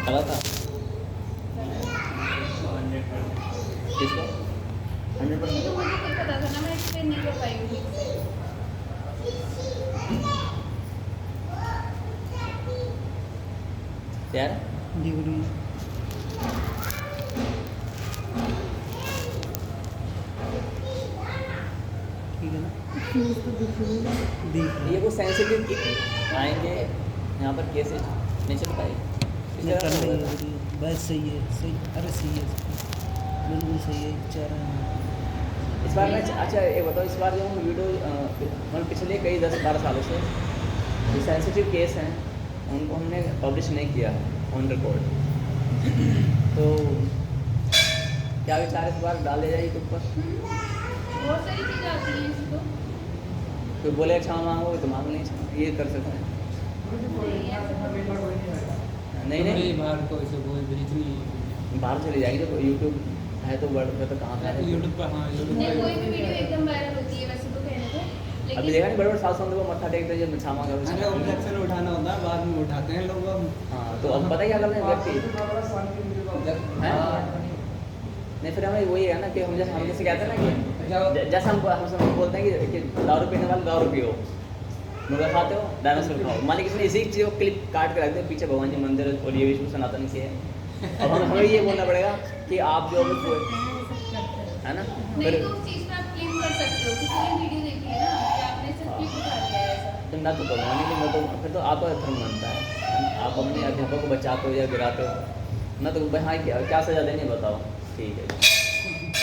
लगा था किसको 100%। तो मुझे खुद पता था ना, मैं एक्सप्लेन नहीं कर पाई हूँ ठीक से। यार डिग्री ठीक है ना, देख ये वो सेंसिटिव आएंगे यहाँ पर केसेस नहीं चल पाएगी इस नहीं तरह कर से रही होगा। है बस सही है, सही, अरे सही है, बिल्कुल सही है, चारा इस बार मैं अच्छा ये बताओ, इस बार जो हम वीडियो मतलब पिछले कई 10-12 सालों से जो सेंसिटिव केस हैं उनको हमने पब्लिश नहीं किया है ऑन रिकॉर्ड। तो क्या विचार इस बार डाले जाए यूट्यूब पर? बहुत सारी चीज़ें आती हैं इसको। कोई बोले क्षमा मांगो तो मांग नहीं, क्षमा ये कर सकते हैं। नहीं नहीं बाहर को ऐसे कोई ब्रिज नहीं बाहर चली जाएगी तो यूट्यूब है तो वर्ल्ड में तो कहाँ का है। यूट्यूब पर। हाँ यूट्यूब नहीं, कोई भी पर वीडियो एकदम वायरल होती है वैसे तो कहने को, अभी लेकिन देखा नहीं बड़े बड़े सासू को मत्था टेकते जब क्षमा अरे करो। ऑब्जेक्शन उठाना होता है, बाद में उठाते हैं लोग अब। हाँ तो अब पता क्या कर रहे हैं व्यक्ति हैं? नहीं फिर हमें वही है ना कि हम जैसे कहते हैं ना कि जैसे हम बोलते हैं कि दारू पीने वाले दारू पियो, मुर्गा खाते हो डायनासोर खाओ। मान लीजिए किसी एक चीज़ को क्लिप काट के रख दे पीछे भगवान जी मंदिर और ये विष्णु सनातन के है। अब हमें ये बोलना पड़ेगा कि आप जो अभी है ना नहीं फिर तो उस चीज़ में आप क्लेम कर सकते हो, किसी ने वीडियो देखी है ना कि आपने सिर्फ क्लिप उठा लिया है ऐसा। तो ना तो भगवान जी मैं तो फिर तो आपका धर्म बनता है। आप अपने अध्यापक को बचाते हो या गिराते हो ना, तो भाई हाँ क्या सजा देनी है बताओ। ठीक है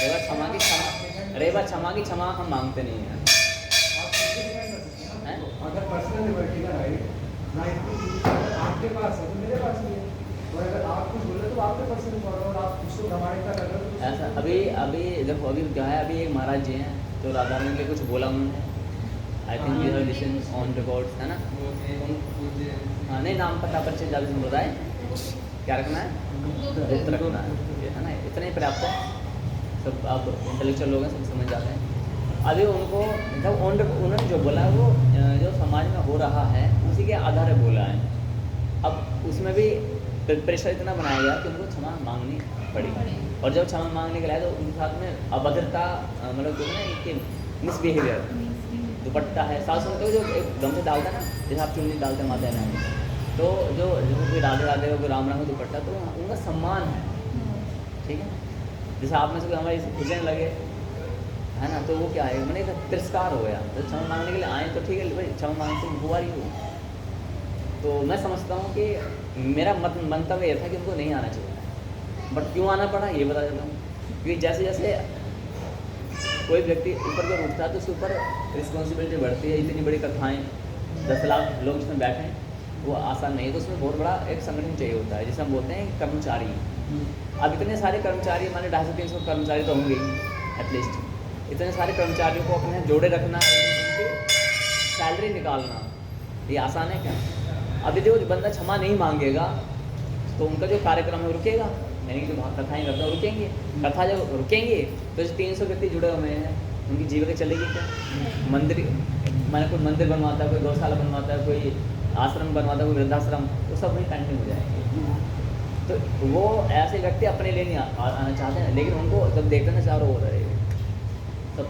रही बात क्षमा की, क्षमा की क्षमा हम मांगते नहीं हैं। हैं? अगर पर्सनल लिबर्टी का राइट आपके पास है तो मेरे पास नहीं है, और अगर आप कुछ बोले तो आपके पर्सनल फॉलो और आप उसको प्रमाणिकता कर रहे हो तो ऐसा अभी देखो अभी क्या है, अभी एक महाराज जी हैं तो राधा रानी के कुछ बोला उन्होंने, I think you have listen on record है ना। हाँ नहीं नाम पता परिचय ज़्यादा संप्रदाय क्या रखना है, गुप्त रखना है ना, इतना ही पर्याप्त है। सब आप इंटेलेक्चुअल लोग हैं, सब समझ जाते हैं। अभी उनको जब उन्होंने जो बोला वो जो समाज में हो रहा है उसी के आधार पर बोला है। अब उसमें भी प्रेशर इतना बनाया गया कि उनको क्षमा मांगनी पड़ी, और जब क्षमा मांगने के लिए तो उनके साथ में अभद्रता मतलब जो है ना कि मिसबिहेवियर, दुपट्टा है सास तो जो एक गमछा डालता है ना, जैसे आप चुन्नी डालते हैं माता है, तो जो कोई राधे राधे कोई राम राम का दुपट्टा, तो उनका सम्मान है। ठीक है, जैसे आप में से कोई हमारे खुजने लगे है ना, तो वो क्या है मैंने एक तिरस्कार हो गया। तो क्षमा मांगने के लिए आए तो ठीक है भाई क्षमा मांगते हुआ ही हो। तो मैं समझता हूँ कि मेरा मंतव्य यह था कि उनको नहीं आना चाहिए, बट क्यों आना पड़ा ये बता देता हूँ। क्योंकि जैसे जैसे कोई व्यक्ति ऊपर को उठता है तो उसके ऊपर रिस्पॉन्सिबिलिटी बढ़ती है। इतनी बड़ी कथाएँ 10 लाख लोग इसमें बैठे हैं वो आसान नहीं है, तो उसमें बहुत बड़ा एक संगठन चाहिए होता है, जिसे हम बोलते हैं कर्मचारी। अब इतने सारे कर्मचारी हमारे 250-300 कर्मचारी तो होंगे एटलीस्ट, इतने सारे कर्मचारियों को अपने जोड़े रखना, सैलरी निकालना ये आसान है क्या? अभी देखो बंदा क्षमा नहीं मांगेगा तो उनका जो कार्यक्रम है वो रुकेगा, यानी कि जो कथाएँ करता है रुकेंगे। कथा जब रुकेंगे तो जो 300 व्यक्ति जुड़े हुए हैं उनकी जीविका चलेगी क्या? मंदिर मैंने कोई मंदिर बनवाता है, कोई गौशाला बनवाता है, कोई आश्रम बनवाता है, कोई वृद्धाश्रम, वो सब वहीं कंटिन्यू हो जाएंगे। तो वो ऐसे व्यक्ति अपने लिए नहीं आना चाहते हैं, लेकिन उनको जब देखते ना चारों हो रहे सब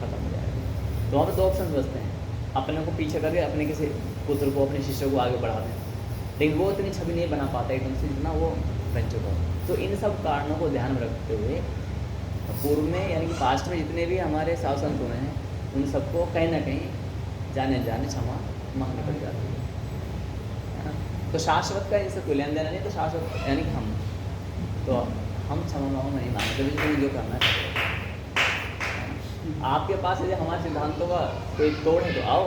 खत्म हो जाएगा। तो वहाँ पर 2 ऑप्शन बचते हैं, अपने को पीछे करके अपने किसी पुत्र को अपने शिष्य को आगे बढ़ा दें, लेकिन वो इतनी छवि नहीं बना पाता एकदम से जितना वो बन चुका हो। तो इन सब कारणों को ध्यान में रखते हुए पूर्व में यानी कि पास्ट में जितने भी हमारे साधु संत हुए हैं उन सबको कहीं ना कहीं जाने क्षमा मांगनी पड़ जाती है ना। तो शाश्वत का इनसे कोई लेन देना नहीं, तो शाश्वत यानी कि हम क्षमा मांगो नहीं मांगते, तुम्हें जो करना चाहिए। आपके पास यदि हमारे सिद्धांतों का कोई तोड़ है तो आओ,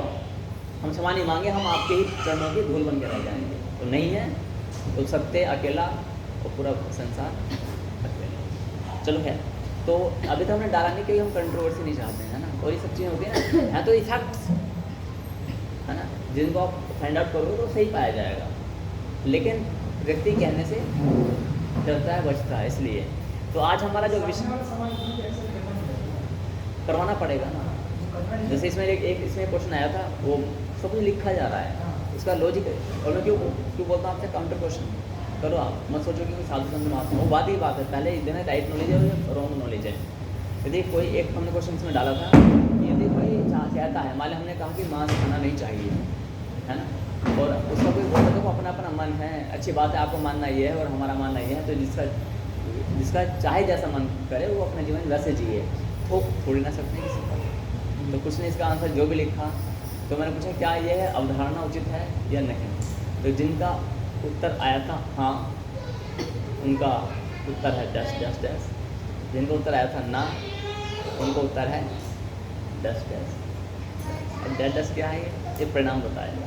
हम क्षमा नहीं मांगे, हम आपके ही चरणों की धूल बन के रह जाएंगे। तो नहीं है तो सत्य अकेला और पूरा संसार अकेला। चलो है तो अभी तो हमने डाला नहीं कि हम कंट्रोवर्सी नहीं चाहते हैं, है ना। और ये सब चीज़ें होती है ना, तो इफेक्ट्स है ना, जिनको आप फाइंड आउट करोगे तो सही पाया जाएगा, लेकिन व्यक्ति कहने से डरता है, बचता है। इसलिए तो आज हमारा जो विषय करवाना पड़ेगा ना, जैसे इसमें एक इसमें क्वेश्चन आया था, वो सब कुछ लिखा जा रहा है, इसका लॉजिक है। और मैं क्यों बोलता हूँ आपसे काउंटर क्वेश्चन, करो आप, मत सोचो कि साधु संत महात्मा, वो बात ही बात है, पहले देना राइट नॉलेज है और रॉन्ग नॉलेज है। यदि कोई एक हमने क्वेश्चन में डाला था, यदि कोई चाहता है, मान लो हमने कहा कि मांस खाना नहीं चाहिए, है ना, और उसका कोई बोलता तो अपना अपना मन है, अच्छी बात है, आपको मानना ये है और हमारा मानना ये है, तो जिसका चाहे जैसा मन करे वो अपना जीवन वैसे जिए, थोप थोड़ी ना सकते किसी पर। तो कुछ ने इसका आंसर जो भी लिखा, तो मैंने पूछा क्या ये है अवधारणा उचित है या नहीं, तो जिनका उत्तर आया था हाँ, उनका उत्तर है डैश डैश डैश, जिनका उत्तर आया था ना, उनका उत्तर है डैश डैश। अब डैश डैश क्या है, ये परिणाम बताएगा।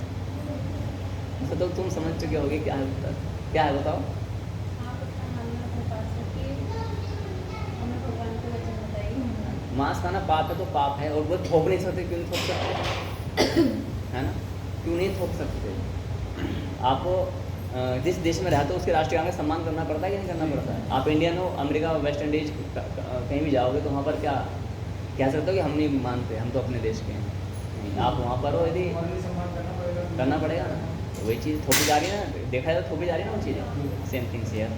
तो तुम समझ चुके होगे क्या है उत्तर, क्या है बताओ। आप अपना मानना बता सकते, हमें भगवान के वचन बताइए। मांस खाना पाप है तो पाप है, और वो थोप नहीं सकते, क्यों नहीं थोप सकते, है ना, क्यों नहीं थोप सकते। आपको जिस देश में रहते हो उसके राष्ट्रीय गान का सम्मान करना पड़ता है कि नहीं करना पड़ता है। आप इंडियन हो, अमेरिका, वेस्ट इंडीज कहीं भी जाओगे तो वहाँ पर क्या कह सकते हो कि हम नहीं मानते, हम तो अपने देश के हैं। नहीं, आप वहाँ पर हो यदि सम्मान करना पड़ेगा ना, वही चीज़ थोपी जा रही है ना, देखा जाए तो थोपी जा रही है ना वो चीज़ें, सेम थिंग्स हियर।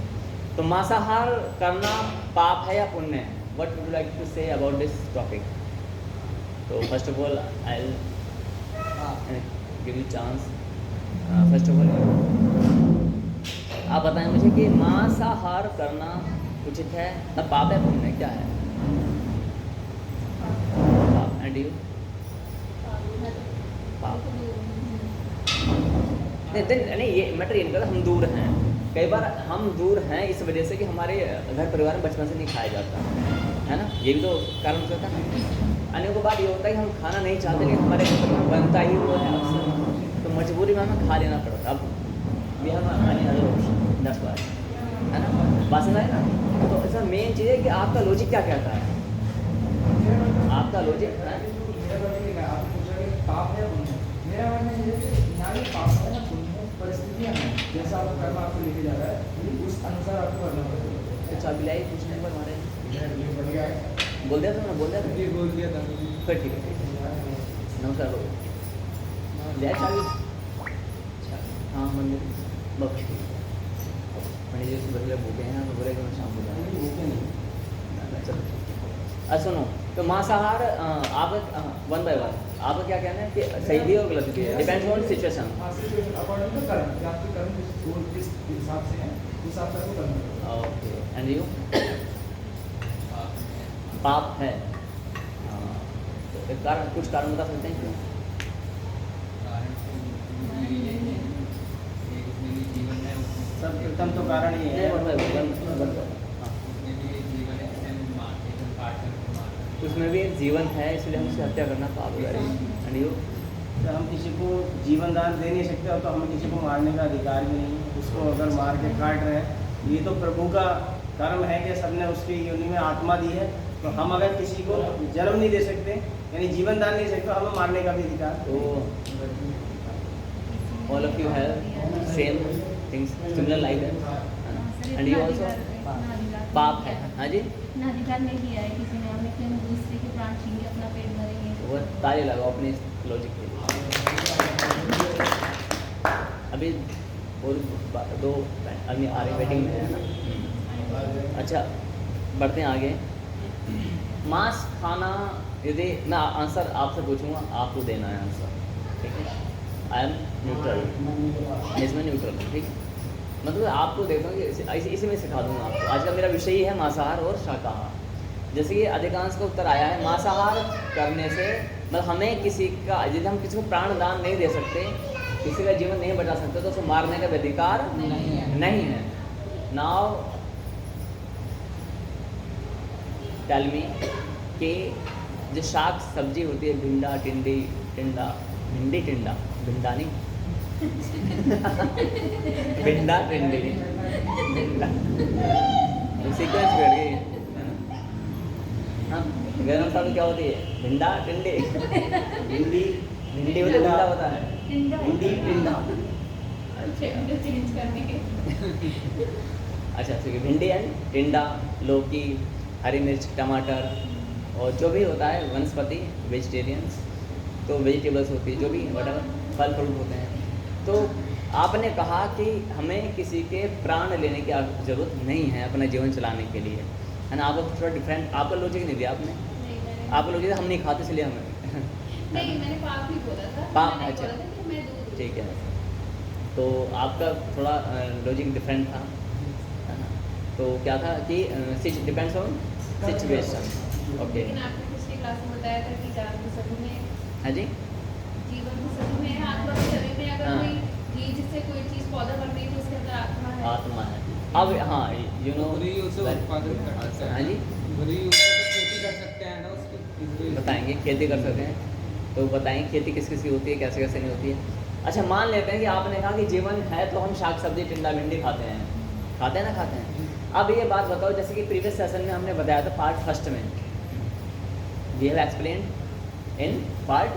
तो मांसाहार करना पाप है या पुण्य है, what would you like to say about this topic. तो first of all I give you chance, first of all आप बताएं मुझे कि मांसाहार करना उचित है ना पाप है पुण्य है, क्या है। पाप, एंड यू। पाप नहीं, ये मैटर ये नहीं करता हम दूर हैं, कई बार हम दूर हैं इस वजह से कि हमारे घर परिवार में बचपन से नहीं खाया जाता है ना, ये भी तो कारण हो सकता है। अन्य को बात ये होता है कि हम खाना नहीं चाहते लेकिन हमारे घर में बनता ही वो है अक्सर, तो मजबूरी में हमें खा लेना पड़ता। अब we have any other option, that's why, है ना, बात समझ आए ना। तो इसमें मेन चीज़ है कि आपका लॉजिक क्या कहता है, आपका लॉजिक है। पाप है पुण्य, मेरा मानना ये है कि ना ही पाप है ना पुण्य है, परिस्थितियाँ हैं, जैसा आपका कर्म आपको लेके जा रहा है उस अनुसार आपको करना पड़ेगा। कुछ अभी लाई पूछने पर हमारे बढ़ गया है, बोल दिया था ना, बोल दिया था, ये बोल दिया था। फिर ठीक है। नमस्कार बोलो, जय चाली। हाँ मंदिर बस पंडित जी से बदले भूखे हैं, तो बोले कि मैं शाम को जाऊँगा। चलो सुनो, तो मांसाहार आप वन बाय वन आपका क्या कहना है कि सही भी और गलत भी है, depends on situation. According to karma, कि आपके कर्म किस हिसाब से हैं उस हिसाब से आपको करना पड़ेगा। Okay, and you. पाप है, तो एक कारण, कुछ कारण बता सकते हैं क्यों। सर्वप्रथम तो कारण ये है, उसमें भी एक जीवन है, इसलिए हम उसकी हत्या करना पाप है। And you. तो हम किसी को जीवन दान दे नहीं सकते, और तो हमें किसी को मारने का अधिकार भी नहीं है। उसको अगर मार के काट रहे हैं, ये तो प्रभु का कर्म है कि सबने उसकी योनि में आत्मा दी है, तो हम अगर किसी को जन्म नहीं दे सकते, यानी जीवन दान नहीं सकते, हमें मारने का भी अधिकार। तो all of you have same things similar like that, and you also. पाप है, हाँ जी, ना अधिकार नहीं दिया है किसी ने हमें कि हम दूसरे के प्राण छीन अपना पेट भरेंगे। वो ताली लगाओ अपने लॉजिक के लिए। अभी और दो आदमी आ रहे वेटिंग में है ना। अच्छा बढ़ते हैं आगे। मांस खाना, यदि मैं आंसर आपसे पूछूंगा आपको देना है आंसर, ठीक है। आई एम न्यूट्रल, इसमें न्यूट्रल, ठीक है। मतलब आपको देखता हूँ कि इसी में सिखा दूँगा आपको। आज का मेरा विषय ही है मांसाहार और शाकाहार। जैसे कि अधिकांश का उत्तर आया है मांसाहार करने से, मतलब हमें किसी का, यदि हम किसी को प्राण दान नहीं दे सकते, किसी का जीवन नहीं बचा सकते, तो उसको मारने का भी अधिकार नहीं है। नाउ टेल मी कि जो शाक सब्जी होती है, भिंडा टिंडी टिंडा, भिंडी टिंडा, भिंडा नहीं भिंडा टिंडी भिंडा, सीक्वेंस बिगड़ गई है। हाँ, गरम साल क्या होती है, भिंडा टिंडी, भिंडी भिंडी होती है, भिंडा होता है, भिंडी टिंडा। चेंज करने के अच्छा ठीक है, भिंडी एंड टिंडा, लौकी, हरी मिर्च, टमाटर और जो भी होता है वनस्पति, वेजिटेरियंस, तो वेजिटेबल्स होती है, जो भी वटावर फल फ्रूट होते हैं। तो आपने कहा कि हमें किसी के प्राण लेने की ज़रूरत नहीं है अपना जीवन चलाने के लिए, है ना। आपको थोड़ा डिफरेंट आपका लॉजिक नहीं दिया आपने। नहीं मैंने आपका लॉजिक हम नहीं खाते इसलिए हमें नहीं मैंने पाप ही बोला था। पाप, मैंने अच्छा। बोला था कि मैं दूध ठीक है, तो आपका थोड़ा लॉजिक डिफरेंट था, है ना। तो क्या था कि डिपेंड्स ऑन सिचुएशन। ओके, लेकिन आपने पिछली क्लास में बताया था कि जान तो सभी में, हाँ जी, जीवन तो सभी में है, आत्मा भी सभी में। अगर हाँ। कोई चीज जिससे कोई चीज पौधा बन रही है तो उसके अंदर आत्मा है। आत्मा है। अब हाँ, यू नो, बुरी उसे उत्पादन कर सकते हाँ जी, हैं, बुरी उसे तो खेती कर सकते हैं ना उसकी, इसलिए बताएंगे खेती कर सकते हैं, तो बताएंगे खेती किस किस की होती है, कैसे कैसे नहीं होती है। अच्छा, मान लेते हैं कि आपने कहा कि जीवन है तो हम शाक सब्जी टिंडा भिंडी खाते हैं ना, खाते हैं। अब ये बात बताओ, जैसे कि प्रीवियस सेशन में हमने बताया था पार्ट फर्स्ट में, we have explained in part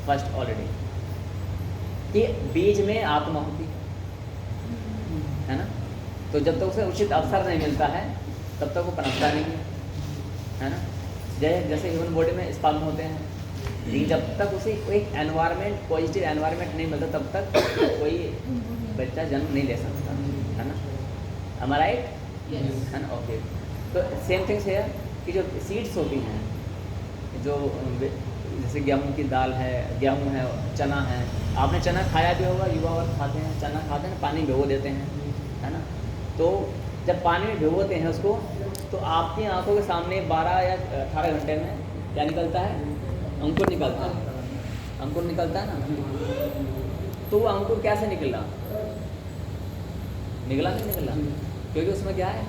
first already कि बीज में आत्मा होती है ना। तो जब तक उसे उचित अवसर नहीं मिलता है तब तक वो पनपता नहीं है ना। जैसे ह्यूमन बॉडी में स्पर्म होते हैं, लेकिन जब तक उसे एक एनवायरनमेंट, पॉजिटिव एनवायरनमेंट नहीं मिलता तब तक कोई बच्चा जन्म नहीं ले सकता, है ना। हमारा राइट, है ना। ओके, तो सेम थिंग्स है कि जो सीड्स होती हैं, जो जैसे गेहूं की दाल है, गेहूं है, चना है, आपने चना खाया भी होगा, युवा वर्ग खाते हैं, चना खाते हैं, पानी भिगो देते हैं, है ना। तो जब पानी में भिगोते हैं उसको, तो आपकी आंखों के सामने 12 या 18 घंटे में क्या निकलता है, अंकुर निकलता है, अंकुर निकलता है ना। तो वो अंकुर कैसे निकला नहीं निकला, क्योंकि उसमें क्या है,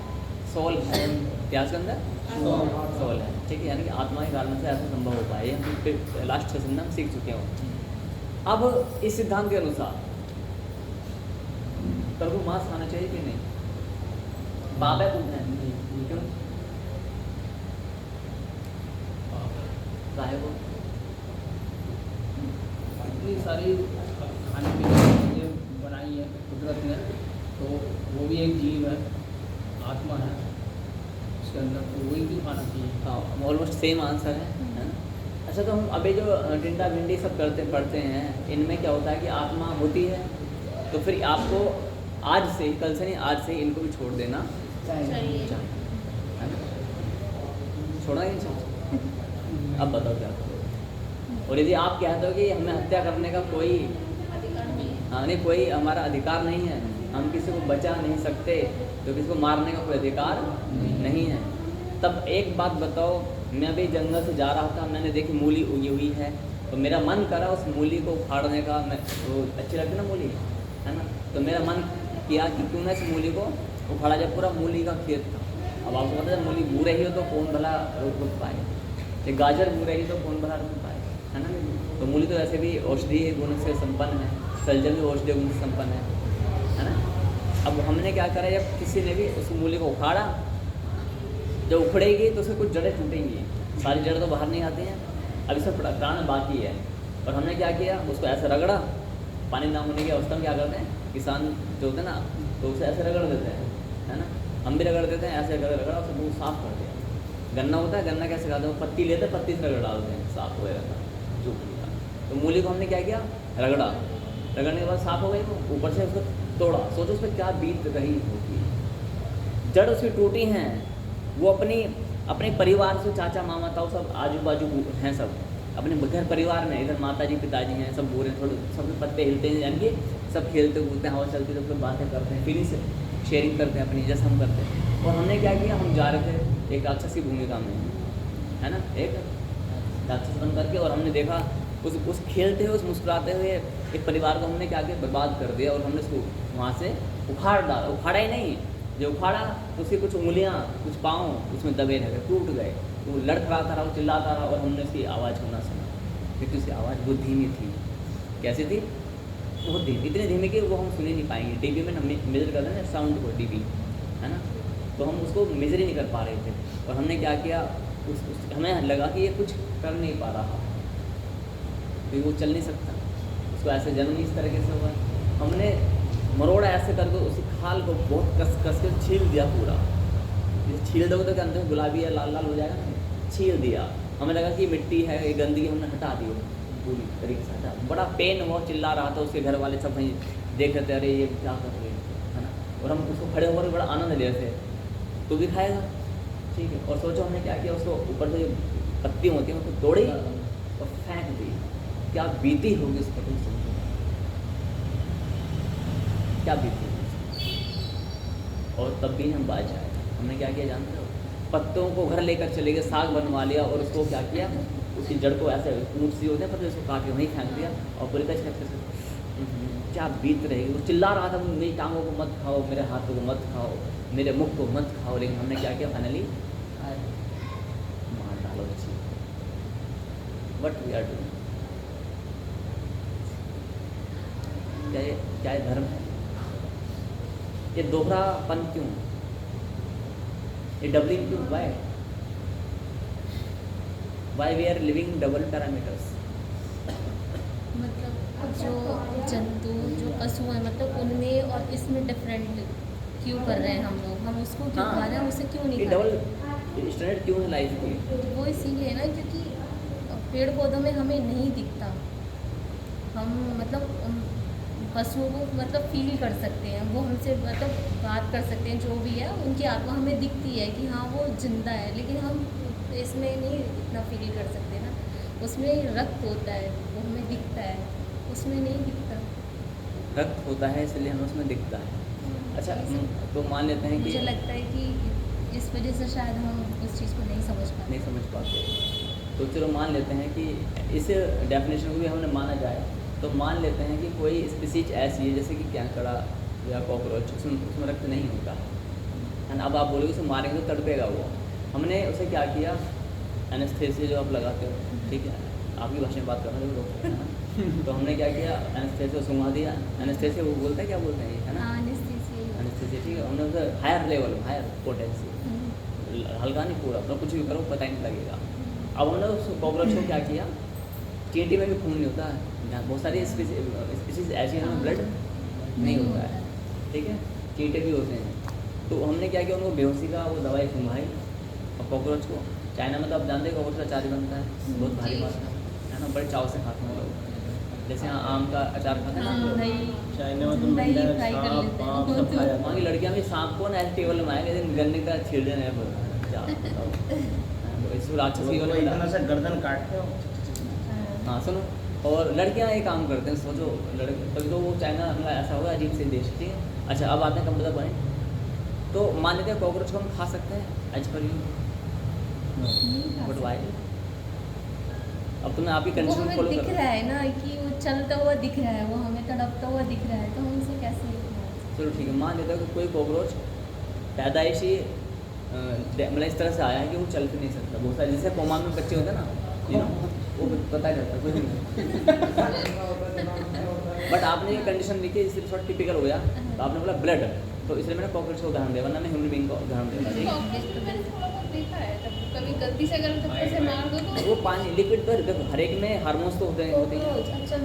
सोल है, क्या उसके अंदर सोल है, ठीक है। यानी कि आत्मा के कारण से ऐसा संभव हो पाया, ये हम फिर लास्ट सेशन में हम सीख चुके हो। अब इस सिद्धांत के अनुसार प्रभु मांस खाना चाहिए कि नहीं, पाप है पुण्य है, क्यों काहे को? इतनी सारी खाने पीने की चीज़ें बनाई है कुदरत ने, तो वो भी एक जीव है, आत्मा है उसके अंदर, तो वही भी खाना चाहिए। हाँ, ऑलमोस्ट सेम आंसर है ना। अच्छा, तो हम अभी जो टिंडा भिंडी सब पढ़ते हैं, इनमें क्या होता है कि आत्मा होती है, तो फिर आपको आज से, कल से नहीं, आज से इनको भी छोड़ देना चाहिए। है ना। छोड़ना ही नहीं चाहिए। अब बताओ क्या करोगे। और यदि आप कहते हो कि हमें हत्या करने का कोई अधिकार नहीं है। हाँ नहीं, कोई हमारा अधिकार नहीं है, हम किसी को बचा नहीं सकते, तो किसी को मारने का कोई अधिकार नहीं है, तब एक बात बताओ, मैं अभी जंगल से जा रहा था, मैंने देखी मूली उगी हुई है, तो मेरा मन करा उस मूली को उखाड़ने का। मैं वो अच्छी लगती ना मूली, है ना, तो मेरा मन किया कि क्यों ना इस मूली को उखाड़ा जाए। पूरा मूली का खेत था। अब आपको पता है मूली बू रही हो तो कौन भला रोक पाए, ये गाजर बू रही तो कौन भला रोक पाए, है ना। तो मूली तो वैसे भी औषधीय गुण से संपन्न है, सलजम भी औषधीय गुण से संपन्न है ना। अब हमने क्या करा, जब किसी ने भी उस मूली को उखाड़ा, जब उखड़ेगी तो उससे कुछ जड़ें टूटेंगी, सारी जड़ें तो बाहर नहीं आती हैं, अब इसमें प्राण बाकी है। और हमने क्या किया, उसको ऐसे रगड़ा, पानी ना होने की अवस्था में क्या करते हैं किसान जो होते हैं ना, तो उसे ऐसे रगड़ देते हैं, है ना। हम भी रगड़ देते हैं, ऐसे रगड़ा उसे मुँह साफ़ कर दिया। गन्ना होता है, गन्ना कैसे खाते हैं, वो पत्ती लेते हैं, पत्ती से रगड़ डालते हैं, साफ़ हो जाता है जो का। तो मूली को हमने क्या किया, रगड़ा, रगड़ने के बाद साफ़ हो गई, वो ऊपर से उसको तोड़ा। सोचो उस पर क्या बीत रही होगी, जड़ उसकी टूटी हैं, वो अपने परिवार से, चाचा मामा ताऊ सब आजू बाजू हैं, सब अपने घर परिवार में, इधर माता जी पिताजी हैं, सब बोरे थोड़े, सब पत्ते हिलते हैं, यानी कि सब खेलते कूदते हैं, हवा चलती है, तो फिर बातें करते हैं, फीलिंग से शेयरिंग करते हैं अपनी, जैसे हम करते हैं। और हमने क्या किया, हम जा रहे थे एक राक्षस की भूमिका में, है ना, एक राक्षस बन करके, और हमने देखा उस खेलते हुए, उस मुस्कुराते हुए एक परिवार को हमने क्या किया, बर्बाद कर दिया। और हमने उसको वहाँ से उखाड़ डाला, उखाड़ा ही नहीं, जो उखाड़ा तो उसकी कुछ उंगलियाँ, कुछ पाँव उसमें दबे रह गए, टूट गए। तो वो लड़खड़ाता रहा, वो चिल्लाता रहा, और हमने उसकी आवाज़ को ना सुना, क्योंकि उसकी आवाज़ बहुत धीमी थी। कैसी थी, बहुत धीमी, इतनी धीमी कि वो हम सुन ही नहीं पाएंगे। टीवी में हम मेजर करते हैं साउंड को, टीवी, है ना, तो हम उसको मेजर ही नहीं कर पा रहे थे। और हमने क्या किया, हमें लगा कि ये कुछ कर नहीं पा रहा, क्योंकि वो चल नहीं सकता, उसको ऐसे जन्म इस तरीके से हुआ। हमने मरोड़ा ऐसे करके उसी खाल को बहुत कस के छील दिया पूरा। जैसे छील दोगे तो क्या गुलाबी या लाल लाल हो जाएगा ना, छील दिया। हमें लगा कि ये मिट्टी है, ये गंदगी, हमने हटा दी, पूरी तरीके से। अच्छा, बड़ा पेन हुआ, चिल्ला रहा था, उसके घर वाले सब वहीं देख रहे थे, अरे ये क्या कर रहे हैं, है ना। और हम उसको खड़े होकर बड़ा आनंद ले रहे थे, तो भी खाएगा, ठीक है। और सोचो हमने क्या किया, उसको ऊपर से पत्ती होती है उसको तोड़ी और फेंक दी। क्या बीती होगी उस पर, तुम समझो क्या बीती होगी। और तब भी हम बाज आए। हमने क्या किया जानते हो, पत्तों को घर लेकर चले गए, साग बनवा लिया और उसको क्या किया, उसकी जड़ को ऐसे ऊँट सी होते हैं पत्ते, उसको काट के वहीं फेंक दिया और पूरी कच क्या बीत रहेगी। वो चिल्ला रहा था, मेरी टांगों को मत खाओ, मेरे हाथों को मत खाओ, मेरे मुख को मत खाओ, लेकिन हमने क्या किया, फाइनली मार डालो अच्छी। वट वी आर डूइंग, क्या ये धर्म है? ये दोहरापन क्यों, ये डबलिंग क्यों, why we are living double parameters. मतलब जो जंतु जो पशु हैं, मतलब उनमें और इसमें डिफरेंट क्यों कर रहे हैं हम लोग, हम उसको क्यों हाँ, खा रहे हैं, उसे क्यों नहीं ये खा डबल रहे? स्टैंडर्ड क्यों है लाइफ की? वो इसीलिए ना क्योंकि पेड़ पौधों में हमें नहीं दिखता, हम मतलब पशुओं को मतलब फील कर सकते हैं, वो हमसे मतलब बात कर सकते हैं, जो भी है उनकी आत्मा हमें दिखती है कि हाँ वो जिंदा है, लेकिन हम इसमें नहीं इतना फील कर सकते ना। उसमें रक्त होता है, वो हमें दिखता है, उसमें नहीं दिखता। रक्त होता है इसलिए हमें उसमें दिखता है। अच्छा, तो मान लेते हैं कि मुझे लगता है कि इस वजह से शायद हम उस चीज़ को नहीं समझ पाते। तो चलो मान लेते हैं कि इस डेफिनेशन को भी हमने माना जाए, तो मान लेते हैं कि कोई स्पीसीज ऐसी है जैसे कि कैंकड़ा या कॉकरोच, उसमें रक्त नहीं होता है ना। अब आप बोलोगे उसे मारेंगे तो तड़पेगा वो। हमने उसे क्या किया, एनेस्थेसिया जो आप लगाते हो, ठीक है, आपकी भाषा में बात कर रहे हो लोग, है ना। तो हमने क्या किया, एनेस्थेसिया सुंघा दिया। एनेस्थेसिया वो बोलता है, क्या बोलते हैं, है ना, एनेस्थेसिया, ठीक है। हमने उसे हायर लेवल, हायर पोटेंसी, हल्का नहीं पूरा, मतलब कुछ भी करो पता ही नहीं लगेगा। अब हमने उस कॉकरोच को क्या किया, चींटी में भी खून नहीं होता है, बहुत सारी स्पीसीज ऐसी हैं जिनमें ब्लड नहीं होता है, ठीक है, चींटे भी होते हैं। तो हमने क्या किया, उनको बेहोशी का वो दवाई सुंघाई। और कॉकरोच को चाइना में तो आप जानते हैं कॉकरोच का अचार भी बनता है, बहुत भारी बात है ना, बड़े चाव से खाते हैं लोग। जैसे यहाँ आम का अचार खाते हैं ना लोग, चाइना में तो दही मेंढक, फ्राई कर सांप, लेते हैं। पाँव सब खाया वहाँ की लड़कियाँ भी सांप को ना ऐसे टेबल में आएंगे, लेकिन गन्ने का छीड़ देना है क्या बताओ। तो इस राक्षस की जाता वाला इतना सा गर्दन काटते हो। हाँ सुनो, और लड़कियां एक काम करते हैं, सोचो लड़के, तभी तो वो चाइना हमारा ऐसा होगा अजीब से देश, ठीक है। अच्छा, अब आते हैं कंप्यूटर पॉइंट। तो मान लेते हैं कॉकरोच को हम खा सकते हैं as per you, but why? अब तुम्हें आपकी वो कंडीशन हमें फॉलो दिख कर, रहा है ना कि वो चलता हुआ दिख रहा है, वो हमें तड़पता हुआ दिख रहा है, तो हम उसे कैसे चलो ठीक है, मान लेते हैं कि कोई कॉकरोच पैदाइशी मतलब इस तरह से आया है कि वो चल भी नहीं सकता। बहुत सारे जैसे कोमा में बच्चे होते हैं ना, यू नो, वो पता करता कुछ नहीं। बट आपने ये कंडीशन लिखी, इसलिए थोड़ा टिपिकल हो गया, तो आपने बोला ब्लड, तो इसलिए मैंने कॉकरोच को उदाहरण दिया, वरना मैं ह्यूमन बीइंग को उदाहरण देता, ठीक है। देखा है तब कभी गलती से अगर थप्पड़ से मार दो तो वो पानी लिक्विड पर देखो, हर एक में हार्मोन्स तो होते हैं। कॉकरोच। अच्छा,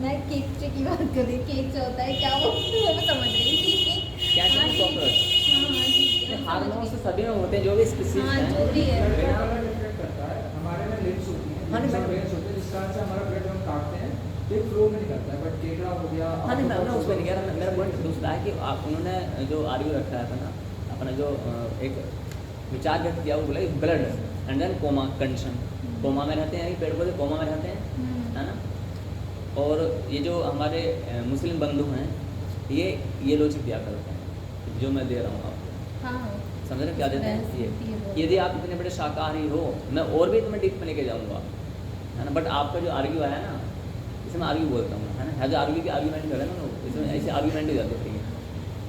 मैं केकचे की बात कर रही, केक जो होता है क्या वो मैं समझ रही थी। क्या हाँ, चाहिए ठीक है। कॉकरोच? हाँ हाँ ठीक है, मैं समझ हार्मोन्स गई। तो सभी में होते हैं, जो भी स्पीसीज हाँ, जो हैं। भी है। इफेक्ट करता है। हमारे में लिप्स होती हैं, हाँ, नहीं, मैं- वेन्स होते हैं, जिस कारण से हमारा ब्लड हम काटते हैं, एक फ्लो में नहीं करता है। बट केकड़ा हो गया, हाँ नहीं, मैं उस पर नहीं कह रहा, मेरा पॉइंट दूसरा है कि आप उन्होंने जो आर्ग्यू रखा है अपना अपना जो एक विचार व्यक्त किया, वो बोला blood and then coma condition. Coma में रहते हैं, पेड़ पौधे कोमा में रहते हैं, है ना। और ये जो हमारे मुस्लिम बंधु हैं, ये लॉजिक दिया करते हैं जो मैं दे रहा हूँ आपको, हाँ, समझ रहे क्या देते हैं ये ये। बहुत। यदि आप इतने बड़े शाकाहारी हो, मैं और भी तुम्हें डीप में लेके जाऊँगा, है ना। बट आपका जो आर्ग्यू है ना, इसे मैं आर्ग्यू बोलता हूँ, है ना, जो आर्ग्यू की आर्ग्यूमेंट कर रहे हैं ना लोग, इसमें ऐसे आर्ग्यूमेंट हो जाते हैं।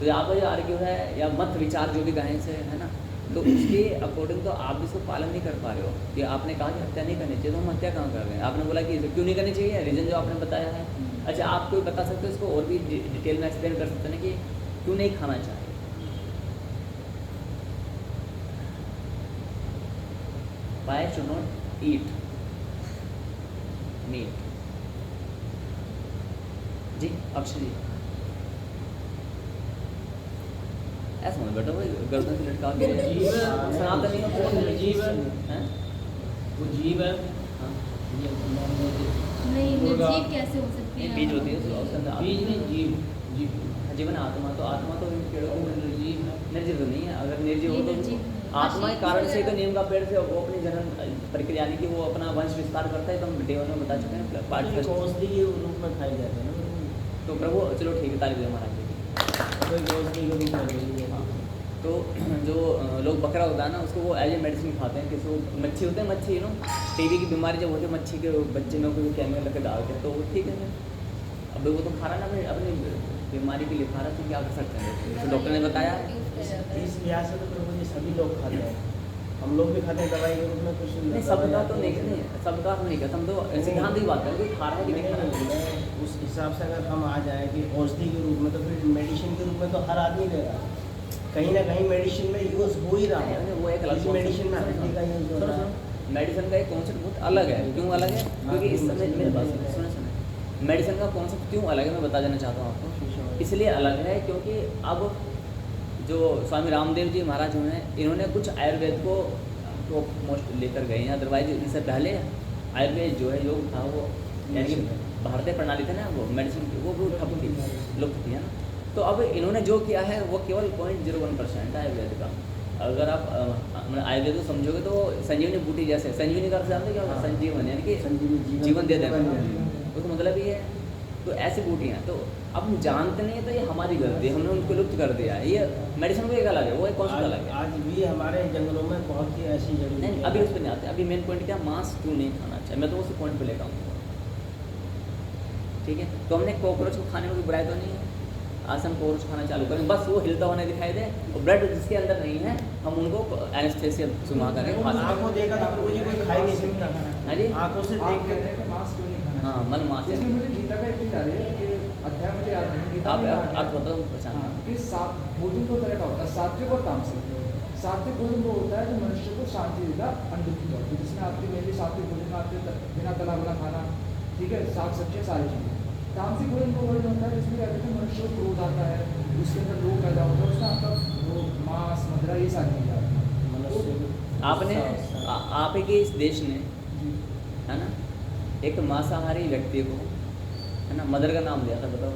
तो आपका जो आर्ग्यू है या मत विचार जो भी कहें से, है ना, तो उसके अकॉर्डिंग तो आप इसको पालन नहीं कर पा रहे हो। कि आपने कहा कि हत्या नहीं करनी चाहिए, तो हम हत्या कहाँ कर रहे हैं? आपने बोला कि क्यों नहीं करनी चाहिए, रीज़न जो आपने बताया है। अच्छा, आप कोई बता सकते हो इसको और भी डिटेल में एक्सप्लेन कर सकते हैं कि क्यों नहीं खाना चाहिए? Why should not eat meat? जी अक्षय जी, ऐसा मत बेटा, भाई गर्दन से लटका के जीव है, सनातनी जीव है, हैं? वो जीव है। हाँ। ये नॉन वेज नहीं मुर्गा। निर्जीव कैसे हो सकती ये है? बीज होती है उसके अंदर बीज नहीं, जीव जीव जीवन आत्मा तो इन पेड़ों वो को निर्जीव है। निर्जीव तो नहीं है। अगर निर्जीव ये हो तो निर्जीव नहीं। आत्मा के मशीन कारण से वगैरह- तो नीम का पेड़ से वो अपनी जनन प्रक्रिया यानी कि वो अपना वंश विस्तार करता है, तो हम डेवन में बता चुके हैं पार्ट ये फर्स्ट। औषधि के रूप में खाई जाते हैं ना, तो प्रभु चलो ठीक है, तारीफ है महाराज जी की। कोई औषधि के रूप में नहीं है। हाँ, तो जो लोग बकरा होता है ना उसको वो एज ए मेडिसिन खाते हैं। किसी को मच्छी होते हैं, मच्छी टीबी की बीमारी जब होती है मच्छी के बच्चे में कोई केमिकल लगे डाल के, तो वो ठीक है। अब वो तो खा रहा ना अपनी बीमारी के लिए खा रहा, तो क्या कर सकते हैं? तो डॉक्टर ने बताया इस लिहाज से तो प्रभु जी सभी लोग खाते हैं, हम लोग भी खाते हैं दवाई के रूप में कुछ नहीं, सबका तो नहीं, सबका तो नहीं कहता, हम तो सिद्धांत की बात करें कोई खा रहा है कि नहीं खा रहा है। उस हिसाब से अगर हम आ जाएं कि औषधि के रूप में, तो फिर मेडिसिन के रूप में तो हर आदमी ले रहा है, कहीं ना कहीं मेडिसिन में यूज हो ही रहा है। वो एक अलग मेडिसिन में हड्डी का यूज हो रहा है। मेडिसिन का एक कॉन्सेप्ट बहुत अलग है। क्यों अलग है? क्योंकि इस समय मेरे पास सुने मेडिसिन का कॉन्सेप्ट क्यों अलग है मैं बता देना चाहता हूँ आपको। इसलिए अलग है क्योंकि अब जो स्वामी रामदेव जी महाराज हैं, इन्होंने कुछ आयुर्वेद को टॉप मोस्ट लेकर गए हैं। अदरवाइज इनसे पहले आयुर्वेद जो है योग था वो, यानी कि भारतीय प्रणाली थी ना, वो मेडिसिन की वो ठप थी, लुप्त थी, है ना। तो अब इन्होंने जो किया है वो केवल 0.01% आयुर्वेद का। अगर आप आयुर्वेद को समझोगे तो संजीवनी बूटी जैसे, संजीवनी का जानते क्या होता है? संजीवन यानी कि जीवन दे देना, उसका मतलब ये है। तो ऐसी बूटियाँ तो अब हम जानते नहीं है, तो ये हमारी गलती है, हमने उनको लुप्त कर दिया है। ये मेडिसिन को एक अलग है, वो एक कॉन्सेप्ट अलग है। आज भी हमारे जंगलों में बहुत ही ऐसी जड़ी नहीं, अभी उस पर नहीं आते। अभी मेन पॉइंट क्या, मांस क्यों नहीं खाना चाहिए, मैं तो उसी पॉइंट पे लेकर आऊँगा। ठीक है, तो हमने कॉकरोच को खाने में कोई बुराई तो नहीं है। आज हम कॉकरोच खाना चालू करें, बस वो हिलता होने दिखाई दे, और ब्लड जिसके अंदर नहीं है हम उनको एनेस्थेसिया सुना करके खा सकते आंखों देखा तो प्रभु जी कोई खा ही नहीं सकता। हैं जी। आंखों से आप देख कहते के हैं कि मांस क्यों नहीं खाना हाँ, मन मांस है। इसमें मुझे गीता का एक चीज आ रही है कि अध्याय मुझे याद नहीं, गीता में याद आप है। बताओ पहचान। हाँ, कि भोजन दो तरह का होता है, सात्विक और तामसिक। सात्विक भोजन वो होता है जो मनुष्य को शांति देता अनदुखी तौर पर, जिसमें आपकी मेनली सात्विक भोजन में आपके बिना तला भुना खाना, ठीक है, साग सब्जियाँ सारी चीज़ें। तामसिक भोजन वो भोजन होता है जिसमें क्या कहते हैं मनुष्य को क्रोध आता है, उसके अंदर रोग पैदा होता है, उसमें आपका वो मांस मदिरा ये सारी चीज़ें आती हैं। मनुष्य आपने आप ही के इस देश ने, है ना, एक मांसाहारी व्यक्ति को, है ना, मदर का नाम दिया था, बताओ।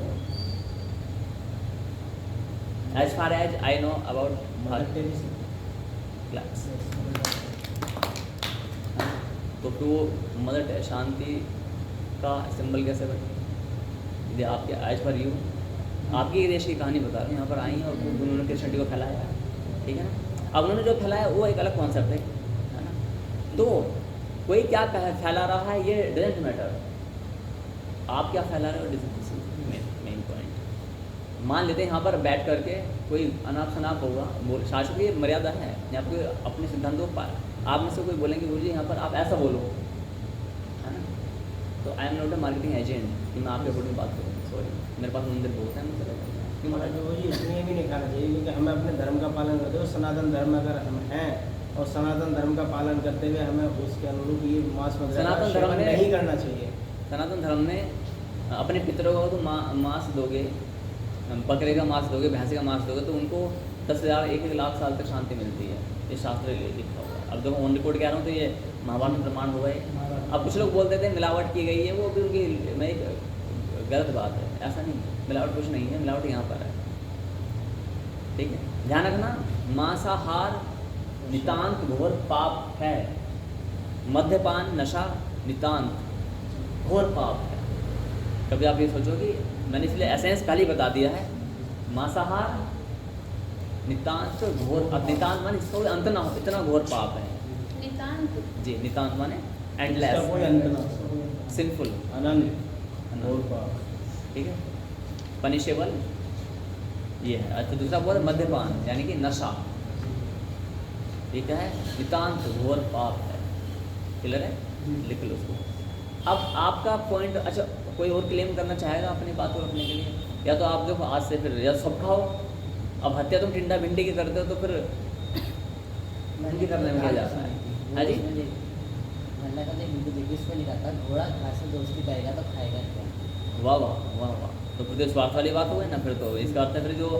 As far as I know about Bharat class, तो फिर वो मदर शांति का सिंबल कैसे बने? यदि आपके एज फॉर यू, आपके ही देश की कहानी बता रहे हैं, यहाँ पर आई हैं और उन्होंने क्रिश्चियनिटी को फैलाया, ठीक है ना। अब उन्होंने जो फैलाया वो एक अलग कॉन्सेप्ट है ना। तो कोई क्या फैला रहा है ये डजेंट मैटर, आप क्या फैला रहे हो मेन पॉइंट। मान लेते हैं यहाँ पर बैठ करके कोई अनाप शनाप होगा, शास्त्र की मर्यादा है, यहाँ पर अपने सिद्धांतों पर आप में से कोई बोलेंगे गुरु जी यहाँ पर आप ऐसा बोलो, है ना। तो आई am not A marketing agent कि मैं आपके अकॉर्डिंग बात करूँ, सॉरी, मेरे पास मंदिर बहुत है, मैं चले जाऊँगा। क्यों महाराज? प्रभु जी इसलिए भी नहीं खाना चाहिए क्योंकि हमें अपने धर्म का पालन करते हुए, सनातन धर्म अगर हम हैं और सनातन धर्म का पालन करते हुए हमें उसके अनुरूप ये मांस मदिरा का सनातन धर्म सेवन में नहीं करना चाहिए। सनातन धर्म में अपने पितरों को तो मांस दोगे, बकरे का मांस दोगे, भैंसे का मांस दोगे, तो उनको 10,000 1 लाख साल तक शांति मिलती है, ये शास्त्र लिखा हुआ है। अब जब ऑन रिकॉर्ड कह रहा हूँ तो ये महाभारत में प्रमाण हो गए। अब कुछ लोग बोलते थे मिलावट की गई है, वो भी उनकी मैं एक गलत बात है, ऐसा नहीं, मिलावट कुछ नहीं है, मिलावट यहाँ पर है, ठीक है। ध्यान रखना, मांसाहार नितांत घोर पाप है, मद्यपान नशा नितांत घोर पाप है। कभी आप ये सोचो कि मैंने इसलिए एसेंस पहले ही बता दिया है, मांसाहार नितांत घोर, अब नितांत माने इसका कोई अंत ना हो, इतना घोर पाप है नितांत जी। नितांत माने इसका एंडलेस, कोई अंत ना, सिंफुल, अनंत और पाप, ठीक है, पनिशेबल ये है। अच्छा, दूसरा बोल मद्यपान यानी कि नशा, ठीक है, नितांत घोर पाप है। क्लियर है? लिख लो उसको। अब आपका पॉइंट, अच्छा कोई और क्लेम करना चाहेगा अपनी बात को रखने के लिए, या तो आप देखो आज से फिर या सब खाओ। अब हत्या तुम टिंडा भिंडी की करते हो तो फिर उनकी करने में क्या जाता है? हाँ जी, वरना का देखिए इसमें लिखा था घोड़ा घास से दोस्ती करेगा तो खाएगा क्या। वाह वाह वाह वाह, तो फिर तो स्वार्थ वाली बात हो गई ना। फिर तो इसका अर्थ है फिर जो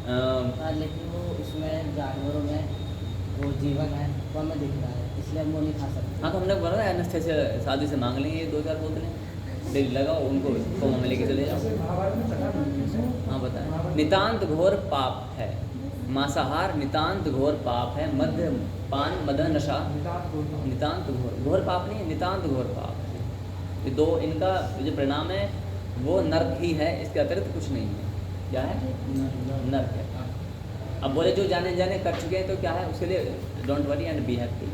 हाँ, लेकिन वो उसमें जानवरों में वो जीवन है तो हमें दिख रहा है, इसलिए हम वो नहीं खा सकते। हाँ, तो हमने बोला एनेस्थेसिया शादी से मांग लेंगे 2-4 बोतलें, डेली लगाओ, उनको कोमा में लेके चले जाओ। जैसे महाभारत में कथा मिलती है। हाँ बताएं। नितांत घोर पाप है मांसाहार, नितांत घोर पाप है मद्य पान मदन नशा। नितांत बोलता हूँ। नितांत घोर पाप नहीं है, नितांत घोर पाप है। ये दो इनका जो परिणाम है वो नर्क ही है, इसके अतिरिक्त कुछ नहीं है। क्या है? नर्क है। अब बोले जो जाने जाने कर चुके हैं तो क्या है, उसके लिए don't worry and be happy.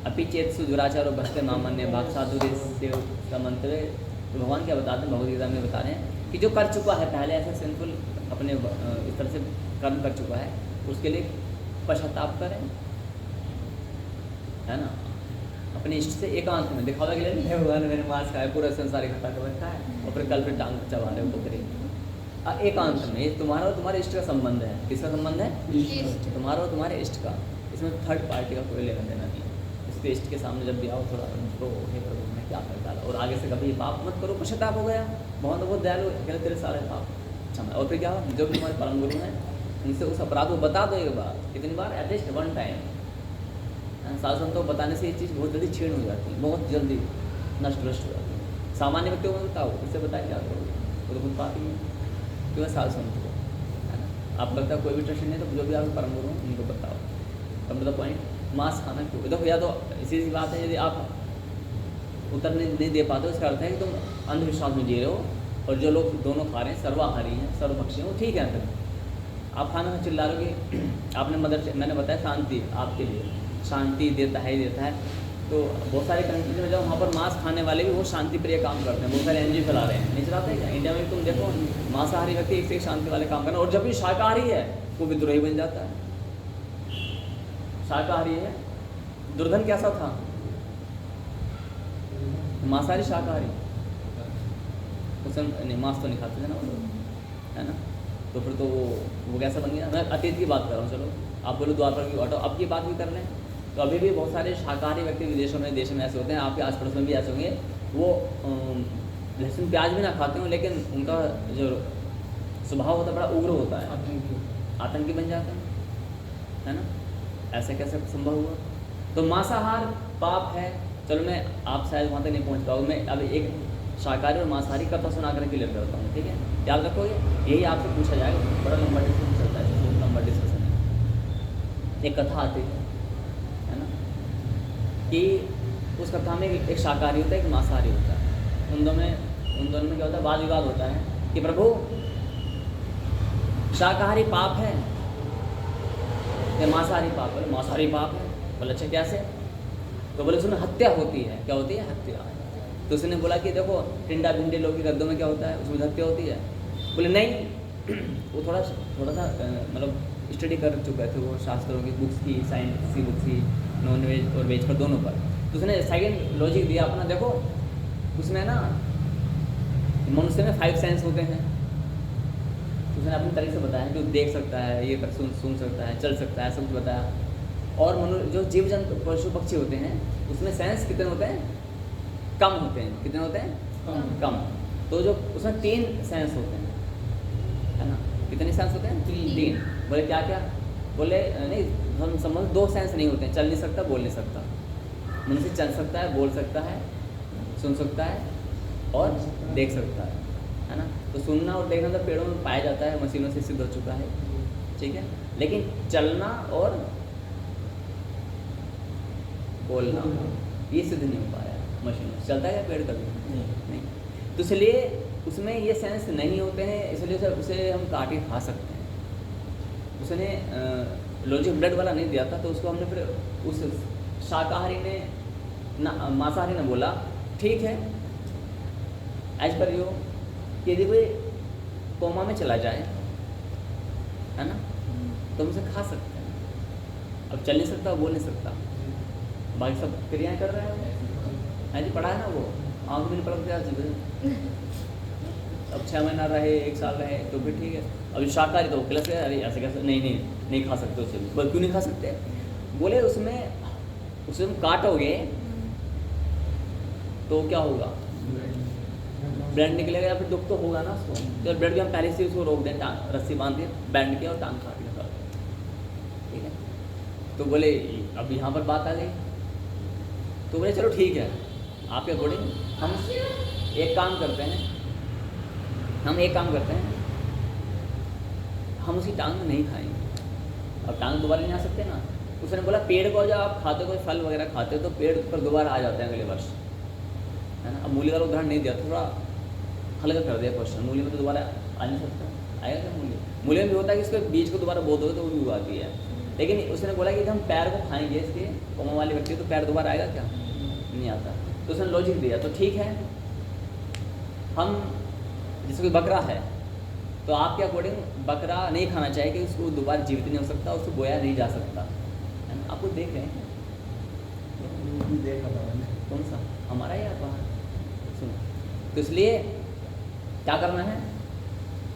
अपि चेतसु दुराचारो भक्ति मामन्य भाग साधु का मंत्र। तो भगवान क्या बताते हैं, भगवद गीता में बता रहे हैं कि जो कर चुका है पहले ऐसा सिंपल अपने इस तरह से कर्म कर चुका है, उसके लिए पश्चाताप करें, है ना। अपने इष्ट से एकांत में दिखावा के लिए नहीं है भगवान मेरे मांस खाए पूरा संसार इकट्ठा कर रखा है और फिर कल फिर टांग चबा रहे हो तो करेंगे। एकांत में ये तुम्हारा और तुम्हारे इष्ट का संबंध है। किसका संबंध है? इष्ट। तुम्हारा और तुम्हारे इष्ट का। इसमें थर्ड पार्टी का कोई लेना देना नहीं है। इसके इष्ट के सामने जब भी आओ थोड़ा तो हे प्रभु मैं क्या कर डाला, और आगे से कभी पाप मत करो, पश्चाताप हो गया बहुत दयालु कहते तेरे सारे पाप क्षमा। और फिर क्या हो, जो भी तुम्हारे परम गुरु हैं उनसे उस अपराध को बता दो एक बार, कितनी बार, एटलीस्ट वन टाइम। साधु संतों को बताने से ये चीज़ बहुत जल्दी छीण हो जाती है, बहुत जल्दी नष्ट भ्रष्ट हो जाती है। सामान्य व्यक्तियों को बताओ, इससे बताए क्या करोगे, वो तो खुद पापी है। क्यों साधु संत को, है ना। आप लगता है कोई भी ट्रस्ट नहीं तो जो भी आप परम गुरु हैं उनको बताओ। अब द पॉइंट, मांस खाना क्यों? देखो या तो इसी सी बात है, यदि आप उत्तर नहीं दे पाते हो इसका अर्थ है कि तुम अंधविश्वास में जी रहे हो, और जो लोग दोनों खा रहे हैं सर्वाहारी हैं सर्वभक्षी हैं वो ठीक है। फिर आप खाना चिल्ला रहे हो कि आपने मैंने बताया शांति आपके लिए शांति देता है ही देता है। तो बहुत सारे कंट्रीज में जब वहाँ पर मांस खाने वाले भी बहुत शांति प्रिय काम करते हैं, बहुत सारे एनजीओ फैला रहे हैं, नहीं चलाते हैं क्या? इंडिया में तुम देखो मांसाहारी व्यक्ति एक से एक शांति वाले काम करना, और जब भी शाकाहारी है वो विद्रोही बन जाता है। शाकाहारी है, दुर्धन कैसा था? मांसाहारी शाकाहारी, उसमें नहीं मांस तो नहीं खाते थे ना वो लोग, है ना। तो फिर तो वो कैसा बन गया? मैं अतीत की बात कर रहा हूँ, चलो आप बोलो द्वापर की हटो, अब की बात भी कर लें तो अभी भी बहुत सारे शाकाहारी व्यक्ति विदेशों में देशों में ऐसे होते हैं, आपके आस पड़ोस में भी ऐसे होंगे, वो लहसुन प्याज भी ना खाते हों, लेकिन उनका जो स्वभाव होता है बड़ा उग्र होता है, आतंकी बन जाता है ना। ऐसे कैसे संभव हुआ? तो मांसाहार पाप है। चलो मैं आप शायद वहाँ तक नहीं पहुँच पाओगे, मैं अब एक शाकाहारी और मांसाहारी कथा सुना कर क्लियर करता हूँ, ठीक है? याद रखोगे, यही आपसे पूछा जाएगा, बड़ा लंबा डिस्कशन चलता है, बहुत लंबा डिस्कशन है। एक कथा आती है ना, कि उस कथा में एक शाकाहारी होता है एक मांसाहारी होता है। उन दोनों में क्या होता है, वाद विवाद होता है कि प्रभु शाकाहारी पाप है या मांसाहारी पाप? बोले मांसाहारी पाप है। बोले अच्छा कैसे? तो बोले उसमें हत्या होती है। क्या होती है? हत्या। तो उसने बोला कि देखो टिंडा भिंडी लोग के गद्दों में क्या होता है, उसमें हत्या होती है। बोले नहीं, वो थोड़ा सा मतलब स्टडी कर चुके थे वो शास्त्रों की बुक्स की, साइंस की बुक्स की, नॉन वेज और वेज पर दोनों पर। तो उसने सेकेंड लॉजिक दिया अपना, देखो उसमें ना मनुष्य में 5 सेंस होते हैं। उसने अपनी तरीके से बताया कि वो देख सकता है, ये सुन सकता है, चल सकता है, सब कुछ बताया। और जो जीव जंतु पशु पक्षी होते हैं उसमें सेंस कितने होते हैं? कम होते हैं। कितने होते हैं? कम। तो जो उसमें 3 सेंस होते हैं, है ना। कितने सेंस होते हैं? 3। बोले क्या क्या? बोले नहीं, हम संबंध 2 सेंस नहीं होते हैं, चल नहीं सकता, बोल नहीं सकता। मनुष्य चल सकता है, बोल सकता है, सुन सकता है और देख सकता है ना। तो सुनना और देखना तो पेड़ों में पाया जाता है, मशीनों से सिद्ध हो चुका है, ठीक है। लेकिन चलना और बोलना ये सिद्ध नहीं हो पाया मशीनों से। चलता है क्या पेड़ कभी? नहीं। तो इसलिए उसमें ये सेंस नहीं होते हैं, इसलिए उसे हम काट के खा सकते हैं। उसने लॉजिक ब्लड वाला नहीं दिया था, तो उसको हमने फिर उस शाकाहारी ने ना मांसाहारी ने बोला ठीक है एज पर यू, यदि कोई कोमा में चला जाए, है ना, तो हम उसे खा सकते हैं। अब चल नहीं सकता, बोल नहीं सकता, बाकी सब क्रियाएं कर रहे हैं। है जी, पढ़ा है ना वो, आँख भी नहीं पलक दिया। अब 6 महीना रहे, 1 साल रहे तो फिर ठीक है। अभी शाकाहारी तो क्लस है, अरे ऐसे कैसे? नहीं खा सकते उसे। बोले क्यों नहीं खा सकते? बोले उसे तुम काटोगे तो क्या होगा? ब्लड निकलेगा या फिर दुख तो होगा ना उसको। तो ब्लड भी हम पहले से उसको रोक दें, रस्सी बांध के बैंड के और टांग काट के कर, ठीक है। तो बोले अब यहाँ पर बात आ गई, तो बोले चलो ठीक है, आपके अकॉर्डिंग हम एक काम करते हैं, हम उसकी टांग नहीं खाएंगे। अब टांग दोबारा नहीं आ सकते ना। उसने बोला पेड़ को जब आप खाते हो, कोई फल वगैरह खाते हो तो पेड़ पर दोबारा आ जाते हैं अगले वर्ष, है ना। अब मूली का उदाहरण नहीं दिया, थोड़ा हल्का कर दिया क्वेश्चन। मूली में तो दोबारा आ नहीं सकता, आएगा क्या मूली में भी होता है कि इसके बीज को दोबारा बो दोगे तो वो भी उगाती है। लेकिन उसने बोला कि जब हम पैर को खाएंगे इसके कोमा वाले व्यक्ति तो पैर दोबारा आएगा क्या, नहीं आता। तो उसने लॉजिक दिया, तो ठीक है, हम जैसे कोई बकरा है तो आपके अकॉर्डिंग बकरा नहीं खाना चाहिए कि उसको दोबारा जीवित नहीं हो सकता, उसको बोया नहीं जा सकता, है ना। आपको देख रहे हैं देखा था मैंने। कौन सा, हमारा या बाहर, सुनो। तो इसलिए क्या करना है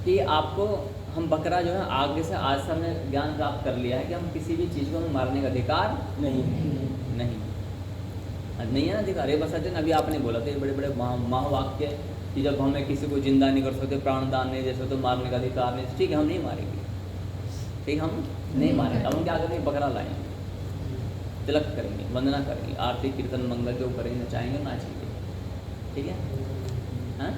कि आपको हम बकरा जो है आगे से आज से हमने ज्ञान प्राप्त कर लिया है कि हम किसी भी चीज़ को हमें मारने का अधिकार नहीं है ना अधिकार। ये बस अभी आपने बोला था ये बड़े बड़े महावाक्य कि जब हमें किसी को जिंदा नहीं कर सकते, प्राणदान नहीं दे सकते, मारने का अधिकार नहीं, ठीक है हम नहीं मारेंगे, ठीक हम नहीं मारेंगे। अब हम क्या करेंगे, बकरा लाएंगे, तिलक करेंगे, वंदना करेंगे, आरती कीर्तन मंगल जो करेंगे, चाहेंगे नाचेंगे, ठीक है, हाँ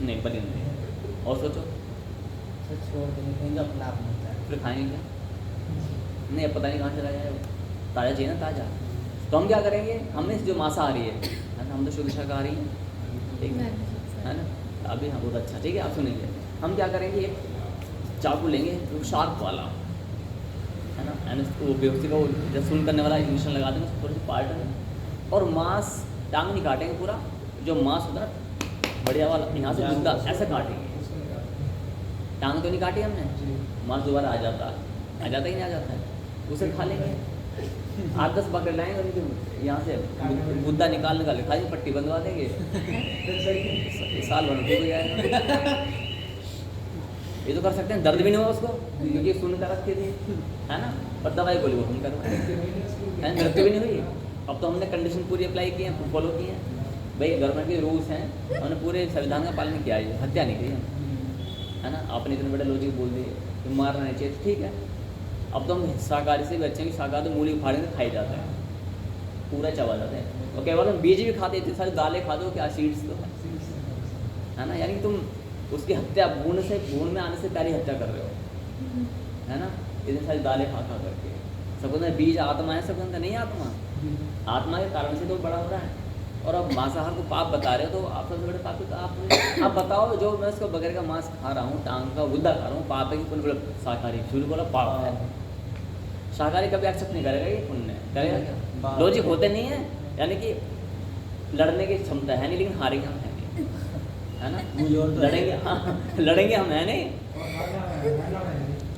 नहीं बलि नहीं। और सोचो सब छोड़ देंगे, कहीं अपना आप होता है। फिर खाएंगे क्या, नहीं अब पता नहीं कहाँ चला जाए, ताज़ा चाहिए ना ताज़ा। तो हम क्या करेंगे, हमने जो मांसाहारी है ना, हम तो शुद्ध शाकाहारी हैं, ठीक है ना। अभी हाँ बहुत अच्छा, ठीक है आप सुनेंगे। हम क्या करेंगे, एक चाकू लेंगे जो शार्प वाला, है ना, एंड उसको व्यक्ति को जब सुन करने वाला इंजेक्शन लगा देंगे उसको थोड़ी सी पार्ट में, और मांस टांग नहीं काटेंगे पूरा, जो मांस होता है ना बढ़िया वाला, यहाँ से गुद्दा ऐसे काटेंगे। टांग तो नहीं काटी हमने, मांस दोबारा आ जाता ही नहीं आ जाता है, उसे खा लेंगे। 8-10 बकरे लाएंगे, उनके यहाँ से गुद्दा निकाल खाली पट्टी बंधवा देंगे, साल भर ठीक हो जाएगा। ये तो कर सकते हैं, दर्द भी नहीं हुआ उसको क्योंकि सुन कर रखी थी, है ना, और दवाई गोली वो हम करवाए, मृत्यु भी नहीं हुई। अब तो हमने कंडीशन पूरी अप्लाई की है, फॉलो की है, भाई गवर्नमेंट के रूल्स हैं, हमने पूरे संविधान का पालन किया है, हत्या नहीं की है ना। आपने इतने बड़े लॉजिक बोल दिए तो मारना नहीं चाहिए, ठीक है। अब तो हम शाकाहारी से भी अच्छे हैं कि शाकाहारी तो मूली उखाड़ेंगे खाई जाता है, पूरा चबा जाते हैं, और केवल हम बीज भी खाते, इतनी सारी दालें खा दो क्या, सीड्स तो है ना, यानी कि तुम उसकी हत्या भून में आने से पहले हत्या कर रहे हो, है ना, इतनी सारी दालें खा करके। सबको अंदर बीज आत्मा है, सबके अंदर नहीं आत्मा के कारण से तो बड़ा हो रहा है। और अब मांसाहार को पाप बता रहे हो तो आप सबसे बड़े पापी तो आप बताओ, जो मैं उसको बगैर का मांस खा रहा हूँ, टांग का गुद्दा खा रहा हूँ, पाप है कि पुण्य? बोला शाकाहारी, शुरू बोला पाप है। शाकाहारी कभी एक्सेप्ट नहीं करेगा, ये पुण्य करेगा क्या? लॉजिक होते नहीं है, यानी कि लड़ने की क्षमता है नहीं, लेकिन हारेंगे हम है नहीं, है ना, लड़ेंगे हाँ, लड़ेंगे हम है नहीं,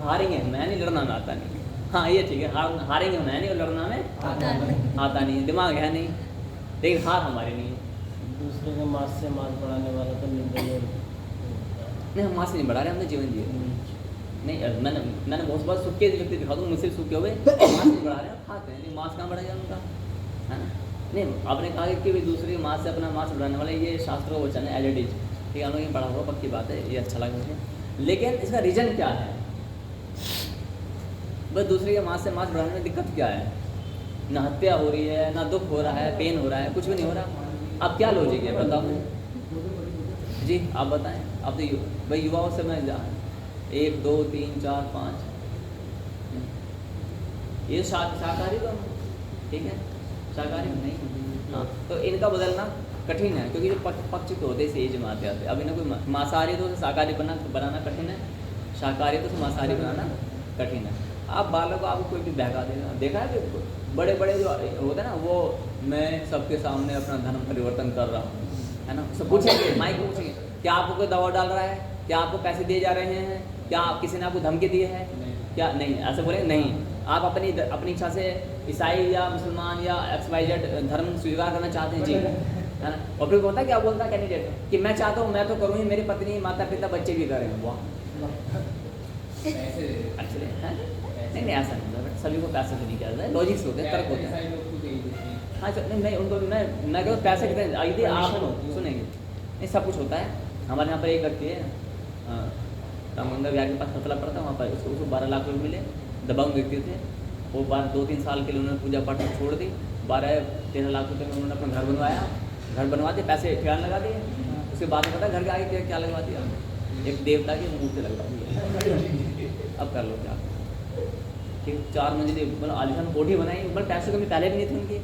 हारेंगे हम है नहीं, लड़ना में आता नहीं। हाँ ये ठीक है, हारेंगे हम है नहीं और लड़ना में आता नहीं, दिमाग है नहीं, लेकिन हार हमारी नहीं है। दूसरे के मांस से मांस बढ़ाने वाला तो निर्दयी नहीं, हम मांस नहीं बढ़ा रहे, हमने जीवन जिए नहीं। मैंने बहुत बार सूखे व्यक्ति दिखा दूँ, मुझसे सूखे हुए मांस नहीं बढ़ा रहे हैं, खाते हैं, लेकिन मांस कहाँ बढ़ाएगा उनका, है ना। नहीं आपने कहा कि भाई दूसरे के मांस से अपना मांस बढ़ाने वाला, ये शास्त्रों को वचन है, एज इट इज, ठीक है, हम लोग ये पढ़ा हुआ पक्की बात है, ये अच्छा लगा मुझे। लेकिन इसका रीज़न क्या है, बस दूसरे के मांस से मांस बढ़ाने में दिक्कत क्या है? ना हत्या हो रही है, ना दुख हो रहा है, पेन हो रहा है, कुछ भी नहीं हो रहा। अब क्या लॉजिक है बताओ जी, आप बताएं। अब तो भाई युवाओं से मैं 1 2 3 4 5 ये शाकाहारी तो ठीक है, शाकाहारी नहीं। हाँ तो इनका बदलना कठिन है, क्योंकि जो पक्ष तो होते इस एज में आते आते। अब इन्हें कोई मांसाहारी तो शाकाहारी बनाना कठिन है, शाकाहारी तो मांसाहारी बनाना कठिन है। आप बालक को आपको कोई भी बहका देगा, देखा है कि बड़े बड़े जो होते हैं ना, वो मैं सबके सामने अपना धर्म परिवर्तन कर रहा हूँ, है ना, सब पूछेंगे, माइक को पूछेंगे, क्या आपको कोई दबाव डाल रहा है, क्या आपको पैसे दिए जा रहे हैं, क्या किसी ने आपको धमकी दी है, क्या नहीं, ऐसे बोले नहीं। आप अपनी इच्छा से ईसाई या मुसलमान या XYZ धर्म स्वीकार करना चाहते हैं जी, है ना। और फिर बोलता है क्या बोलता है कैंडिडेट कि मैं चाहता हूँ, मैं तो करूँ ही, मेरी पत्नी माता पिता बच्चे भी करेंगे। वाह एक्चुअली है नहीं ऐसा नहीं होता, सभी को पैसे से नहीं किया जाता है, लॉजिक्स होते हैं, तर्क होते हैं। हाँ नहीं मैं उनको मैं कहूँ पैसे कितने यदि आप सुनेंगे नहीं, सब कुछ होता है। हमारे यहाँ पर एक व्यक्ति है, राम गंगा विहार के पास खतला पड़ता है, वहाँ पर उसको 12 लाख रुपये मिले, दबंग व्यक्ति थे वो। 2-3 साल के लिए उन्होंने पूजा पाठ छोड़ दी, 12-13 लाख रुपये में उन्होंने अपना घर बनवाया, घर बनवा दिए, पैसे ठिकाने लगा दिए, उसके बाद में पता घर के आगे क्या लगवा दिया, एक देवता की मूर्ति लगवा दी। अब कर लो क्या, ठीक 4 मंजिली मतलब आलिशान कोठी बनाई, मतलब पैसों की कमी पहले भी नहीं थी उनकी,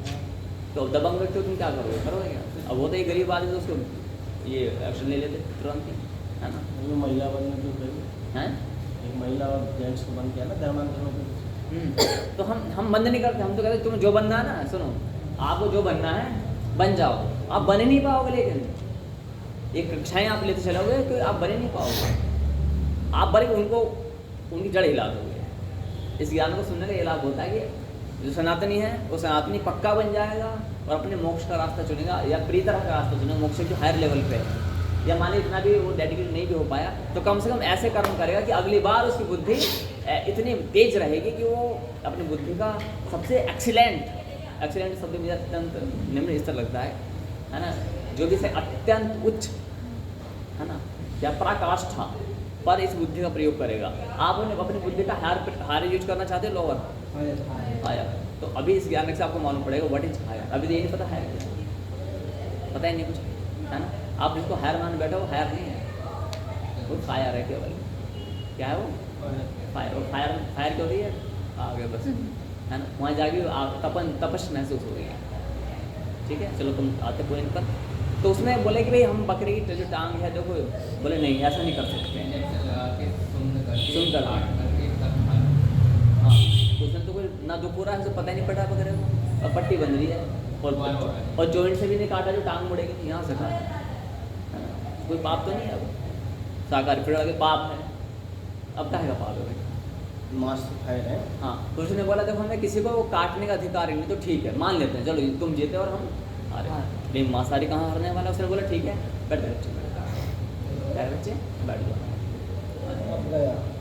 तो अब दबंग व्यक्ति हो तुम क्या करोगे क्या? अब वो तो एक गरीब आदमी तो उसको ये एक्शन ले लेते तुरंत ही, है ना? वो महिला बंद जो कही हैं एक महिला और जेंट्स को बंद किया ना धर्मांतरण को। तो हम बंद नहीं करते, हम तो कहते तुम जो बनना है ना, सुनो आपको जो बनना है बन जाओ, आप बन ही नहीं पाओगे, लेकिन एक कक्षाएँ आप लेते चलोगे तो आप बन ही नहीं पाओगे, आप बल्कि उनको उनकी जड़ हिला दोगे। इस ज्ञान को सुनने का ये लाभ होता है कि जो सनातनी है वो सनातनी पक्का बन जाएगा और अपने मोक्ष का रास्ता चुनेगा या प्रिय तरह का रास्ता चुनेगा, मोक्ष के हायर लेवल पे है, या मान लीजिए इतना भी वो डेडिकेट नहीं भी हो पाया तो कम से कम ऐसे कर्म करेगा कि अगली बार उसकी बुद्धि इतनी तेज रहेगी कि वो अपनी बुद्धि का सबसे एक्सीलेंट शब्द मुझे अत्यंत निम्न स्तर लगता है ना, जो भी से अत्यंत उच्च है ना या पराकाष्ठा पर इस बुद्धि का प्रयोग करेगा। आप अपनी बुद्धि का हायर यूज करना चाहते हो लोअर हायर, तो अभी इस ज्ञान से आपको मालूम पड़ेगा व्हाट इज हायर। अभी तो ये नहीं पता हायर क्या, पता ही नहीं कुछ, है ना? आप जिसको हायर मान बैठे हो हायर नहीं है, वो फायर है केवल। क्या है वो? फायर फायर क्यों रही है आगे बस, है ना? वहाँ जाके आप तपस महसूस हो गई है, ठीक है? चलो तुम आते पॉइंट पर। तो उसमें बोले कि भाई हम बकरी की जो टांग है देखो, बोले नहीं ऐसा नहीं कर सकते हैं, सुनकर हाँ, तो उसमें तो कोई ना दुख हो रहा है, पता ही नहीं पड़ा बकरे को, और पट्टी बन रही है और जॉइंट से भी नहीं काटा जो टांग मुड़ेगी यहाँ से काटा, कोई पाप तो नहीं है, अब शाकाहारी फिर आगे पाप है, अब कहेगा पाप है भाई, मांस तो खाए रहे। हाँ। तो उसने बोला देखो हमें किसी को काटने का अधिकार ही नहीं, तो ठीक है मान लेते हैं, चलो तुम जीते और हम हारे, लेकिन मांसाहारी कहाँ हारने वाला? उसने बोला ठीक है बैठ गए बच्चे बैठ जाओ।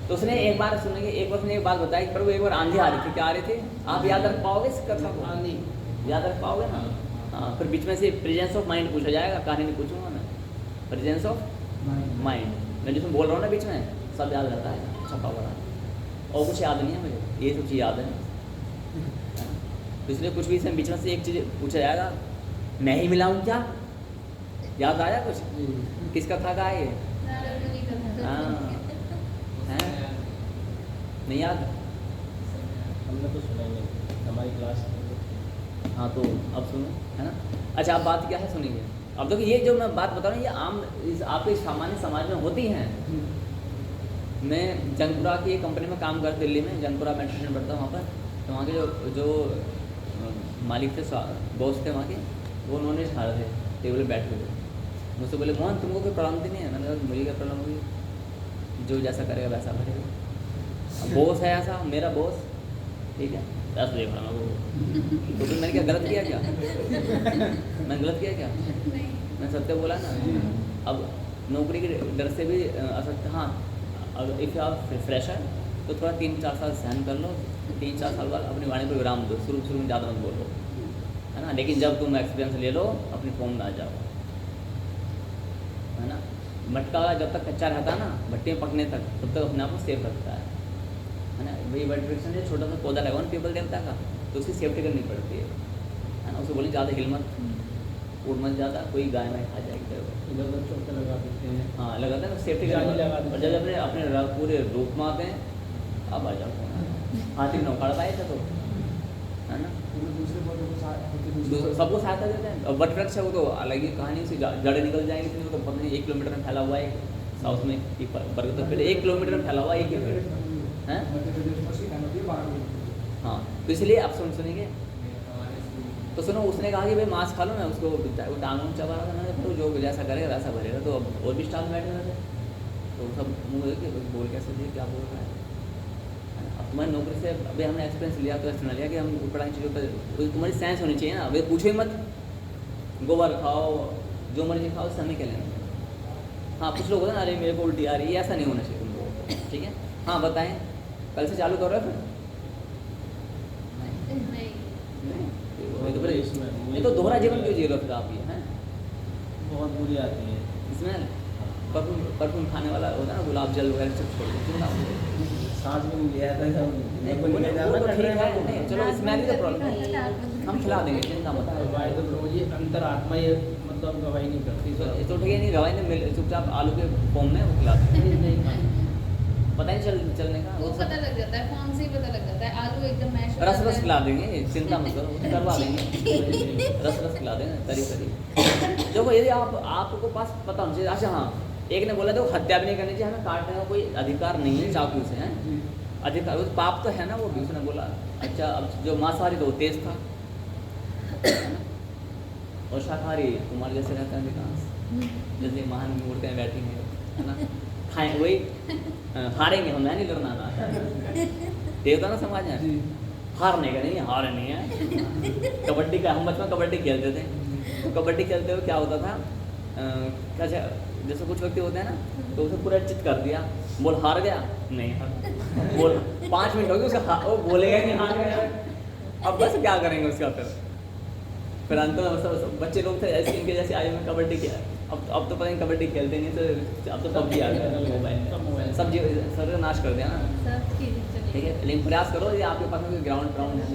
तो उसने एक बार सुनेंगे, एक बार उसने एक बात बताई कि प्रभु एक बार आंधी आ रही थी, क्या आ रही थी? आप याद रख पाओगे इस कथा को? आंधी याद रख पाओगे ना? हाँ, फिर बीच में से प्रेजेंस ऑफ माइंड पूछा जाएगा, कहानी नहीं पूछूंगा मैं, प्रेजेंस ऑफ माइंड मैं जिसमें बोल रहा हूँ ना बीच में सब याद रहता है छपा पड़ा, और कुछ याद नहीं है मुझे, ये सब चीज़ याद है। तो इसलिए कुछ भी इसमें बीच में से एक चीज़ पूछा जाएगा, मैं ही मिलाऊँ क्या? याद आया कुछ? किस कथा का है ये? हाँ है नहीं याद? हमने तो सुना ही नहीं, हमारी क्लास। हाँ तो अब सुनो, है ना? अच्छा अब बात क्या है सुनिए। अब देखो ये जो मैं बात बता रहा हूँ ये आम आपके सामान्य समाज में होती हैं। मैं जंगपुरा की एक कंपनी में काम करता दिल्ली में, जंगपुरा मेट्रो स्टेशन पड़ता वहाँ पर, तो वहाँ के जो मालिक थे बॉस थे वहाँ के, वो उन्होंने खा रहे थे टेबल बैठ के, मुझसे बोले मोहन तुमको कोई प्रॉब्लम नहीं है? मैंने कहा मुझे क्या प्रॉब्लम हुई, जो जैसा करेगा वैसा करेगा, बॉस है ऐसा मेरा बॉस, ठीक है बस देख रहा हूँ। तो फिर मैंने क्या गलत किया क्या? मैंने गलत किया क्या? मैंने सत्य बोला ना। अब नौकरी के डर से भी असत्य, हाँ अगर इफ़ आप फ्रेशर तो थोड़ा 3-4 साल सहन कर लो, 3-4 साल बाद अपनी वाणी पर विराम दो, शुरू में ज़्यादा मत बोलो, है ना? लेकिन जब तुम एक्सपीरियंस ले लो अपनी फॉर्म में आ जाओ, है ना? मटका जब तक कच्चा रहता है ना भट्टी में पकने तक, तब तक अपने आप को सेफ रखता है ना? वही वृक्ष में छोटा सा पौधा लगा ना पीपल देवता का, तो उसकी सेफ्टी करनी पड़ती है ना? उसे बोले ज़्यादा हिल मत, उड़ मत ज़्यादा, कोई गाय में खा जाएगी तेरे को, इधर उधर चौके लगा देते हैं। हाँ लगाते हैं सेफ्टी जाली लगा देते हैं। और जब अपने पूरे रूप में आते हैं अब आ जाओ, हाथी में उखाड़ पाए थे तो, है ना? दूसरे पौधों को दूसरे सबको सहायता देते हैं। और वट वृक्ष है वो तो अलग ही कहानी, से जड़ें निकल जाएंगी तो पता नहीं 1 किलोमीटर में फैला हुआ है साउथ में, बरगद तो पहले 1 किलोमीटर में फैला हुआ है एक ही पेड़, हैं? मध्य प्रदेश में उसकी कहना होती है 12 किलोमीटर। हाँ तो इसलिए आप सुनेंगे तो सुनो, उसने कहा कि भाई मांस खा लो ना, उसको वो टांग चबा रहा था, मैंने तो जो जैसा करेगा वैसा भरेगा। तो अब और भी स्टाफ बैठे हुए थे, तो सब मुँह देखे बोल कैसे दिए क्या बोल रहा है। अब तुम्हारी नौकरी से अभी हमने एक्सपीरियंस लिया तो सुना लिया कि हम पढ़ाई चीज़ों पर तुम्हारी साइंस होनी चाहिए ना। अभी पूछो ही मत, गोबर खाओ जो मर्जी खाओ, उससे हमें क्या लेना। हाँ कुछ लोग होते हैं ना, अरे मेरे को उल्टी आ रही है, ऐसा नहीं होना चाहिए तुम लोगों को, ठीक है? हाँ बताएं, कल से चालू कर रहे हो फिर? नहीं तो दोहरा जीवन क्यों जी रहे हो फिर आप? ये हैं बहुत बुरी आती है इसमें परफ्यूम खाने वाला होता है ना, गुलाब जल वगैरह सब छोड़ दो, सांस भी नहीं लिया था हम। वो तो ठीक है, नहीं चलो स्मेल का प्रॉब्लम हम खिला देंगे, चिंता मत करो। ये अंतरात्मा ये मतलब तो अब गवाही नहीं करती तो ठीक है, नहीं गवाही ने मिल चुपचाप आलू के फॉर्म में वो खिलाते हैं। नहीं खानी। पता नहीं चलने का वो पता लग जाता है, फॉर्म से ही पता लग जाता है। आलू एकदम मैश हो रस जाता रस है। खिला देंगे, चिंता मत करो, वो करवा देंगे। रस रस खिला देंगे तरी तरी। देखो यदि आपको पास पता होना चाहिए। अच्छा हाँ, एक ने बोला देखो हत्या भी नहीं करनी चाहिए, हमें काटने का कोई अधिकार नहीं है चाकू से, हैं अधिकार, वो पाप तो है ना वो भी, उसने बोला। अच्छा अब जो मांसाहारी तो वो तेज था, है ना? और शाकाहारी तुम्हारे जैसे रहते हैं अधिकांश, जैसे महान मूर्तियाँ बैठी हैं, है ना? खाएं वही हारेंगे हम, है नहीं लड़ना ना देवता ना समाज है, हारने का नहीं, हार नहीं है। कबड्डी का हम बचपन कबड्डी खेलते थे, तो कबड्डी खेलते हुए क्या होता था, क्या जैसे कुछ व्यक्ति होते हैं ना, तो उसे पूरा चित कर दिया, बोल हार गया, नहीं हार, बोल 5 मिनट हो गए उसका वो बोलेगा कि हार गया, अब बस क्या करेंगे उसका फिर अंत में बच्चे लोग थे ऐसे इनके जैसे आयु में कबड्डी किया। अब तो पता नहीं कबड्डी खेलते नहीं, तो अब तो पबजी आ गया मोबाइल, सब सर्व नाश कर दिया ना। सब ठीक चलिए। ठीक है, लेकिन प्रयास करो यदि आपके पास में कोई ग्राउंड है,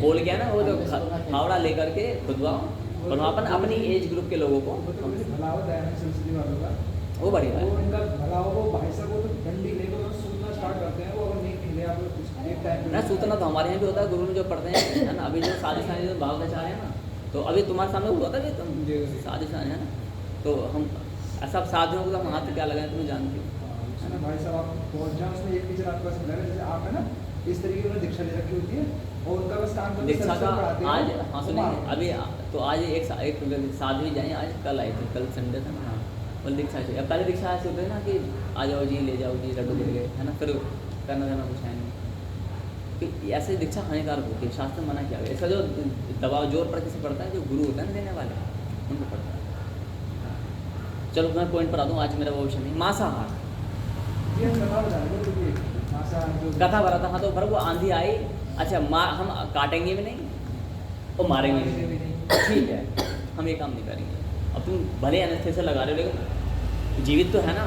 बोल गया ना वो तो फावड़ा लेकर के खुदवाओ, और वहाँ पर अपनी एज ग्रुप के लोगों को भला हो दयानंद सरस्वती वालों का, वो बढ़िया वो है। इनका भला हो, वो भाई साहब वो तो डंडी लेकर और सूतना स्टार्ट करते हैं, वो अगर नहीं निकले आप एक टाइम ना सूतना तो हमारे यहाँ भी होता है, गुरु में जो पढ़ते हैं, है ना? अभी जो साजिशानी जो भावनाचार है ना, तो अभी तुम्हारे सामने हुआ था तुम साजिशानी है ना, तो हम ऐसा साधियों को तो हम हाथ क्या लगाए तुम्हें जानते हो। ना भाई साहब आप पहुँच जाओ, उसमें एक टीचर आपके पास मिला है, जैसे आप है ना इस तरीके की उन्होंने दीक्षा ले रखी होती है, और उनका बस काम करके दीक्षा का पढ़ाते हैं, आज हाँ वो सुनिए, मार- अभी तो आज एक साध्वी जाए, आज कल आई थी, कल संडे था ना, हाँ कल दीक्षा चाहिए। अब पहले दीक्षा ऐसे होते हैं ना कि आ जाओ जी, ले जाओ जी, लड्डू ले गए, है ना, फिर करना देना कुछ है नहीं, कि ऐसे दीक्षा हानिकारक होती है, शास्त्र में मना किया गया। इसका जो दबाव जोर पर किसी पड़ता है, जो गुरु होता है ना देने वाले, उनको पड़ता है। चलो मैं पॉइंट पर आ दूँ, आज मेरा वो विषय नहीं, मांसाहार ये हम कथा बता रहे थे, क्योंकि मांसाहार जो कथा भरा था। हाँ तो पर वो आंधी आई, अच्छा हम काटेंगे भी नहीं और मारेंगे भी नहीं, ठीक है हम ये काम नहीं करेंगे। अब तुम भले एनेस्थेसिया लगा रहे हो, लेकिन जीवित तो है ना,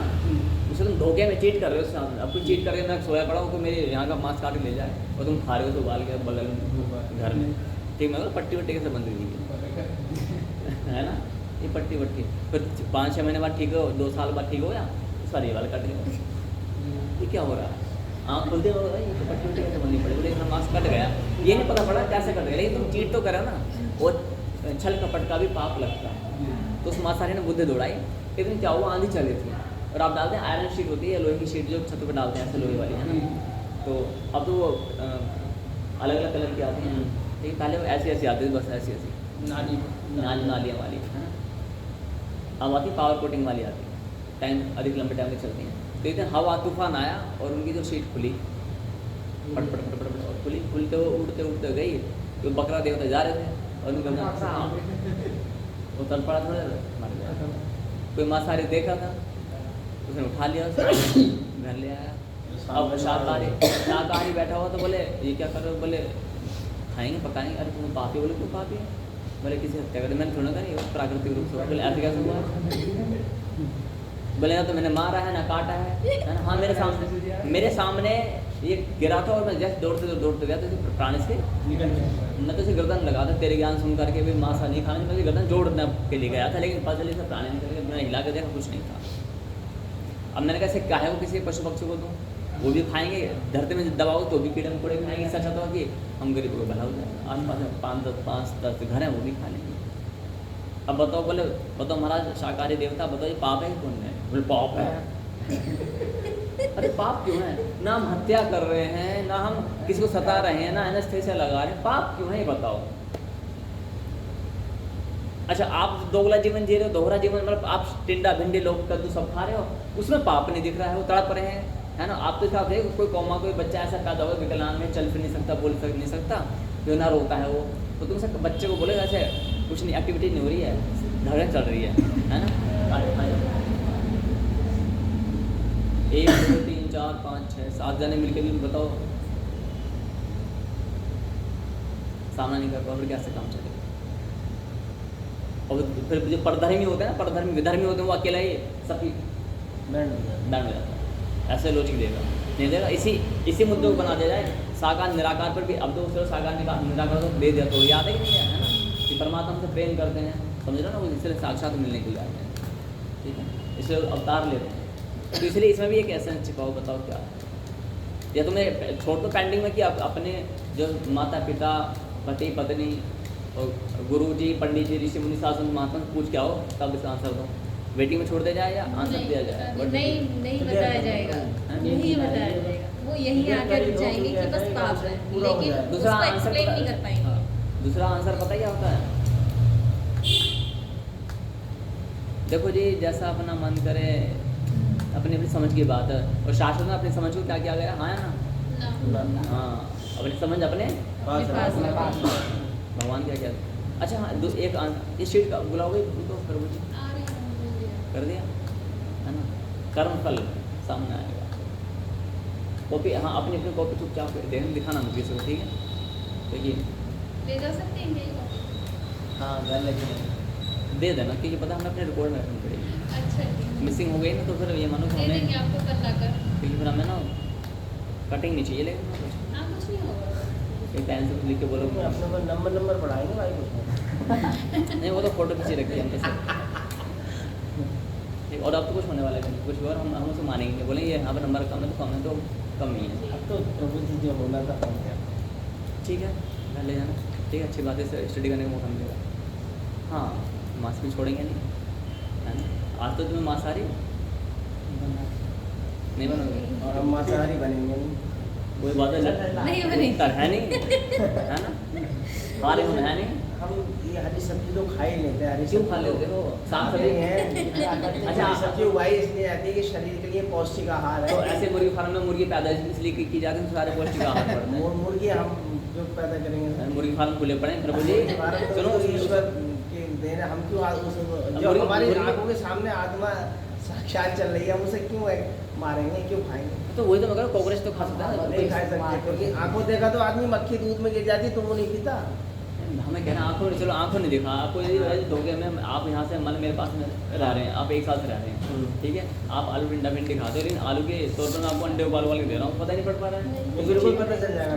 उसे तुम धोखे में चीट कर रहे हो उसके सामने। अब तुम चीट करके मैं सोया पड़ा हूँ, तो मेरे यहाँ का मांस काट के ले जाए, और तुम खा रहे हो तो उबाल के बगल में घर में, ठीक है, पट्टी वट्टी कैसे बंद हुई है ना, ये पट्टी वट्टी, फिर 5-6 महीने बाद ठीक हो, 2 साल बाद ठीक हो गया, सारी ये वाला कट गया, ये क्या हो रहा है? आँख खुलते हो ये तो पट्टी वट्टी कैसे बंदनी पड़ी, बोले इतना मांस कट गया, ये नहीं पता पड़ा कैसे कट गया, लेकिन तुम चीट तो करा ना, और छल कपट का भी पाप लगता है। तो उस मांसाहारी ने बुद्धि दौड़ाई, एक दिन क्या हुआ, आंधी चली थी, और आप डालते हैं आयरन शीट होती है, लोहे की शीट जो छत पर डालते हैं, ऐसे लोहे वाली है ना, तो अब तो वो अलग अलग कलर की आती हैं, लेकिन पहले वो ऐसी ऐसी आती थी, बस ऐसी ऐसी नालियाँ वाली, है ना। अब आती पावर कोटिंग वाली आती है, टाइम अधिक लंबे टाइम तक चलती हैं। तो एक दिन हवा तूफान आया और उनकी जो शीट खुली, फट फट फट फट और खुली, खुलते हुए उड़ते उड़ते गई, तो बकरा देवता जा रहे थे और उनका वो तल पड़ा, थोड़ा मर गया। कोई मांसाहारी देखा था, उसने उठा लिया, घर ले आया। अब शाकाहारी बैठा हुआ तो बोले ये क्या कर रहे हो, बोले खाएंगे पकाएंगे, अरे तुम्हें पापी, बोले क्यों पापी है, बोले किसी हत्या कर, मैंने थोड़ा करी प्राकृतिक रूप से, बोले ऐसे कैसे हुआ, बोले ना तो मैंने मारा है ना काटा है ना, हाँ मेरे सामने ये गिरा था और मैं जैसे दौड़ते गया तो प्राणी से मैं तो उसे गर्दन लगा था, तेरे ज्ञान सुन करके भी मांसा नहीं खाने, मैं गर्दन जोड़ने के लिए गया था, लेकिन पता चली से प्राणी निकल गया, मैंने हिला के देखा कुछ नहीं था। अब मैंने कैसे क्या है वो किसी पशु पक्षी को दूँ, वो भी खाएंगे, धरती में दबाओ तो भी कीड़े मकोड़े खाएंगे, इससे अच्छा था कि हम गरीब को भला हो जाए, आस पास में 5-10 घर हैं वो भी खा लेंगे। अब बताओ, बोले बताओ महाराज शाकाहारी देवता, बताओ ये पाप है कि पुण्य है, बोले पाप है। अरे पाप क्यों है, ना हम हत्या कर रहे हैं, ना हम किसी को सता रहे हैं, ना एनेस्थेसिया लगा रहे हैं, पाप क्यों है ये बताओ। अच्छा आप दोगला जीवन जी रहे हो, दोहरा जीवन मतलब आप टिंडा भिंडी लोग कद्दू सब खा रहे हो, उसमें पाप नहीं दिख रहा है, वो तड़प रहे हैं, है ना। आप तो इसका कोई कौमा कोई बच्चा ऐसा पैदा होगा विकलांग है, चल फिर नहीं सकता, बोल फिर नहीं सकता, जो ना रोता है वो, तो तुम सब बच्चे को बोलेगा ऐसे कुछ नहीं, एक्टिविटी नहीं हो रही है, धड़क चल रही है ना। 1 2 3 4 5 6 7 जने मिलकर भी बताओ सामना नहीं कर पाओ, फिर कैसे काम चलेगा। और फिर जो परधर्मी होते हैं ना, परधर्मी विधर्मी होते हैं, वो अकेला ही सबकी बैंड में जाता है, ऐसे लॉजिक देगा नहीं देगा। इसी मुद्दे को बना दिया जाए साकार निराकार पर भी। अब तो उसको साकार निराकार तो दे दिया, तो याद है कि नहीं है ना, कि परमात्मा से प्रेम करते हैं, समझ रहे हो ना, वो इसलिए साक्षात मिलने के लिए आते हैं, ठीक है, इसलिए अवतार लेते हैं। तो इसलिए इसमें भी एक एसेंस छिपाओ, बताओ क्या है। या तुम्हें छोड़ तो पेंडिंग में कि आप अपने जो माता पिता, पति पत्नी और गुरु जी, पंडित जी, ऋषि मुनि, साधु संत महात्मा से पूछ के आओ, तब इसका आंसर दो। वेटिंग में छोड़ दिया जाए या आंसर दिया जाए? नहीं बताया जाएगा, नहीं बताया जाएगा। वो यही आकर जाएंगे कि बस पाप है, लेकिन दूसरा उसको आंसर एक्सप्लेन नहीं कर पाएंगे। हाँ, दूसरा आंसर पता क्या होता है? देखो जी, जैसा अपना मन करे, अपनी अपनी समझ की बात है। और शास्त्र में अपनी समझ को क्या किया गया? हाँ या ना? हाँ, अपनी समझ अपने भगवान क्या कहते हैं। अच्छा हाँ, एक इस शीट का बुलाओगे उनको, करो जी, कर दिया है ना। कर्म फल सामने आएगा। कॉपी, हाँ, अपनी अपनी कॉपी चुपचाप दिखाना मुझे से, ठीक है? देखिए ले जा सकते हैं मेरी कॉपी? हाँ, घर लेके दे देना, क्योंकि पता हमें अपने रिकॉर्ड में रखनी पड़ेगी। अच्छा मिसिंग हो गई ना तो फिर ये मानो कि दे हमें, देंगे आपको कल लाकर। क्योंकि फिर हमें ना कटिंग नहीं चाहिए, लेकिन हाँ, कुछ नहीं होगा। एक टाइम से लिख के बोलो। अपने को नंबर पढ़ाएंगे भाई कुछ नहीं, वो तो फोटो खींची रखी है हमने से। ठीक, और अब तो कुछ होने वाला है कुछ और, हम उसे मानेंगे, बोलेंगे यहाँ पर नंबर कम है तो कम है, तो कम ही है। अब तो प्रभु जी जो होना था हम क्या। ठीक है, घर ले जाना, ठीक है, अच्छी बात है, स्टडी करने का मौका मिलेगा। हाँ, मांस भी छोड़ेंगे नहीं, है ना। आज तो तुम्हें मांसाहारी नहीं बनोगे, और हम मांसाहारी बनेंगे नहीं। कोई बात है नहीं बनेगी। है नहीं, है ना, हमारे में है नहीं। हम ये हरी सब्जी तो खा ही लेते हैं। हरी क्यों सब्जी खा लेते हो? साग खाते सब्जी ही हैं। अच्छा, हरी सब्जी उगाई इसलिए आती है कि शरीर के लिए पौष्टिक आहार तो है। ऐसे मुर्गी फार्म में मुर्गी पैदा इसलिए की जाती है, सारे पौष्टिक आहार पड़ते हैं। मुर्गी हम जो पैदा करेंगे मुर्गी फार्म खुले पड़े हैं प्रभु जी। सुनो, ईश्वर के देन हम क्यों जो हमारी आंखों के सामने आत्मा साक्षात चल रही है, हम उसे क्यों मारेंगे, क्यों खाएंगे? तो वही तो मैं कह रहा हूँ, कॉकरोच तो खा सकता है। नहीं खा सकते, क्योंकि आंखों देखा तो आदमी मक्खी दूध में गिर जाती तो वो नहीं पीता। हमें कहना आंखों ने, चलो आंखों ने देखा आपको, यदि धोखे में आप यहाँ से मन मेरे पास में रह रहे हैं, आप एक साथ रह रहे हैं, ठीक है, आप आलू भिंडी खाते हो, लेकिन आलू के तौर पर मैं आपको अंडे उबाल वाले दे रहा हूँ, पता नहीं पड़ पा रहा है। तो बिल्कुल पता चल जाएगा,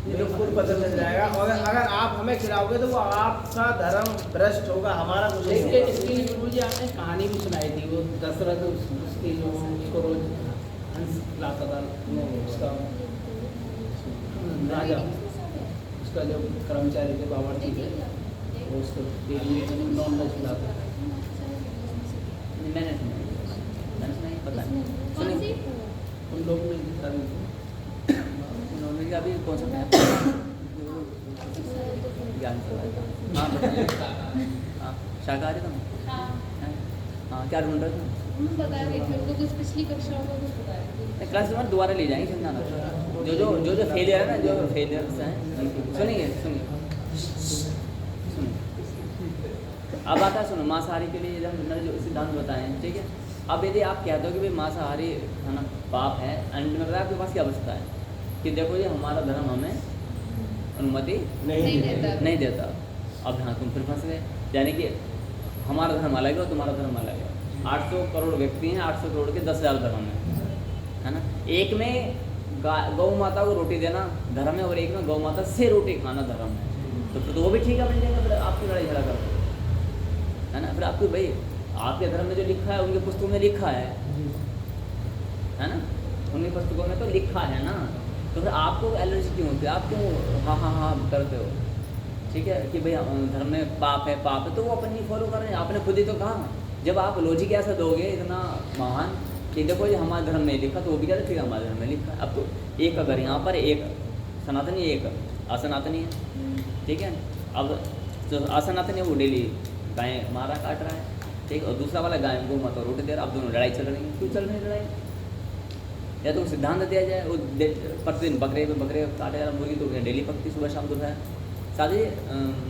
बिल्कुल पता चल जाएगा। और अगर आप हमें खिलाओगे तो वो आपका धर्म भ्रष्ट होगा, हमारा कुछ नहीं इसके होगा। इसके लिए गुरु जी आपने कहानी भी सुनाई थी, वो दशरथ उसकी जो उसको रोज हंस लाता था, उसका राजा, उसका जो कर्मचारी थे, बावर्ची थे, वो उसको नॉन वेज खिलाता था। मैंने सुना ही पता नहीं, सुनिए उन लोग ने दिखा दी थी। उन्होंने क्या अभी कौन सा ज्ञान चला था। हाँ बताइए, हाँ शाकाहारी तुम? हाँ, क्या ढूंढ रहे थे? बता रहे थे उनको, कुछ पिछली कक्षाओं में कुछ बता रहे थे। क्लास में दोबारा ले जाएंगे, चिंता ना करो। जो फेलियर है ना, जो फेलियर्स हैं, सुनिए अब आता है, सुनो, मांसाहारी के लिए जब मैंने जो सिद्धांत बताए, ठीक है। अब यदि आप कहते हो कि भाई मांसाहारी खाना पाप है, एंड में बताया आपके पास क्या बचता है कि देखो ये हमारा धर्म हमें अनुमति नहीं देता। अब हाँ, तुम फिर फंस गए, यानी कि हमारा धर्म अलग है और तुम्हारा धर्म अलग है। 800 करोड़ व्यक्ति हैं, 800 करोड़ के 10,000 धर्म है ना। एक में गौ माता को रोटी देना धर्म है, और एक में गौ माता से रोटी खाना धर्म है। तो फिर तो वो भी ठीक है, बन जाएगा। फिर आपकी लड़ाई झगड़ा करते है ना। फिर आपको भाई आपके धर्म में जो लिखा है, उनके पुस्तकों में लिखा है ना, उनकी पुस्तकों में तो लिखा है ना। तो फिर आपको एलर्जी क्यों होती है? आप क्यों हाँ करते हो? ठीक है कि भाई धर्म में पाप है, तो वो अपन नहीं फॉलो कर रहे हैं। आपने खुद ही तो कहा, जब आप लॉजिक ऐसा दोगे इतना महान कि देखो ये हमारे धर्म में लिखा, तो वो भी कहते ठीक है हमारे धर्म में लिखा। अब तो एक अगर यहाँ पर एक सनातनी, एक असनातनी है, ठीक है। अब जो असनातनी है वो डेली गाय मारा काट रहा है, ठीक, और दूसरा वाला गाय गौ माता रोटी दे रहा है। अब दोनों लड़ाई चल रही है, क्यों चल रही है लड़ाई? या तो सिद्धांत दिया जाए, वो प्रतिदिन बकरे काटे जा रहा, मुर्गी तो डेली पकती सुबह शाम दोपहर। शादी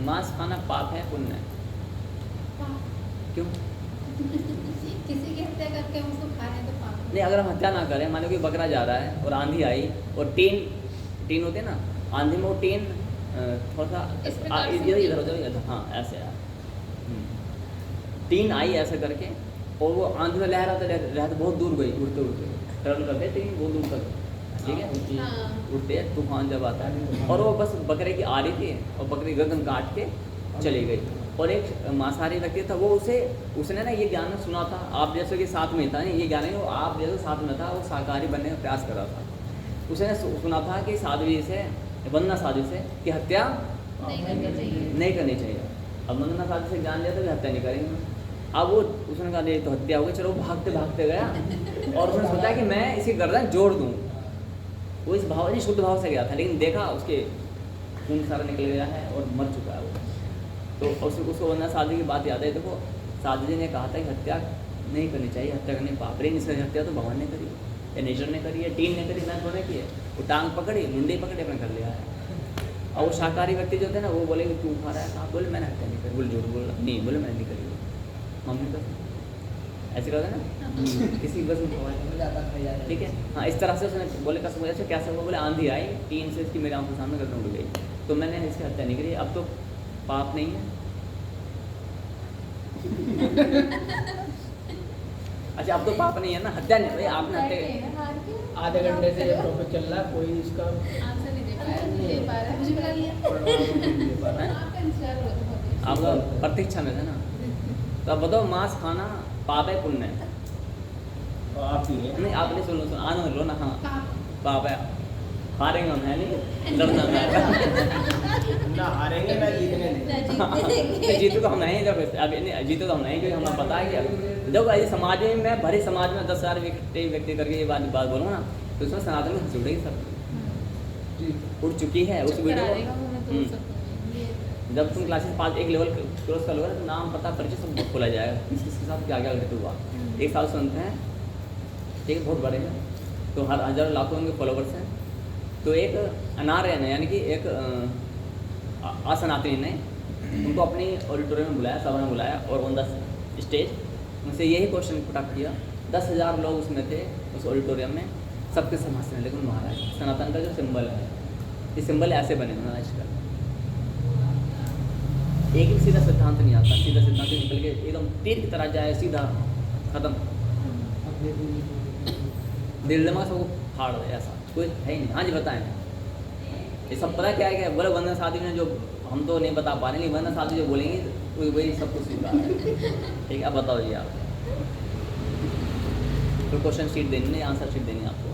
मांस खाना पाप है पुण्य है? क्यों? किसी की हत्या करके हम उसको खा रहे हैं तो पाप है। नहीं, अगर हम हत्या ना करें, मान लो कि बकरा जा रहा है और आंधी आई और टीन होते ना, आंधी में वो टीन थोड़ा सा इधर हो जाएगा, हाँ ऐसे यार, टीन आई ऐसे करके, और वो आंधी में लहराते बहुत दूर गई, उड़ते टर्न करते टीन बहुत दूर तक, ठीक है, उड़ते तूफान जब आता है, और वो बस बकरे की आ रही थी और बकरी गर्दन काट के चली गई। और एक मांसाहारी व्यक्ति था, वो उसने ना ये ज्ञान सुना था, आप जैसे कि साथ में था, ये ज्ञान है वो आप जैसे साथ में था, वो शाकाहारी बनने का प्रयास कर रहा था। उसने सुना था कि साध्वी से, वंदना साध्वी से कि हत्या नहीं करनी चाहिए। अब वंदना साध्वी से ज्ञान लिया था कि हत्या नहीं करेंगे। अब वो उसने कहा नहीं तो हत्या हो गई, चलो भागते भागते गया और उसने सोचा कि मैं इसकी गर्दन जोड़ दूँ। वो इस भाव नहीं शुद्ध भाव से गया था, लेकिन देखा उसके खून सारा निकल गया है और मर चुका है वो। तो उसको वंदना साध्वी की बात याद है। देखो साध्वी जी ने कहा था कि हत्या नहीं करनी चाहिए, हत्या करनी पाप, लेकिन इसने हत्या तो भगवान ने करी या नेचर ने करी है, टीन ने करी, मैं थोड़े की है। वो टांग पकड़ी, मुंडी पकड़ी, अपने कर लिया है। और वो शाकाहारी व्यक्ति जो थे ना, वो बोले कि तू खा रहा है, आप बोले मैंने हत्या नहीं करी, बोले झूठ बोल, नहीं बोले मैंने नहीं करी, मम्मी तो ऐसे कहते हैं ना किसी बस में खवाया, ठीक है। हाँ इस तरह से उसने बोले कसम वजह से क्या सब बोले आंधी आई, टीन से इसकी मेरे आंखों के सामने गर्दन उड़ गई, तो मैंने इसकी हत्या नहीं करी। अब तो पाप नहीं है। अच्छा अब तो पाप नहीं है ना, हत्या नहीं भाई, आपने हत्या आधे घंटे से ये टॉपिक चल रहा है, कोई इसका आपका प्रतीक्षा में है ना। तो अब बताओ मांस खाना पाप है पुण्य है? तो आप ही है नहीं आप नहीं सुनो आनो लो ना। हाँ पाप है, हारेंगे हम है नहीं, लड़ना ना हारेंगे ना जीतने देंगे। जीतो तो हम नहीं, जब अभी नहीं जीतो तो हम नहीं, क्योंकि हमें पता है कि जब ऐसे समाज में मैं भरे समाज में 10,000 व्यक्ति करके ये बात बोलूँ ना, तो इसमें सनातन में हंसी उड़ेगी सब उड़ चुकी है उस वीडियो। जब तुम क्लासेस 5 एक लेवल क्रॉस कर लोगे ना, तो नाम पता परिचय सब खोला जाएगा, किसके साथ क्या क्या घटित हुआ। एक साल सुनते हैं, ठीक है, बहुत बड़े हैं, तो हर हज़ारों लाखों उनके फॉलोवर्स हैं। तो एक अनार्यन है, यानी कि एक असनातनी ने उनको अपनी ऑडिटोरियम में बुलाया, सभा में बुलाया, और ऑन द स्टेज उनसे यही क्वेश्चन पुटअप किया। 10,000 लोग उसमें थे उस ऑडिटोरियम में, सबके सब हंसने, लेकिन महाराज सनातन का जो सिंबल है, ये सिंबल ऐसे बने महाराज का, एक भी सीधा सिद्धांत नहीं आता, सीधा सिद्धांत निकल के एकदम तीर की तरह जाए, सीधा खत्म, दिल दिमाग सबको फाड़ दे, ऐसा कोई है ही नहीं। हाँ जी बताएं, ये सब पता क्या है क्या बोले वंदना साध्वी ने, जो हम तो नहीं बता पा रहे, नहीं वंदना साध्वी जो बोलेंगे वही सब कुछ स्वीकार है, ठीक है। अब बताओ जी आप, तो क्वेश्चन शीट देनी नहीं, आंसर शीट देनी आपको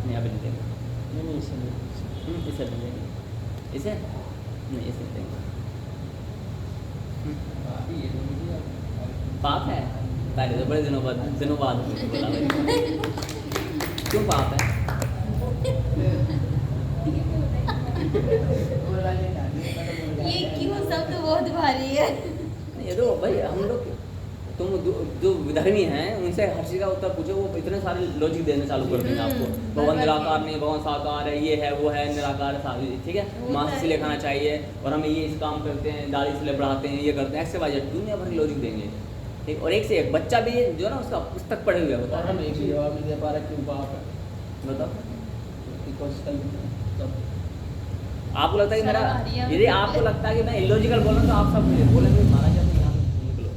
नहीं, अभी नहीं देंगे, इसे नहीं देंगे, इसे नहीं, इसे देंगे। पाप है पहले तो बड़े दिनों बाद बोला भाई, क्यों पाप है? ये क्यों शब्द बहुत भारी है। ये तो भाई हम लोग, तुम जो विधर्मी हैं उनसे हर चीज़ का उत्तर पूछो, वो इतने सारे लॉजिक देने चालू कर देंगे आपको। भगवान निराकार नहीं, भगवान साकार है, ये है वो है, निराकार है, ठीक है, मांस इसलिए खाना चाहिए, और हम ये इस काम करते हैं, दाढ़ी इसलिए बढ़ाते हैं, ये करते हैं, ऐसे बात दुनिया भर की लॉजिक देंगे, ठीक। और एक से एक बच्चा भी जो है ना उसका पुस्तक पढ़े हुए होता और है, हम एक भी जवाब नहीं दे पा रहे क्यों पाप है, बताओ। तब आपको लगता है कि मेरा, यदि आपको लगता है कि मैं इलॉजिकल बोल रहा हूँ, तो आप सब मुझे बोलेंगे महाराज आप यहाँ निकलो,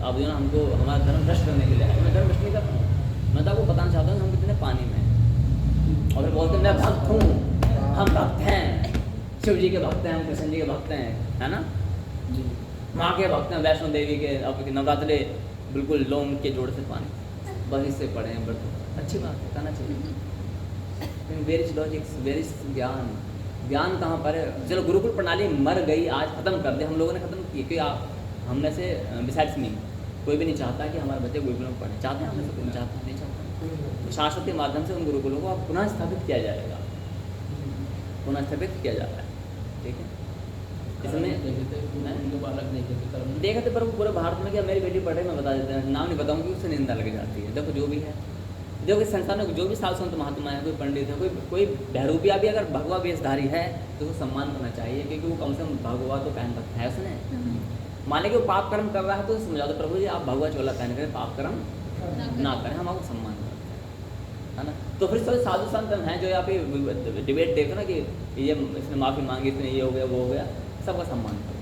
आप जो है ना हमको हमारा धर्म भ्रष्ट करने के लिए आए। मैं धर्म भ्रष्ट नहीं कर रहा हूँ, मैं तो आपको बताना चाहता हूँ हम कितने पानी में हैं। और फिर बोलते हैं मैं भक्त हूँ, हम भक्त हैं, शिव जी के भक्त हैं, हम कृष्ण जी के भक्त हैं, है ना, माँ के भक्त हैं, वैष्णो देवी के, अब नवरात्रे बिल्कुल लोम के जोड़ से पानी, बस इससे पढ़े हैं, बट अच्छी बात है, करना चाहिए। Where is logics, where is gyan, ज्ञान कहाँ पर है? चलो गुरुकुल प्रणाली मर गई, आज खत्म कर दे, हम लोगों ने खत्म की, क्योंकि आप हमने से बिसाइड्स मी कोई भी नहीं चाहता कि हमारे बच्चे गुरुकुल में पढ़े, चाहते हैं, हमने से कोई नहीं चाहता, नहीं चाहता। तो शाश्वत के माध्यम से उन गुरुकुलों को पुनः स्थापित किया जाएगा, पुनः स्थापित किया जाता है, ठीक है। इसमें बालक नहीं कहते देखा थे, पर वो पूरे भारत में क्या, मेरी बेटी पढ़े, मैं बता देते हैं, नाम नहीं बताऊँगी, उससे निंदा लगी जाती है। देखो जो भी है, जो कि संस्थानों को जो भी साधु संत महात्मा है, कोई पंडित है, कोई बहरूपिया भी अगर भगवा वेशधारी है तो उसको सम्मान करना चाहिए, क्योंकि वो कम से कम भगवा तो पहन रखा है उसने। मान लें कि वो पाप कर्म कर रहा है तो समझा दो प्रभु जी आप भगवा चोला पहन कर पाप कर्म ना करें, हम आपको सम्मान करते हैं, है ना। तो फिर सब साधु संत हैं जो यहाँ पे डिबेट देखो ना कि ये इसने माफ़ी मांगी, इसने ये हो गया वो हो गया, सबका सम्मान करें,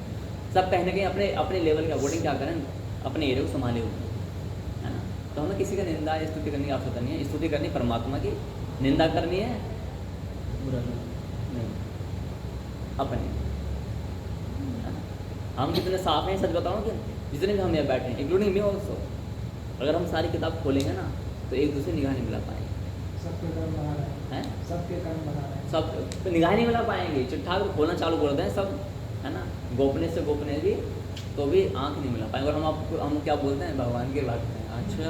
सब कहीं ना कहीं अपने अपने लेवल के अकॉर्डिंग क्या करें, अपने एरिया को संभाले हुए, है ना। तो हमें किसी का निंदा या स्तुति करने की आवश्यकता नहीं है, स्तुति करनी परमात्मा की, निंदा करनी है नहीं अपनी, हम कितने साफ हैं, सच बताऊँ कि जितने भी हम यहाँ बैठे हैं, इंक्लूडिंग मी ऑल्सो, अगर हम सारी किताब खोलेंगे ना तो एक दूसरे निगाह नहीं मिला पाएंगे। सबके कर्म बना रहे हैं, हैं सबके कर्म बना रहे हैं। सब तो निगाह नहीं मिला पाएंगे, चिट्ठा को खोलना चालू कर दें सब, है ना, गोपने से गोपने भी, तो भी आँख नहीं मिला पाएंगे। और हम क्या बोलते हैं, भगवान के भक्त हैं। अच्छा,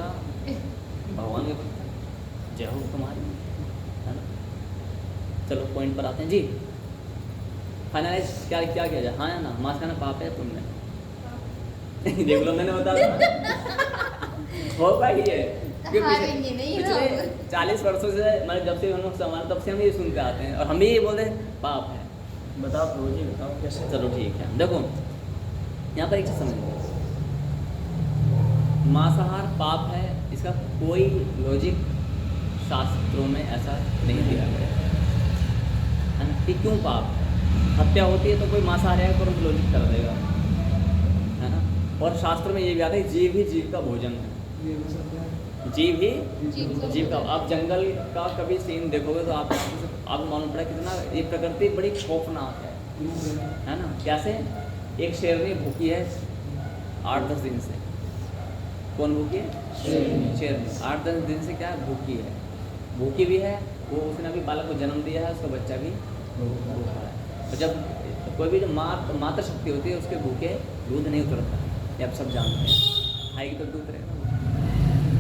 भगवान के भक्त हैं, जय हो तुम्हारी, है ना। चलो पॉइंट पर आते हैं जी। फाइनलाइज क्या क्या किया जाए, हाँ या ना, मांस खाना पाप है पुण्य है? देख लो मैंने बता हो पाई है, हारेंगे नहीं ना। पिछले 40 वर्षों से, मतलब जब से हम लोग संभाल तब से हम ये सुनते आते हैं, और हम भी ये बोलते हैं पाप है। बताओ प्रभु जी, बताओ कैसे। चलो ठीक है, देखो यहाँ पर एक चीज़ समझो, मांसाहार पाप है, इसका कोई लॉजिक शास्त्रों में ऐसा नहीं दिया गया है ना, कि क्यों पाप है। हत्या होती है तो कोई मांसाहार है तुरंत लॉजिक कर देगा, है ना। और शास्त्र में ये भी आता है, जीव ही जीव का भोजन है, ये हो सकता है। जीव ही जीव जीव का। आप जंगल का कभी सीन देखोगे तो आपको मालूम पड़ा कितना ये प्रकृति बड़ी खौफनाक है ना। कैसे, एक शेरनी भूखी है 8-10 दिन से। कौन भूखी है? शेरनी 8-10 दिन से क्या है, भूखी है, भूखी भी है वो, उसने अभी बालक को जन्म दिया है, उसका बच्चा भी भूखा है। तो जब कोई भी जो मातृ शक्ति होती है उसके भूखे दूध नहीं उतरता, ये आप सब जानते हैं, खाएगी तो दूध रहेगा,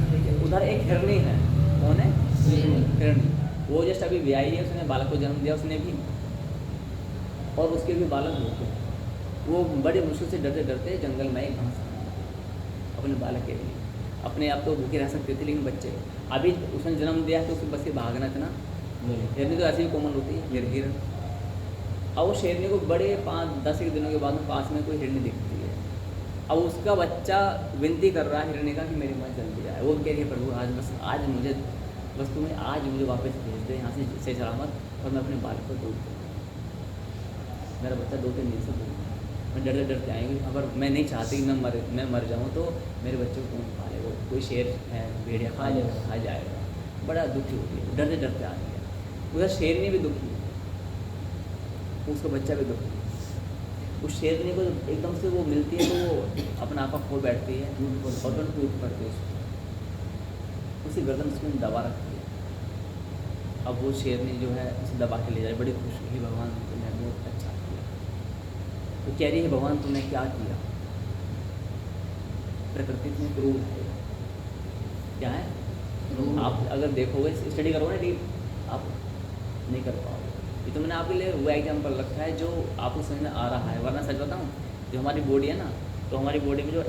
ठीक है। उधर एक हिरणी है, कौन है? हिरणी। वो जस्ट अभी ब्याही है, उसने बालक को जन्म दिया, उसने भी, और उसके भी बालक भूखे। वो बड़े मुश्किल से डरते डरते जंगल में एक घास अपने बालक के लिए, अपने आप तो भूखे रह सकते थे, लेकिन बच्चे अभी उसने जन्म दिया तो उसके बस से भागना था ना। हिरनी तो ऐसी ही कॉमन होती है, हिरण। अब वो शेरनी को बड़े 5-10 दिनों के बाद में पास में कोई हिरनी दिखती है। अब उसका बच्चा विनती कर रहा है हिरनी का कि मेरी माँ जल्दी आए। वो कह रही है, प्रभु आज मुझे बस तुम्हें आज मुझे वापस भेज दे यहाँ से सही सलामत, और मैं अपने बालक को दूध दूँ। मेरा बच्चा 2-3 दिन से भूखा है, मैं डरते डरते आएंगे, अगर मैं नहीं चाहती कि मैं मर जाऊँ तो मेरे बच्चे को कौन खा लेगा, कोई शेर है भेड़िया खा जाएगा। बड़ा दुखी होती है, डरते डरते आ गया। उधर शेरनी भी दुखी है, उसका बच्चा भी दुखी है। उस शेरनी को एकदम से वो मिलती है तो वो अपना आपा खो बैठती है और तुरंत टूट पड़ती है, उसी गर्दन उसमें दबा रखती है। अब वो शेरनी जो है उसे दबा के ले जाए, बड़ी खुश हुई, भगवान तुमने बहुत अच्छा किया। तो कह रही है, भगवान तुमने क्या किया, प्रकृति इतनी क्रूर है। क्या है? आप अगर देखोगे, स्टडी करोगे ना डीप, आप नहीं कर पाओगे। ये तो मैंने आपके लिए वो एग्जाम्पल रखा है जो आपको समझ में आ रहा है, वरना सच बताऊँ, जो हमारी बॉडी है ना, तो हमारी बॉडी में जो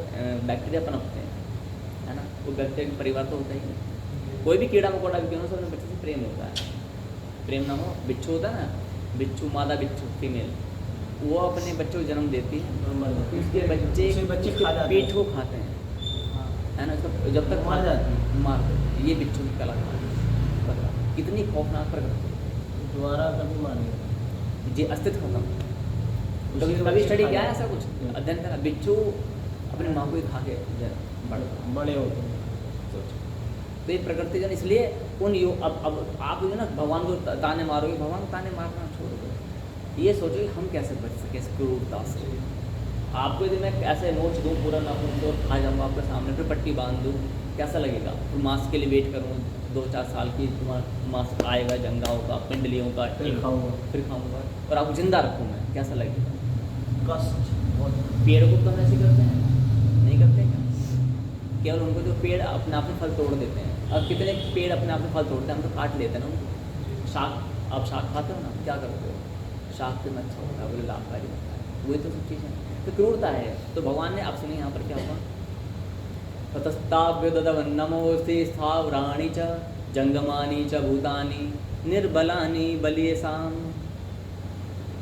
बैक्टीरिया पनपते हैं, है ना, वो बैक्टीरिया का परिवार तो होता ही है। कोई भी कीड़ा मकोड़ा भी क्यों ना, सब बच्चे से प्रेम होता है। प्रेम ना हो, बिच्छू होता है ना, बिच्छू, मादा बिच्छू फीमेल, वो अपने बच्चों को जन्म देती है, उसके बच्चे खा जाते हैं, पेट को खाते हैं, है ना, उसको जब तक मार जाते हैं, मार देते। ये बिच्छू की कलाकारी, कितनी खौफनाक प्रकृति, दोबारा कभी मारेंगे जी अस्तित्व खत्म। कभी स्टडी किया है ऐसा कुछ अध्ययन करा? बिच्छू अपनी माँ को ही खा के बड़े होते हैं। सोचो, तो ये प्रकृति जन, इसलिए अब आप जो ना भगवान को ताने मारोगे, भगवान को ताने मारना छोड़ दो, ये सोचो कि हम कैसे बच सके इस क्रूरता से। आपको यदि मैं ऐसे नोट्स दूँ पूरा ना तो खा जाऊँगा आपके सामने, फिर पट्टी बांध दूँ, कैसा लगेगा? फिर मास्क के लिए वेट करूँ 2-4 साल की, तुम्हारा मास्क आएगा, जंगा होगा, पिंडलियों का, फिर खाऊंगा और आपको जिंदा रखूँ मैं, कैसा लगेगा? कष्ट। पेड़ को तो हम ऐसे करते हैं, नहीं करते क्या? केवल उनको जो पेड़ अपने आप में फल तोड़ देते हैं। अब कितने पेड़ अपने आप में फल तोड़ते हैं, हम तो काट लेते हैं ना उनको। शाक, आप शाक खाते हो ना, क्या करते हो? शाक कितना अच्छा होता है, बोले लाभकारी होता है, वही तो सब चीज़ें तो क्रूरता है। तो भगवान ने, आप सुनिए यहाँ पर क्या हुआ, ततस्ताभ्युदवन्नमोऽस्ति स्थावराणि च जंगमानि च भूतानि निर्बलानि बलियसाम।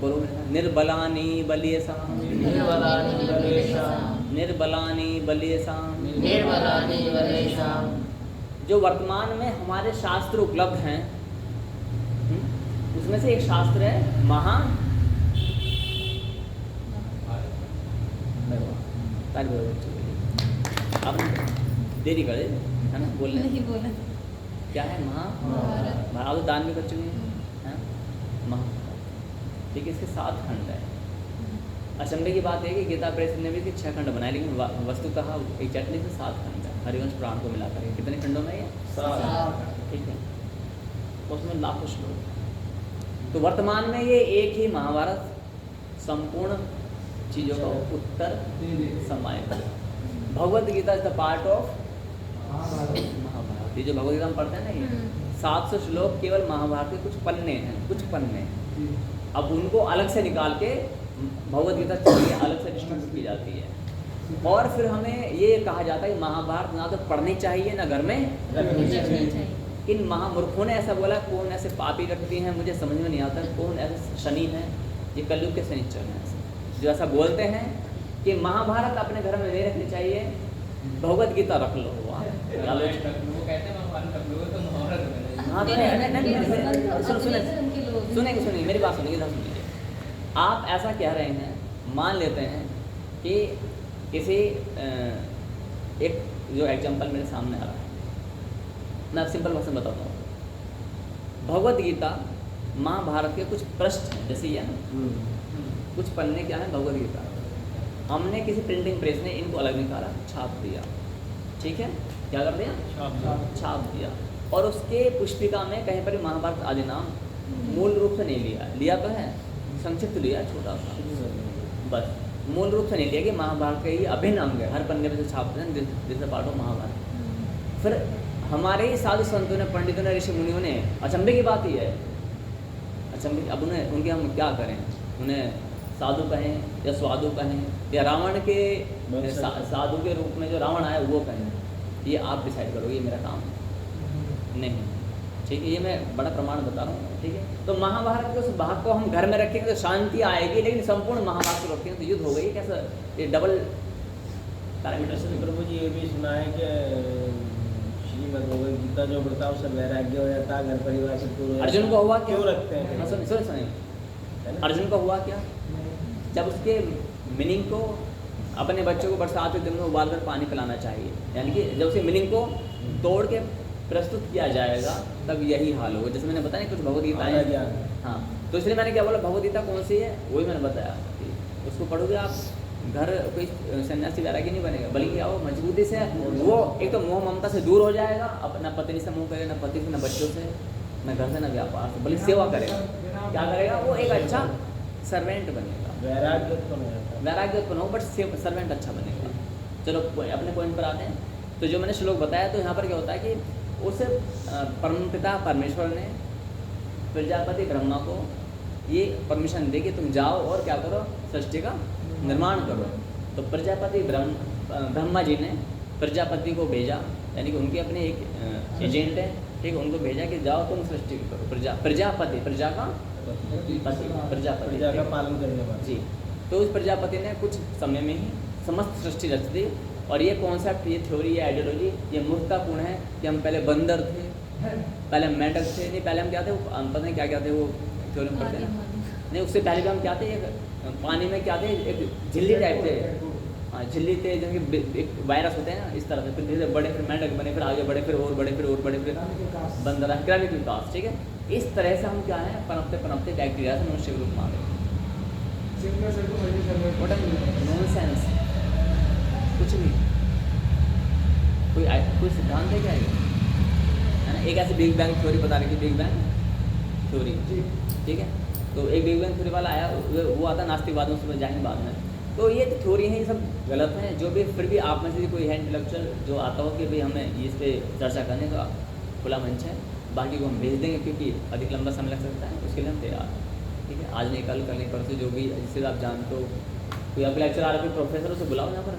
बोलो निर्बलानि बलियसाम, निर्बलानि बलियसाम, निर्बलानि बलियसाम, निर्बलानि बलियसाम। जो वर्तमान में हमारे शास्त्र उपलब्ध हैं, उसमें से एक शास्त्र है महान अब देरी करे, है ना, बोलने नहीं बोला। क्या है? महाभारत। आप तो दान भी कर चुके हैं, महाभारत, ठीक है। इसके 7 खंड है, अचंभे की बात है कि गीता प्रेस ने भी 6 खंड बनाए, लेकिन वस्तुतः एग्जैक्टली से 7 खंड है हरिवंश पुराण को मिलाकर। कितने खंडों में ये? 7। ठीक है, तो उसमें लाखों श्लोक। तो वर्तमान में ये एक ही महाभारत संपूर्ण चीज़ों का उत्तर समाहित है। Bhagavad Gita is the part of Mahabharat. ये जो भगवद गीता हम पढ़ते हैं ना, ये 700 श्लोक केवल महाभारत के कुछ पन्ने हैं, कुछ पन्ने। अब उनको अलग से निकाल के भगवद गीता अलग से डिस्ट्रीब्यूट की जाती है। और फिर हमें ये कहा जाता है कि महाभारत ना तो पढ़नी चाहिए ना घर में रखनी चाहिए। इन महामूर्खों ने ऐसा बोला। कौन ऐसे पापी व्यक्ति हैं, मुझे समझ में नहीं आता कौन ऐसे शनि हैं, ये कलयुग के शनिचर हैं जो ऐसा बोलते हैं कि महाभारत अपने घर में नहीं रखनी चाहिए, भगवद गीता रख लो। वो कहते हैं महाभारत रख लोगे तो महाभारत बनेगी। हाँ, तो सुनिए मेरी बात सुनिए, इधर सुनिए। आप ऐसा कह रहे हैं, मान लेते हैं कि किसी एक जो एग्जाम्पल मेरे सामने आ रहा है, मैं आप सिंपल भाषा में बताता हूँ। भगवद गीता महाभारत के कुछ पृष्ठ हैं, जैसे ये ना कुछ पन्ने क्या है भगवद गीता, हमने किसी प्रिंटिंग प्रेस ने इनको अलग निकाला, छाप दिया। ठीक है, क्या कर दिया? छाप दिया। और उसके पुस्तिका में कहीं पर महाभारत आदि नाम मूल रूप से नहीं लिया, लिया तो है संक्षिप्त लिया, छोटा सा, बस मूल रूप से नहीं लिया कि महाभारत का ये अभिन्न अंग है, हर पन्ने में से छापते हैं this is part of Mahabharat. फिर हमारे ही साधु संतों ने, पंडितों ने, ऋषि मुनियों ने, अचंभे की बात ही है, अचंभे, अब उन्हें उनके हम क्या करें, उन्हें साधु कहें या स्वादु कहें या रावण के साधु के रूप में जो रावण आया वो कहें, ये आप डिसाइड करोगे, ये मेरा काम नहीं। ठीक है, ये मैं बड़ा प्रमाण बता रहा हूँ। ठीक है, तो महाभारत के उस भाग को हम घर में रखेंगे तो शांति आएगी, लेकिन संपूर्ण महाभारत को रखेंगे तो युद्ध हो गई। कैसा ये डबल पैरामीटर से? प्रभु जी ये भी सुना है कि श्रीमद् भगवद गीता जो पढ़ता है उससे वैराग्य हो जाता है, घर परिवार से दूर हो जाता है। अर्जुन को हुआ क्या? क्यों रखते हैं? सुनिए, अर्जुन को हुआ क्या? जब उसके मीनिंग को अपने बच्चों को बरसात के दिन में उबाल कर पानी पिलाना चाहिए, यानी कि जब उसके मीनिंग को तोड़ के प्रस्तुत किया जाएगा तब यही हाल होगा। जैसे मैंने बताया कुछ भगवद गीता है, हाँ, तो इसलिए मैंने क्या बोला, भगवद गीता कौन सी है वही मैंने बताया कि उसको पढ़ोगे आप, घर कोई सन्यासी वैरागी नहीं बनेगा, बल्कि क्या हो मजबूती से वो एक तो मोह ममता से दूर हो जाएगा, अपना पत्नी से मुँह करेगा, ना पति से, ना बच्चों से, ना घर से, ना व्यापार से, बल्कि सेवा करेगा। क्या करेगा? वो एक अच्छा सर्वेंट बनेगा, वैराग्य उत्पन्न हो, बट सर्वेंट अच्छा बनेगा। चलो अपने पॉइंट पर आते हैं। तो जो मैंने श्लोक बताया, तो यहाँ पर क्या होता है कि उस परमपिता परमेश्वर ने प्रजापति ब्रह्मा को ये परमिशन दे कि तुम जाओ और क्या करो, सृष्टि का निर्माण करो। तो प्रजापति ब्रह्मा जी ने प्रजापति को भेजा, यानी कि उनके अपने एक एजेंट है, ठीक है, उनको भेजा कि जाओ तुम सृष्टि करो। प्रजापति, प्रजा का प्रजापति का पालन करने वाला जी। तो उस प्रजापति ने कुछ समय में ही समस्त सृष्टि रच दी। और ये कॉन्सेप्ट, ये थ्योरी, ये आइडियोलॉजी, ये मूर्खतापूर्ण है कि हम पहले बंदर थे, पहले हम मेंढक थे, नहीं पहले हम क्या थे, हम पता नहीं क्या क्या थे, वो थ्योरी में पढ़ते हैं नहीं, उससे पहले भी हम क्या थे, एक पानी में क्या थे, एक झिल्ली टाइप थे, हाँ झिल्ली थे, जैसे एक वायरस होते हैं ना, इस तरह से। फिर धीरे बड़े, फिर मेंढक बने, फिर आगे बढ़े, फिर और बड़े, फिर और बड़े, फिर बंदर, क्रमिक विकास। ठीक है, इस तरह से हम क्या है, पनपते पनपते बैक्टीरिया से मनुष्य के रूप में आ गए। नॉनसेंस, कुछ नहीं, कोई सिद्धांत है क्या है ना? एक ऐसे बिग बैंग थ्योरी बता रही थी, बिग बैंग थ्योरी, ठीक है। तो एक बिग बैंग थ्योरी वाला आया, वो आता नास्तिकवाद में, उसमें जाएंगे बाद में। तो ये थ्योरी है, ये सब गलत है। जो भी फिर भी आप में से कोई है इंटेलेक्चुअल जो आता हो कि भाई हमें इस पर चर्चा करने का खुला मंच है, बाकी को हम भेज देंगे, क्योंकि अधिक लंबा समय लग सकता है, उसके लिए हम तैयार हैं। ठीक है, आज नहीं कल नहीं परसों, जो भी जिससे आप जानते हो, कोई आपका लेक्चर आ रहा है, कोई प्रोफेसर उसे बुलाओ यहाँ पर,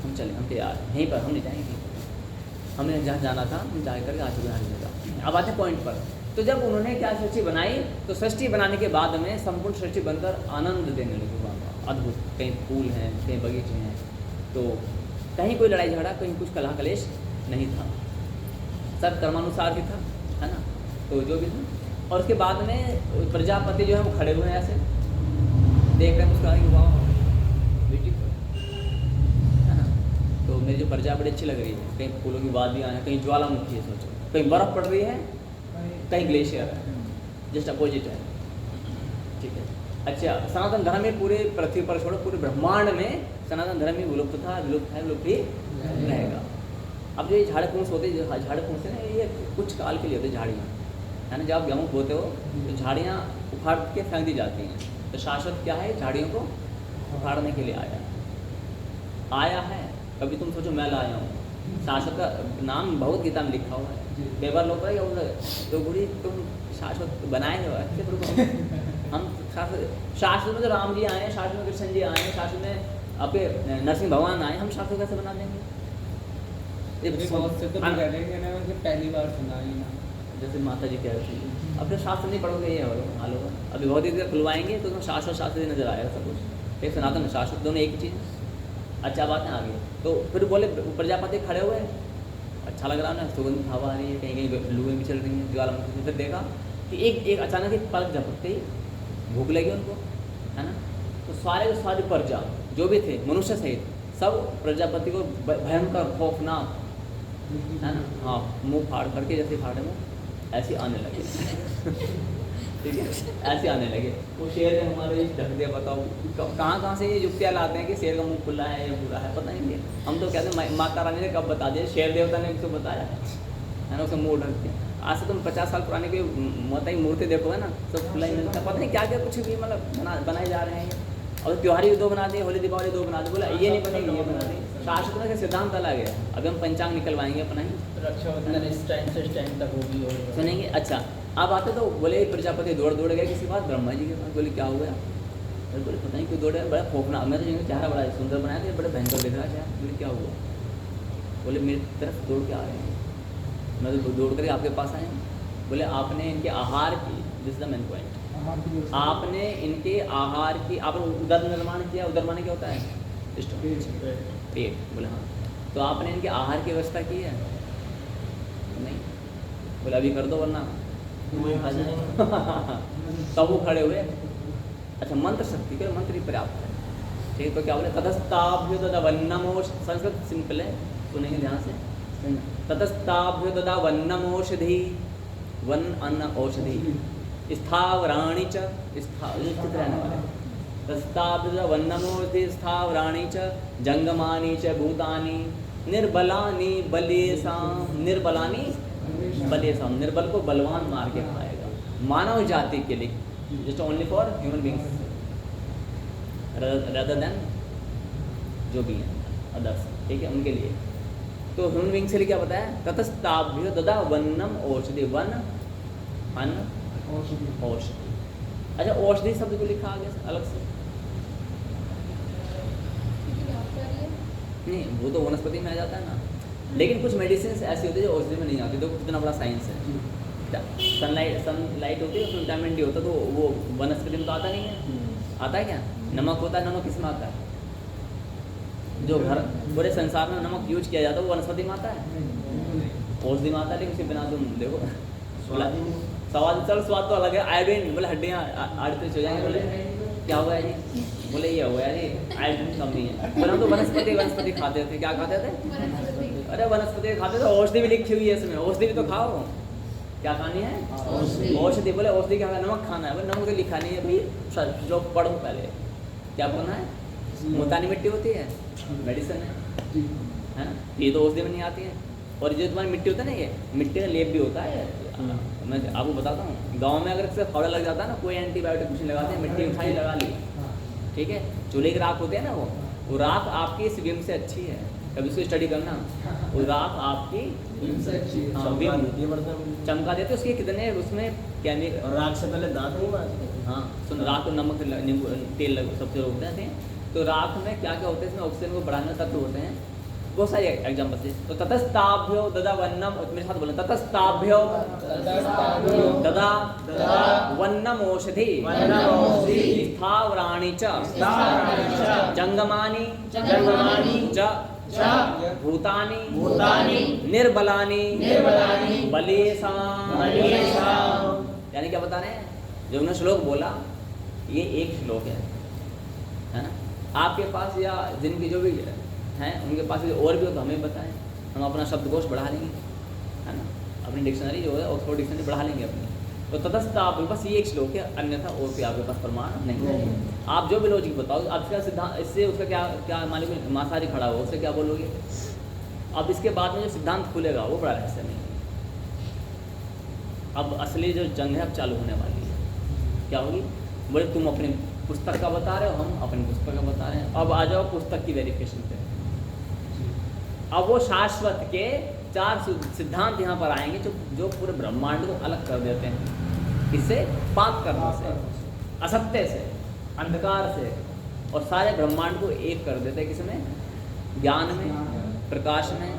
हम चलें, हम तैयार हैं। यहीं पर हम नहीं जाएंगे, हमने जहाँ जाना था हम जा करके आ चुके हैं हर जगह। अब आते हैं पॉइंट पर। तो जब उन्होंने क्या सृष्टि बनाई, तो सृष्टि बनाने के बाद में संपूर्ण सृष्टि बनकर आनंद देने लगी, अद्भुत। कहीं फूल हैं, कहीं बगीचे हैं, तो कहीं कोई लड़ाई झगड़ा, कहीं कुछ कलह कलेश नहीं था, सब कर्मानुसार ही था, है ना। तो जो भी था, और उसके बाद में प्रजापति जो है वो खड़े हुए हैं ऐसे देख रहे हैं, उसका वाह ब्यूटीफुल, है ना। तो मेरी जो प्रजा बड़ी अच्छी लग रही है, कहीं फूलों की वादियाँ हैं, कहीं ज्वालामुखी है, सोचो, कहीं बर्फ़ पड़ रही है, कहीं ग्लेशियर है, जस्ट अपोजिट है। ठीक है, अच्छा, सनातन धर्म में पूरे पृथ्वी पर छोड़ो पूरे ब्रह्मांड में सनातन धर्म ही विलुप्त था, विलुप्त है, विलुप्त ही रहेगा। अब जो ये झाड़ फूस होते हैं, झाड़ फूस है ना, ये कुछ काल के लिए होते हैं झाड़ियाँ, है ना। जब आप गेहूँ बोते हो तो झाड़ियाँ उखाड़ के फेंक दी जाती हैं, तो शाश्वत क्या है, झाड़ियों को उखाड़ने के लिए आया है। कभी तुम सोचो मैं लाया हूँ, शाश्वत का नाम भगवत गीता में लिखा हुआ है। कई बार लोग कहेंगे तो गुरी तुम शाश्वत बनाए हो, ऐसे हम शाश्वत में तो राम जी आए, शाश्वत में कृष्ण जी आए, शाश्वत में अपने नरसिंह भगवान आए, हम शाश्वत कैसे बना देंगे? अभी बहुत से तो कह रहे हैं ना, मैंने पहली बार सुना ही ना। जैसे माता जी कह रही थी, अपने शास्त्र नहीं पढ़ोगे ये हाल होगा। अभी बहुत ही खुलवाएंगे तो उसमें शाश्वत शास्त्र ही नजर आएगा सब कुछ। एक सनातन शाश्वत दोनों एक ही चीज़। अच्छा बात है आगे, तो फिर बोले प्रजापति खड़े हुए, अच्छा लग रहा है ना, सुगंध हवा आ रही है, कहीं कहीं लुएँ भी चल रही हैं ज्वालामुखी से। फिर देखा कि एक अचानक एक पलक झपकते ही भूख लगी उनको, है ना। तो सारे के सारे प्रजा जो भी थे मनुष्य सहित सब प्रजापति को भयंकर खौफनाक, है ना, हाँ, मुंह फाड़ करके जैसे फाड़े मुँह ऐसे आने लगे ठीक है, ऐसे आने लगे। वो शेर ने हमारे ढक दिया, बताओ कहाँ से ये युक्तियाँ लाते हैं कि शेर का मुंह खुला है या पूरा है, पता ही नहीं। हम तो कहते हैं माता रानी ने कब बता दिया, शेर देवता ने उसको बताया, है ना, उसका मुँह ढक दिया। आज से तुम 50 साल पुरानी कोई माता की मूर्ति देखोगे ना, सब खुला ही मिलता है, पता नहीं क्या क्या कुछ भी मतलब बनाए जा रहे हैं। और त्योहार भी 2 बना दिए, होली दीपावली 2 बना दिए, बोला ये नहीं बनेगी ये बना दी। शास्त्र का सिद्धांत अलग है। अभी हम पंचांग निकलवाएंगे अपना ही, रक्षाबंधन इस टाइम से इस टाइम तक होगी और सुनेंगे। अच्छा अब आते तो बोले प्रजापति दौड़ गए किसी बात ब्रह्मा जी के पास, बोले क्या हो गया? बोले पता नहीं क्यों दौड़े, बड़ा खौफनाक, मैं तो जिनका चेहरा बड़ा सुंदर बनाया था, बड़े भयंकर दिख रहा है। बोले क्या हुआ? बोले मेरी तरफ दौड़ के आ रहे हैं, मैं तो दौड़ कर आपके पास आया हूँ। बोले आपने इनके आहार की, दिस द मेन पॉइंट, आपने इनके आहार की, आपने उदर निर्माण किया। उदर माने क्या होता है? पेट। बोले हाँ। तो आपने इनके आहार की व्यवस्था की है? नहीं। बोले अभी कर दो वरना तब वो खड़े हुए। अच्छा मंत्र शक्ति के मंत्र ही पर्याप्त है, ठीक। तो क्या बोले? ततस्ताभ्यो ददा वन्नमोष, संस्कृत सिंपल है, सुनेंगे ध्यान से। ततस्ताभ्यो ददा वन्नमोषधि, वन अन्न औषधि, स्थावराणि च, स्थित रहने वाले, तस्ताभ्यो वन्नमोषधि स्थावराणि च जंगमानि च भूतानि निर्बलानि बलेसाम। निर्बलानि बलेसाम, निर्बल को बलवान मार के खाएगा। मानव जाति के लिए, just only for human beings rather than जो भी हैं अदर्स, ठीक है, उनके लिए। तो ह्यूमन बींग्स के लिए क्या बताया? ततस्ताभ्यो ददा वन्नम औषधि, वन अन्न औषधि। अच्छा औषधि शब्द को लिखा आ गया अलग से, नहीं वो तो वनस्पति में आ जाता है ना, लेकिन कुछ मेडिसिन ऐसी होती है जो औषधि में नहीं आती। तो कितना बड़ा साइंस है। सनलाइट होती है, उसमें विटामिन डी होता है, तो वो वनस्पति में तो आता नहीं है। आता है क्या? नमक होता है, नमक किस में आता है? जो घर पूरे संसार में नमक यूज किया जाता है वो वनस्पति में आता है, औषधि में आता है। लेकिन उसके बिना तुम देखो स्वाद, चल स्वाद तो अलग है। आयोडीन, बोले हड्डियाँ आड़ते हो जाएंगे। बोले क्या हुआ है जी? बोले ये हुआ है जी, आयोडीन कम नहीं है। बोले हम तो वनस्पति खाते थे। क्या खाते थे? अरे वनस्पति खाते थे, औषधि भी लिखी हुई है इसमें, औषधि भी तो खाओ। क्या खानी है? औषधि। बोले औषधि क्या? नमक खाना है। बोले नमक तो लिखा नहीं है भाई, जो पढ़ो पहले। क्या पढ़ना है? मुल्तानी मिट्टी होती है, मेडिसिन है ना, ये तो औषधि में नहीं आती है। और जो तुम्हारी मिट्टी होता है ना, ये मिट्टी का लेप भी होता है। मैं आपको बताता हूँ, गांव में अगर इससे फावड़ा लग जाता है ना, कोई एंटीबायोटिक कुछ लगाते हैं, मिट्टी उठाई लगा ली, ठीक है। चूल्हे की राख होती है ना, वो राख आपकी इस विम से अच्छी है। कभी उसको स्टडी करना, वो राख आपकी विम से अच्छी है। चमका देते उसके कितने उसमें केमिकल। राख से पहले दांत नहीं मारते? हाँ सुन, राख को नमक नींबू तेल सबसे रोकते हैं। तो राख में क्या क्या होता है? इसमें ऑक्सीजन को बढ़ाने तत्व होते हैं, बहुत सारे एग्जाम्पल से। तो ततस्ताभ्यो ददा वन्नम, मेरे साथ बोले, ततस्ताभ्यो ददा वन्नम औषधि स्थावराणि च जंगमानि च भूतानि निर्बलानि बलेसाम। यानी क्या बता रहे हैं? जो उन्होंने श्लोक बोला, ये एक श्लोक है ना। आपके पास या जिनकी जो भी हैं उनके पास और भी हो तो हमें बताएं, हम अपना शब्दकोश बढ़ा लेंगे, है ना। अपनी डिक्शनरी जो है ऑक्सफोर्ड डिक्शनरी बढ़ा लेंगे अपनी, तो तटस्थ आपके पास ये एक श्लोक है, अन्यथा और कोई आपके पास प्रमाण नहीं है। आप जो भी लॉजिक बताओ, अब इसका सिद्धांत, इससे उसका क्या मान लीजिए मांसाहारी खड़ा हो, उससे क्या बोलोगे? अब इसके बाद में जो सिद्धांत खुलेगा वो बड़ा रहस्य नहीं है। अब असली जो जंग है अब चालू होने वाली है। क्या होगी? बोले तुम अपनी पुस्तक का बता रहे हो, हम अपनी पुस्तक का बता रहे हैं, अब आ जाओ पुस्तक की वेरिफिकेशन पे। अब वो शाश्वत के 4 सिद्धांत यहाँ पर आएंगे जो पूरे ब्रह्मांड को अलग कर देते हैं। किससे? पाप कर्म से, असत्य से, अंधकार से, और सारे ब्रह्मांड को एक कर देते हैं। किसमें? ज्ञान में, प्रकाश में,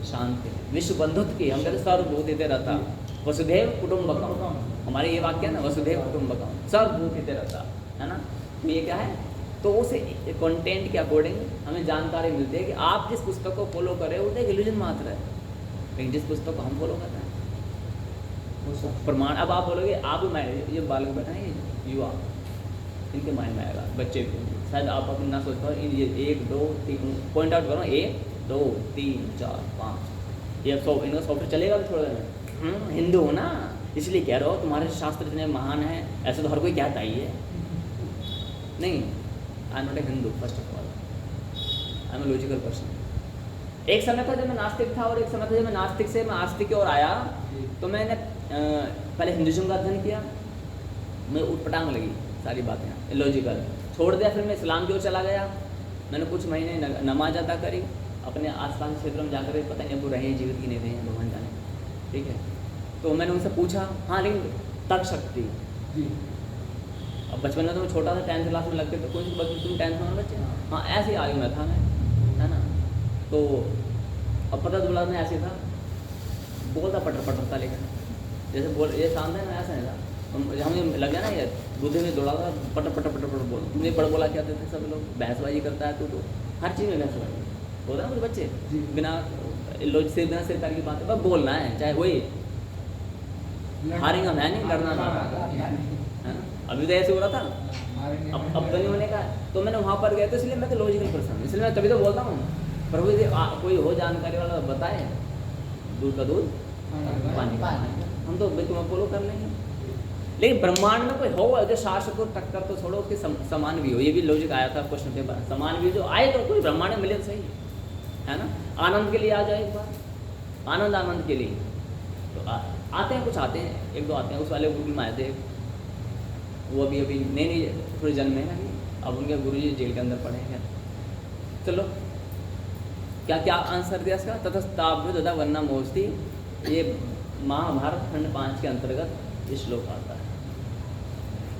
शांति में, विश्व बंधुत्व की। हम कहते सर्वभूत रहता वसुधैव कुटुंबकम, हमारे ये वाक्य है ना, वसुधैव कुटुंबकम, सर्वभूत रहता है ना। तो ये क्या है? तो उस कंटेंट के अकॉर्डिंग हमें जानकारी मिलती है कि आप जिस पुस्तक को फॉलो कर रहे हो वो एक इल्यूजन मात्र है, लेकिन जिस पुस्तक को हम फॉलो कर रहे हैं वो प्रमाण। अब आप बोलोगे, आप ये बालक बैठे हैं, ये युवा, इनके माइंड में आएगा, बच्चे भी शायद आप अपना ना सोच पाओ। ये 1 2 3 पॉइंट आउट करो, 1 2 3 4 5, ये सब इनका सॉफ्टवेयर चलेगा भी थोड़ा देर। हिंदू हो ना, इसलिए कह रहे हो तुम्हारे शास्त्र इतने महान हैं, ऐसे तो हर कोई कहता ही है। नहीं, I am not a Hindu first of all, I am a logical person. एक समय था जब मैं नास्तिक था, और एक समय था जब मैं नास्तिक से मैं आस्तिक की ओर आया। तो मैंने पहले हिंदुज़म का अध्ययन किया, मैं उटपटांग लगी सारी बातें लॉजिकल, छोड़ दिया। फिर मैं इस्लाम की ओर चला गया। मैंने कुछ महीने नमाज अदा करी, अपने आसपास के क्षेत्रों में जाकर, पता नहीं अब वो रहे जीवित की नहीं रहे हैं, भगवान जाने, ठीक है। तो मैंने उनसे पूछा, हाँ लेकिन तर्क शक्ति, अब बचपन में तो मैं छोटा था, 10th क्लास में लगते, तो कोई तुम 10th में बच्चे, हाँ ऐसे ही आयु में था मैं, है ना। तो अब पता दुला में ऐसे था, बोलता पटर था, लेकिन जैसे बोल ये शांत है ना, ऐसा नहीं था। हमें लग गया ना ये दूध में दौड़ा था, पटर बोल, तुमने पढ़ बोला क्या थे सब लोग, बहसबाजी करता है तो हर चीज़ में बहसबाजी बोल रहा है। कुछ बच्चे बिना लॉजिक से, बिना सिर पैर की बात है, बोलना है, चाहे वही हारेंगे, मैं नहीं लड़ना था, है ना। अभी तो ऐसे हो रहा था, अब तो नहीं होने का। तो मैंने वहाँ पर गया, तो इसलिए मैं तो लॉजिकल पर्सन, इसलिए मैं तभी तो बोलता हूँ, प्रभु जी कोई हो जानकारी वाला बताए, दूध का दूध पानी का पानी, हम तो भाई तुम्हें फॉलो कर लेंगे। लेकिन ब्रह्मांड में कोई हो जो शास्त्र को टक्कर तो छोड़ो, उसके समान भी हो, ये भी लॉजिक आया था क्वेश्चन पेपर, समान भी जो आए तो कोई ब्रह्मांड में मिले तो सही, है ना। आनंद के लिए आ जाए एक बार, आनंद के लिए तो आते हैं, कुछ आते हैं, 1 2 आते हैं। उस वाले गुरुकुल में आए थे, वो अभी नहीं थोड़ी जन्म है ना, अब उनके गुरुजी जेल के अंदर पड़े हैं। चलो क्या आंसर दिया इसका? ततस्ताभ्युदधा वन्ना मोस्ती, ये महाभारत खंड 5 के अंतर्गत ये श्लोक आता है।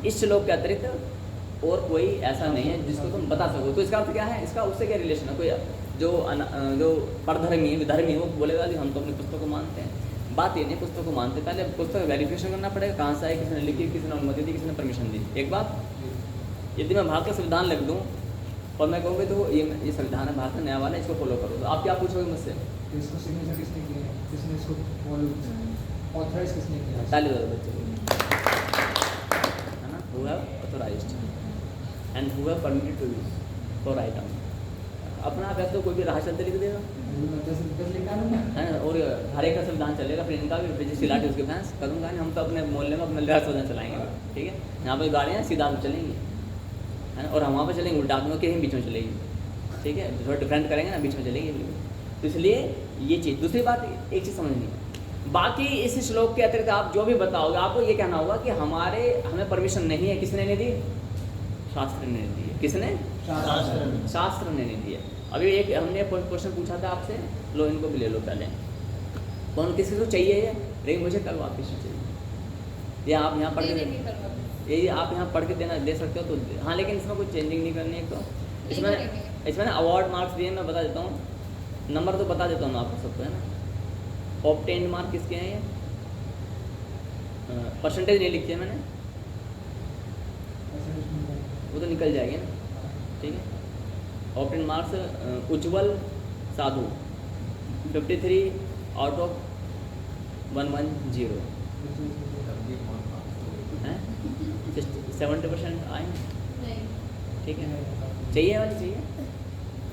इस श्लोक के अतिरिक्त और कोई ऐसा नहीं है जिसको तुम बता सको। तो इसका अर्थ क्या है? इसका उससे क्या रिलेशन है? कोई जो परधर्मी विधर्मी वो बोलेगा कि हम तो अपनी पुस्तक को मानते हैं, बात ये नहीं पुस्तक को मानते, पहले पुस्तक वेरिफिकेशन करना पड़ेगा, कहाँ से आई, किसने लिखी, किसने अनुमति दी, किसने परमिशन दी। एक बात, यदि मैं भारत का संविधान लिख दूँ और मैं कहूँगी तो ये संविधान है, भारत में नया वाला, इसको फॉलो करो, तो आप क्या पूछोगे मुझसे? इसको सिग्नेचर किसने किया, किसने इसको फॉलो ऑथराइज किसने किया? ताली दो बच्चे, है ना। Who have authorised and who have permitted to use for item. अपना आप ऐसे कोई भी राह चलते लिख देगा, है ना। और हर एक का संविधान चलेगा, फिर इनका भी रजिस्ट्री लाटी उसके फैंस करूँगा नहीं। हम तो अपने मोहल्ले में अपने लिहाज से चलाएंगे, ठीक है। यहाँ पर गाड़ियाँ सीधा चलेंगी, है ना, और हम वहाँ पर चलेंगे उल्टा, आदमी के बीच में चलेगी, ठीक है। थोड़ा डिफरेंट करेंगे ना, बीच में चलेगी बिल्कुल। तो इसलिए ये चीज़, दूसरी बात एक चीज़ समझनी, बाकी इस श्लोक के अतिरिक्त आप जो भी बताओगे, आपको ये कहना होगा कि हमें परमिशन नहीं है। किसने नहीं दी? शास्त्र ने नहीं दी है। किसने? शास्त्र ने नहीं दी है। अभी एक हमने क्वेश्चन पूछा था आपसे, लो इनको भी ले लो पहले, कौन किसी को चाहिए है, लेकिन मुझे कल वापस चाहिए। या आप यहाँ पढ़ के, ये आप यहाँ पढ़ के दे सकते हो तो हाँ, लेकिन इसमें कोई चेंजिंग नहीं करनी है। तो इसमें अवार्ड मार्क्स दिए, मैं बता देता हूँ, नंबर तो बता देता हूँ मैं आपको सबको, है ना। ऑब्टेन्ड मार्क किसके हैं? ये परसेंटेज नहीं लिखी है मैंने, वो तो निकल जाएगी ना, ठीक है। Obtained marks Ujjwal Sadhu 53 out of 110 हैं, 70% आए, ठीक है। चाहिए वाली चाहिए,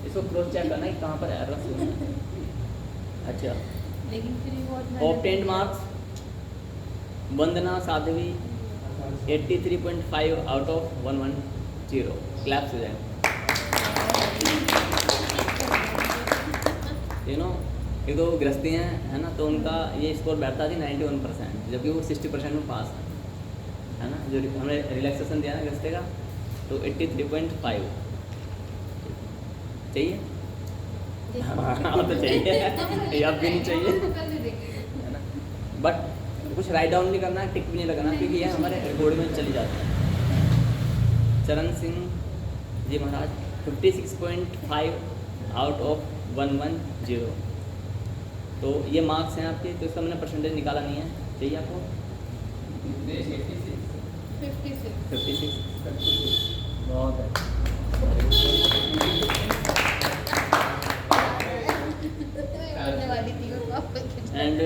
इसको क्रॉस चेक करना है कहाँ पर एरर है। अच्छा, लेकिन फिर obtained marks Vandana Sadhvi 83.5 out of 110। Claps हो जाए। यू नो ये दो गृहस्थी हैं है ना, तो उनका ये स्कोर बैठता थी 91%, जबकि वो 60% में पास है ना। जो हमने रिलैक्सेशन दिया ना गृहस्थी का, तो 83.5 चाहिए। हाँ तो चाहिए, ये अब भी नहीं चाहिए है ना। बट कुछ राइट डाउन नहीं करना, टिक भी नहीं लगाना, क्योंकि ये हमारे रिकॉर्ड में चली जाता है। चरण सिंह जी महाराज 56.5 आउट ऑफ 110। तो ये मार्क्स हैं आपके, तो इसका मैंने परसेंटेज निकाला नहीं है। चाहिए आपको 56। बहुत है। And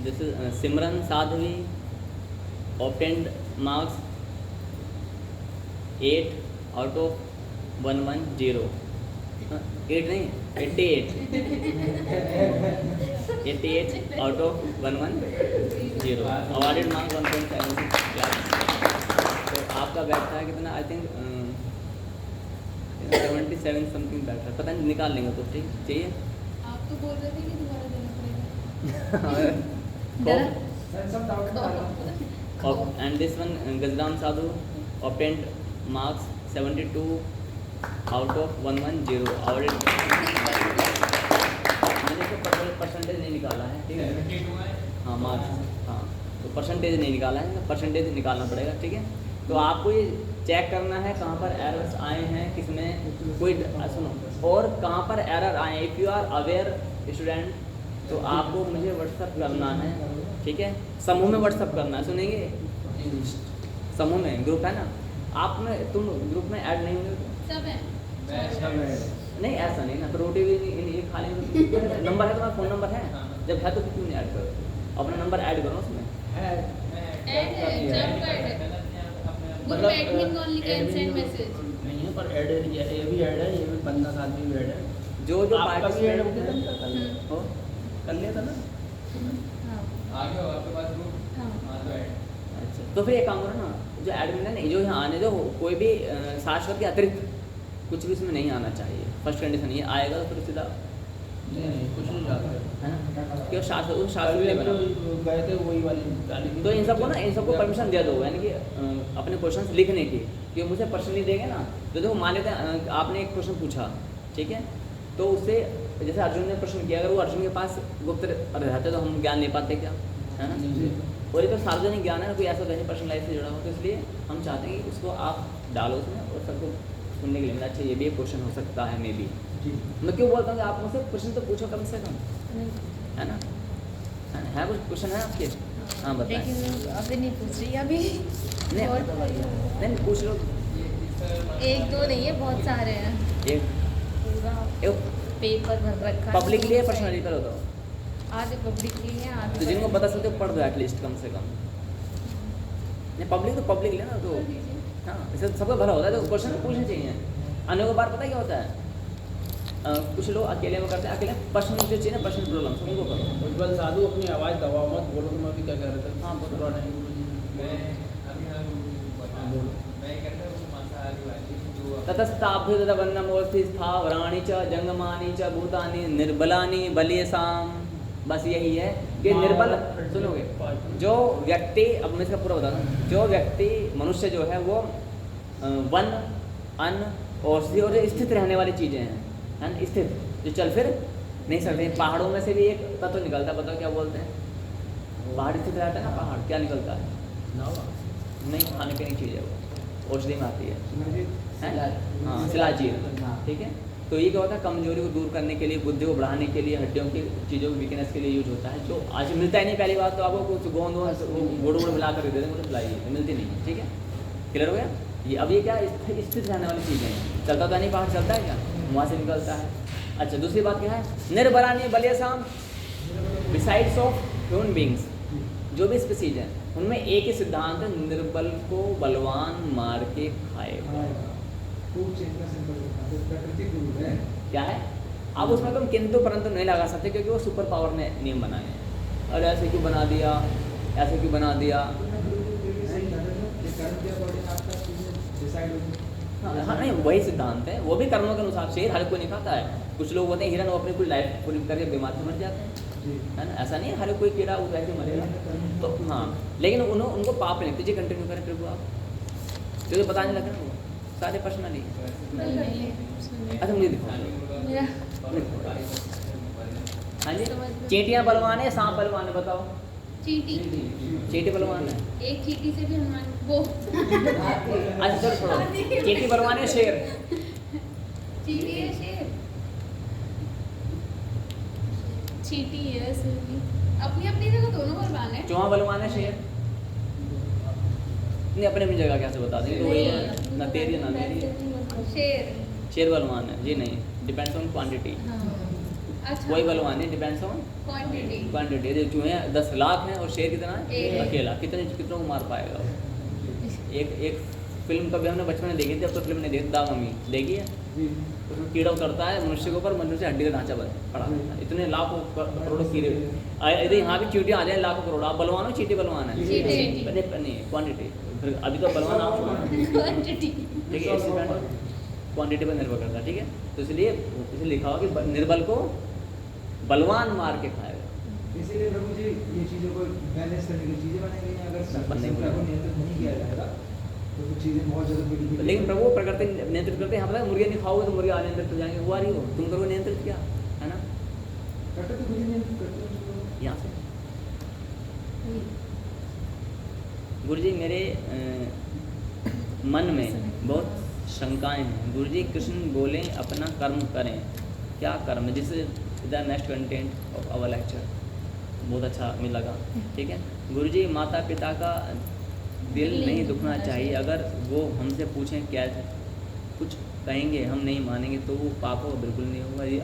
this is Simran Sadhvi obtained marks 8 out of 110। 8 नहीं 88 out of 110। Awarded marks 1.76 class. तो आपका बैठता है कितना? आई थिंक 77 समथिंग बैठा है, पता नहीं, निकाल लेंगे तो ठीक। चाहिए आप तो बोल रहे थे कि दोबारा देना पड़ेगा। सब डाउट में आ रहा है। And this one Gajram Sadhu obtained marks 72 out of 110। Awarded. मैंने इसको परसेंटेज नहीं निकाला है, ठीक है। हाँ मार्क्स, हाँ तो परसेंटेज नहीं निकाला है, परसेंटेज निकालना पड़ेगा, ठीक है। तो आपको ये चेक करना है कहाँ पर एरर्स आए हैं, किसमें कोई सुनो, और कहाँ पर एरर आए। If you are aware student, तो आपको मुझे व्हाट्सअप करना है, ठीक है। समूह में व्हाट्सअप करना है, सुनेंगे? समूह में, ग्रुप है ना, आप में तुम ग्रुप में ऐड नहीं होंगे सब है। नहीं, ऐसा नहीं ना, तो रोटी भी ये खाली नंबर है तुम्हारा, फ़ोन नंबर है, जब है तो क्यों नहीं ऐड करो? अपना नंबर ऐड करो उसमें। ऐड है, सब ऐड है। Group admin only can send message. नहीं है पर ऐड है, ये भी ऐड है, ये भी बंदा साथ में भी ऐड है। जो आपका भी ऐड पार्टिसिपेंट हो कर लिया था ना। आगे हो आपके पास ग्रुप। हाँ। हाँ तो ऐड। अच्छा, तो फिर एक काम करो ना, जो एडमिन है ना, जो यहाँ आने दो, कोई भी शाश्वत के अतिरिक्त कुछ भी इसमें नहीं आना चाहिए। फर्स्ट कंडीशन ये आएगा तो फिर सीधा नहीं कुछ नहीं जाता है ना, क्यों शाश्वत उस शाश्वत नहीं बना। गए थे वही वाली गाली। तो इन सबको ना, इन सबको परमिशन दे दो, यानी कि अपने क्वेश्चंस लिखने की, क्योंकि मुझे पर्सनली देंगे ना, तो देखो मान लेते हैं आपने एक क्वेश्चन पूछा, ठीक है, तो उससे जैसे अर्जुन ने प्रश्न किया, अगर वो अर्जुन के पास गुप्त रहते तो हम ज्ञान ले पाते क्या, है ना। और ये तो सार्वजनिक ज्ञान है ना, कोई ऐसा होता है पर्सनल लाइफ से जुड़ा हो, तो इसलिए हम चाहते हैं कि उसको आप डालो उसमें और सबको सुनने के लिए मिला। अच्छा ये भी एक क्वेश्चन हो सकता है, मे बी। मैं क्यों बोलता हूँ कि आप मुझसे क्वेश्चन तो पूछो कम से कम, है ना। है कुछ क्वेश्चन है आपके? हाँ बताएं। लेकिन अभी नहीं पूछ रही, अभी नहीं और नहीं पूछ लो। एक दो नहीं है, बहुत सारे हैं। एक पूरा पेपर भर रखा है। पब्लिक लिए पर्सनली करो तो, आधे पब्लिक लिए हैं, आधे तो जिनको पता चलते पढ़ दो एटलीस्ट कम से कम। नहीं पब्लिक तो पब्लिक लेना तो, हाँ इससे सबका भला होता है। तो क्वेश्चन पूछने चाहिए। अन्य को बार पता क्या होता है, कुछ लोग अकेले में करते हैं, अकेले पर्सनल जो चाहिए ना, पर्सनल प्रॉब्लम उनको करो। उज्जवल साधु अपनी आवाज़ दबाओ मत, बोलो तुम अभी क्या कह रहे थे। हाँ बोलो। थोड़ा टाइम मैं अभी मैं कहता हूँ मांसाहारी वाली जो ततस्ताभ्युदवन्नमूर्ति स्थावराणि च जंगमानि च भूतानि निर्बलानि बलियसाम। बस यही है कि निर्बल, सुनोगे, जो व्यक्ति, अब मैं इसका पूरा बता दूँ, जो व्यक्ति मनुष्य जो है वो वन, अन्न, औषधि और जो स्थित रहने वाली चीज़ें हैं, है ना, स्थित जो चल फिर नहीं सकते। पहाड़ों में से भी एक तत्व निकलता है, बताओ क्या बोलते हैं? पहाड़ स्थित रहता है ना, पहाड़ क्या निकलता है? नहीं, खाने पीने की चीज़ है वो, औषधि में आती है, हाँ शिलाजीत, ठीक है। तो ये क्या होता है, कमजोरी को दूर करने के लिए, बुद्धि को बढ़ाने के लिए, हड्डियों की चीज़ों की वीकनेस के लिए यूज होता है। जो आज मिलता ही नहीं, पहली बात तो आपको कुछ गोंद गुड़ गुड़ मिला कर दे दें, मुझे पिलाइए, मिलती नहीं है, ठीक है। क्लियर हो गया ये? अब ये क्या स्थित रहने वाली चीज़ें हैं, चलता तो नहीं, पहाड़ चलता है क्या, वहाँ से निकलता है। अच्छा दूसरी बात क्या है, निर्बलानि बलियसाम, बिसाइड्स ऑफ ह्यूमन बींग्स, जो भी स्पीसीज हैं उनमें एक ही सिद्धांत है, निर्बल को बलवान मार के खाएगा। क्या है, अब उसमें तुम किंतु परंतु नहीं लगा सकते, क्योंकि वो सुपर पावर ने नियम बनाए हैं। और ऐसे क्यों बना दिया, ऐसे क्यों बना दिया। हाँ नहीं, वही सिद्धांत है, वो भी कर्मों के अनुसार। शेर हर कोई नहीं खाता है। कुछ लोग होते हैं हिरन, वो अपनी पूरी लाइफ पूरी करके बीमार से मर जाते हैं, है ना। ऐसा नहीं है हर कोई कीड़ा वो वैसे मरेगा। तो हाँ, लेकिन उनको पाप नहीं लगते जी। कंटिन्यू करें प्रभु आप, क्योंकि पता नहीं लग रहा वो सारे पर्सनली। अच्छा मुझे दिखाओ। हाँ जी, चींटियाँ बलवान है, सांप बलवान है, बताओ। चींटी। चींटी बलवान है। एक चींटी से भी हनुमान वो अच्छा चलो छोड़ो, चींटी बलवान है, शेर। चींटी है, शेर। चींटी है, शेर भी। अपनी अपनी जगह दोनों बलवान है। चूहा बलवान है, शेर नहीं। अपने अपनी जगह कैसे बता दें, तो वही है ना, तेरी ना मेरी। शेर। शेर बलवान है जी नहीं, डिपेंड्स ऑन क्वांटिटी। अच्छा। वही बलवान है, डिपेंड्स ऑन क्वांटिटी। क्वांटिटी। जो चूहे 10 लाख हैं और शेर कितना है, एक। अकेला। कितनों को मार पाएगा वो। एक फिल्म कभी हमने बचपन में देखी थी, अब तो फिल्म नहीं देखी, दा मम्मी देखी है। उसमें कीड़ा उतरता है मनुष्य के ऊपर, मनुष्य हड्डी का ढांचा पड़ा रहता है। इतने लाखों करोड़ों कीड़े। यदि यहाँ भी चींटियाँ आ जाए लाखों करोड़, आप बलवान हो, चींटी बलवान है। चींटी। नहीं, क्वांटिटी। फिर अभी तो बलवान आप हो। क्वांटिटी। ठीक है, क्वांटिटी पर निर्भर करता है। ठीक है, तो इसलिए लिखा हुआ कि निर्बल को बलवान मार के खाएगा। इसीलिए प्रभु जी ये चीज़ों को बैलेंस करने की चीज़ें बनाई गई हैं। अगर संपदा को नियंत्रित नहीं किया जाएगा तो कुछ चीज़ें बहुत ज़्यादा बड़ी। लेकिन प्रभु प्रकृति नियंत्रित करते हैं। हम पता मुर्गे नहीं खाओगे तो मुर्गे अनियंत्रित हो जाएंगे। हुआ नहीं हो, तुम करो नियंत्रित किया, है ना। करते तो खुद ही नियंत्रित करते हैं यहाँ से गुरु जी मेरे मन में बहुत शंकाएं हैं। गुरु जी कृष्ण बोले अपना कर्म करें, क्या कर्म। This is the next content of our lecture. बहुत अच्छा मुझे लगा। ठीक है गुरु जी, माता पिता का दिल नहीं दुखना चाहिए। अगर वो हमसे पूछें क्या कुछ कहेंगे हम नहीं मानेंगे तो वो पाप हो, बिल्कुल नहीं होगा। ये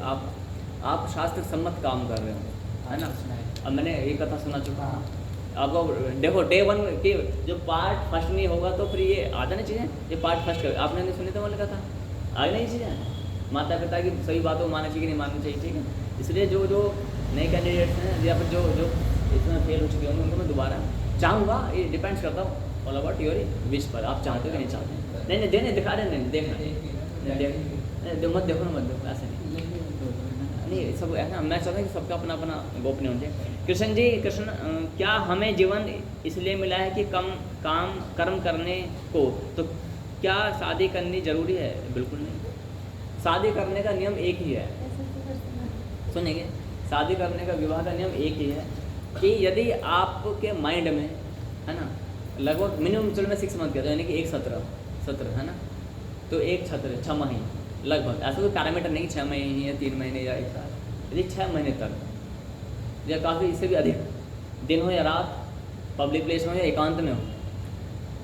आप शास्त्र सम्मत काम कर रहे हो, है ना। अब मैंने एक कथा सुना चुका आपको। देखो डे 1 के जो पार्ट फर्स्ट नहीं होगा तो फिर ये आ जानी चाहिए। ये पार्ट फर्स्ट कर आपने नहीं सुनी तो मैंने कहा था आगे नहीं चीज़ें। माता पिता की सही बातों को मानना चाहिए कि नहीं मानना चाहिए। ठीक है, इसलिए जो नए कैंडिडेट्स हैं या फिर जो इसमें फेल हो चुके होंगे उनको मैं दोबारा चाहूँगा। ये डिपेंड्स करता हूँ ऑल अबाउट योर विश पर, आप चाहते हो कि नहीं चाहते। नहीं देने दिखा रहे नहीं देखना मत देखो ना, मत देखो, ऐसे नहीं सब है ना। मैं चाहता हूँ कि सबका अपना अपना गोपनीय होना चाहिए। कृष्ण क्या हमें जीवन इसलिए मिला है कि कर्म करने को, तो क्या शादी करनी जरूरी है? बिल्कुल नहीं। शादी करने का नियम एक ही है, सुनेंगे। शादी करने का, विवाह का नियम एक ही है कि यदि आपके माइंड में है ना लगभग मिनिमम चलो मैं 6 मंथ कहता हूँ, यानी कि एक सत्र है ना, तो एक छत्र 6 महीने लगभग। ऐसा कोई पैरामीटर नहीं 6 महीने या 3 महीने या 1 साल। यदि 6 महीने तक या काफ़ी इससे भी अधिक दिन हो या रात, पब्लिक प्लेस में हो या एकांत में हो,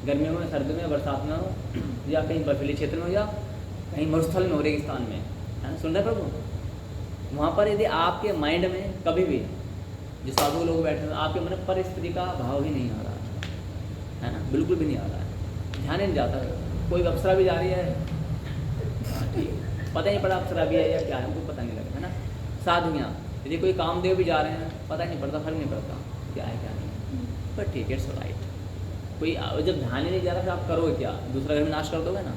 गर्मी में, सर्दी में, बरसात में हो, या कहीं बर्फीले क्षेत्र में हो या कहीं मरुस्थल में हो, रेगिस्तान में, है ना। सुन रहे प्रभु, वहाँ पर यदि आपके माइंड में कभी भी जो साधु लोग बैठे हैं आपके मन पर स्त्री का भाव ही नहीं आ रहा है ना, बिल्कुल भी नहीं आ रहा है, ध्यान ही नहीं जाता। कोई अप्सरा भी जा रही है, ठीक, पता नहीं पड़ा अप्सरा भी है या क्या है, हमको पता नहीं लगा, है ना। साधुयाँ यदि कोई कामदेव भी जा रहे हैं, पता नहीं पड़ता, फर्क नहीं पड़ता क्या है क्या नहीं, पर ठीक है, इट्स राइट। कोई जब ध्यान ही नहीं जा रहा फिर आप करोगे क्या? दूसरा घर में नाश कर दोगे ना।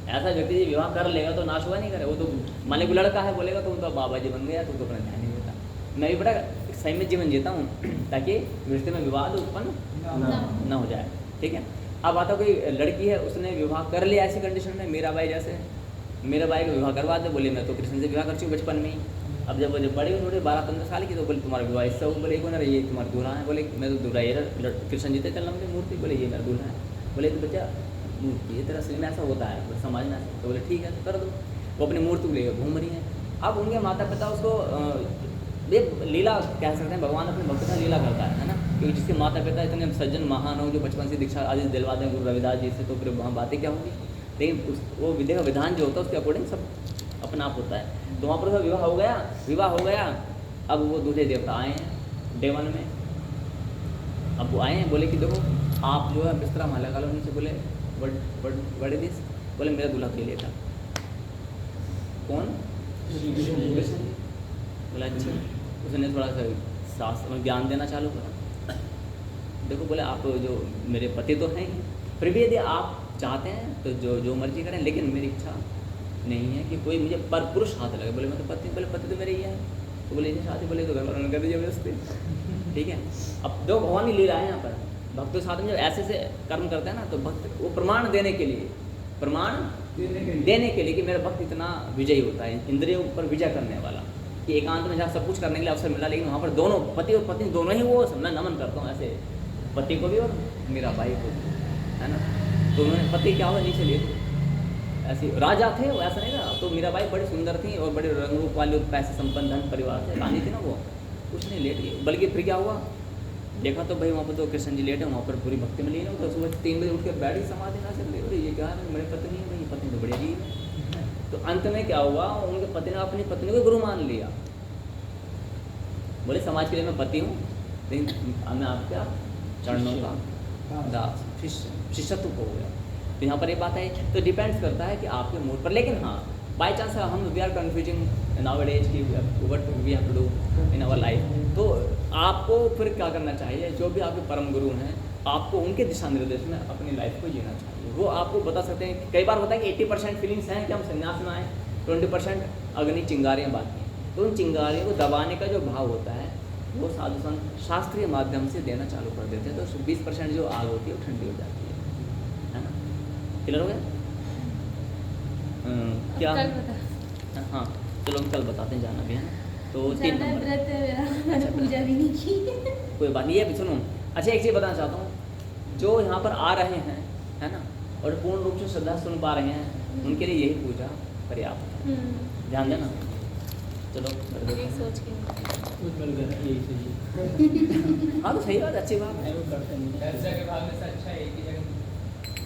ऐसा व्यक्ति विवाह कर लेगा तो नाश हुआ नहीं करे, वो तो मान लो लड़का है बोलेगा तुम तो बाबा जी बन गया, तुम तो अपना ध्यान नहीं देता। मैं भी बड़ा सही में जीवन जीता हूँ ताकि रिश्ते में विवाद उत्पन्न न हो जाए। ठीक है, अब आता कोई लड़की है उसने विवाह कर लिया ऐसी कंडीशन में, मेरा भाई जैसे, मेरा भाई का विवाह करवा दे, बोले मैं तो कृष्ण से विवाह कर चुकी बचपन में ही। अब जब बड़े थोड़े 12-15 साल की तो बोले तुम्हारा विवाह इससे हो, बोले एक ना ये तुम्हारा दूल्हा है, बोले मैं तो दूल्हा ये कृष्ण जी थे चलना मुझे मूर्ति, बोले ये मेरा दूल्हा है, बोले तो बच्चा मूर्ति ये तेरा असली में ऐसा होता है समाज में, तो बोले ठीक है तो कर दो। वो अपनी मूर्ति को लेकर घूम रही है। अब उनके माता पिता उसको ये लीला कह सकते हैं, भगवान अपने भक्त का लीला करता है ना, क्योंकि जिसके माता पिता इतने सज्जन महान हो जो बचपन से दीक्षा आदि दिलवाते हैं गुरु रविदास जी से, तो फिर वहाँ बातें क्या होंगी। लेकिन वो विद्या का विधान जो होता है उसके अकॉर्डिंग सब अपना आप होता है। तो वहाँ पर विवाह हो गया। अब वो दूल्हे देवता आए हैं डे 1 में। अब वो आए हैं, बोले कि देखो आप जो है बिस्तरा वहाँ लगा लो। उनसे बोले बड़े दिस, बोले मेरा दूल्हा के लिए था। कौन? बोला अच्छा। उसने थोड़ा सा शास्त्र में ज्ञान देना चालू करा। देखो बोले आप जो मेरे पति तो हैं ही, फिर भी यदि आप चाहते हैं तो जो मर्जी करें, लेकिन मेरी इच्छा नहीं है कि कोई मुझे पर पुरुष हाथ लगे। बोले मैं तो पति, बोले पति तो मेरे ही है, तो बोले ये शादी, बोले तो घर वालों ने कर दीजिए व्यवस्थित। ठीक है, अब दो भगवान ही ले रहा है यहाँ पर। भक्तों के साथ में जब ऐसे कर्म करते हैं ना, तो भक्त वो प्रमाण देने के लिए, प्रमाण देने के लिए कि मेरा भक्त इतना विजयी होता है, इंद्रियों पर विजय करने वाला, कि एकांत में जहाँ सब कुछ करने के लिए अवसर मिला, लेकिन वहाँ पर दोनों पति और पत्नी दोनों ही वो मैं नमन करता हूँ ऐसे, पति को भी और मेरा भाई को भी, है ना। तो उन्होंने पति क्या हुआ नीचे लिए ऐसे राजा थे वो, ऐसा नहीं था। तो मीरा बाई बड़ी सुंदर थी और बड़े रंग रूप वाले पैसे संपन्न धन परिवार से रानी थी ना वो, कुछ नहीं लेट गई। बल्कि फिर क्या हुआ, देखा तो भाई वहाँ पर तो कृष्ण जी लेटे, वहाँ पर पूरी भक्ति में लीन हो। तो सुबह 3 बजे उठ के बैठी समाधि ना चल रही, ये क्या है, मेरी पत्नी है, मेरी पत्नी तो बड़ी अजीब है। तो अंत में क्या हुआ, उनके पति ने अपनी पत्नी को गुरु मान लिया। बोले समाज के लिए मैं पति हूँ, लेकिन मैं आपका चरणों का दास शिष्यत्व हो गया। तो यहाँ पर ये बात है, तो डिपेंड्स करता है कि आपके मूड पर। लेकिन हाँ, बाई चांस हम we are confusing now as की what we have to do in our life, तो आपको फिर क्या करना चाहिए, जो भी आपके परम गुरु हैं, आपको उनके दिशा निर्देश में अपनी लाइफ को जीना चाहिए। वो आपको बता सकते हैं। कई बार होता है कि 80% फीलिंग्स हैं कि हम संन्यास में आए, 20% अग्नि चिंगारियाँ बाकी हैं। तो उन चिंगारियों को दबाने का जो भाव होता है, वो साधु संत शास्त्रीय माध्यम से देना चालू कर देते हैं। तो 20% जो आग होती है वो ठंडी हो जाती है ना। क्लियर हो गया? क्या कल बता। हाँ चलो हम कल बताते हैं, जाना भी है ना। तो 3 जाना नंबर व्रत है मेरा, मैंने पूजा भी नहीं की। कोई बात नहीं है, सुनो। अच्छा एक चीज़ बताना चाहता हूँ, जो यहाँ पर आ रहे हैं, है ना, और पूर्ण रूप से श्रद्धा सुन पा रहे हैं, उनके लिए यही पूजा पर्याप्त है। ध्यान देना। चलो ये सोच के कुछ मिल गया यही चाहिए। हाँ तो सही बात, अच्छी बात है। वो करते हैं 10 जगह भागने से अच्छा है एक ही जगह।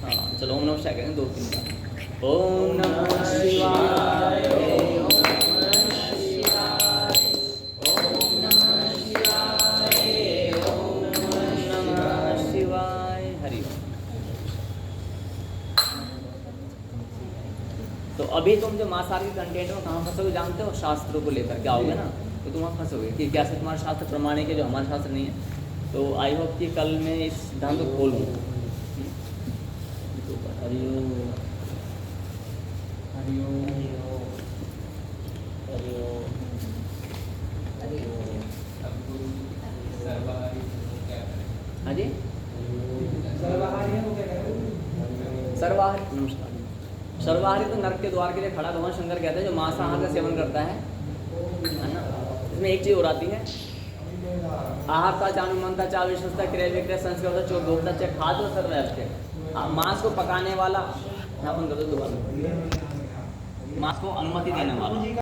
हाँ चलो ओम नमः शिवाय करेंगे 2-3 बार। ओम नमः शिवाय, ओम नमः शिवाय, ओम नमः शिवाय, ओम नमः शिवाय। हरि ओम। तो अभी तुम जो मांसाहारी के कंटेंट में कहाँ फंसोगे जानते हो, शास्त्रों को लेकर के आओगे ना, तो तुम वहाँ फंसोगे कि कैसे तुम्हारा शास्त्र प्रमाणिक है जो हमारा शास्त्र नहीं है। तो आई होप कि कल मैं इस सिद्धांत को खोलूँ। हरिओम हरिओम हरिओम हरिओम। अब गुरु सर्वहारी क्या करें? हाँ जी, सर्वहारी है वो क्या करें? सर्वाहारी, नमस्कार। सर्वाहारी तो नरक के द्वार के लिए खड़ा भगवान शंकर कहते हैं, जो मांसाहार का सेवन करता है ना। इसमें एक चीज़ और आती है, आहारता चानुमंता चा विश्वस्ता क्रय विक्रय संस्कृत चोर भोक्ता च खाद्य सर्वैश्च। मांस को पकाने वाला, यहाँ पर दोबारा मांस को अनुमति देने वाला।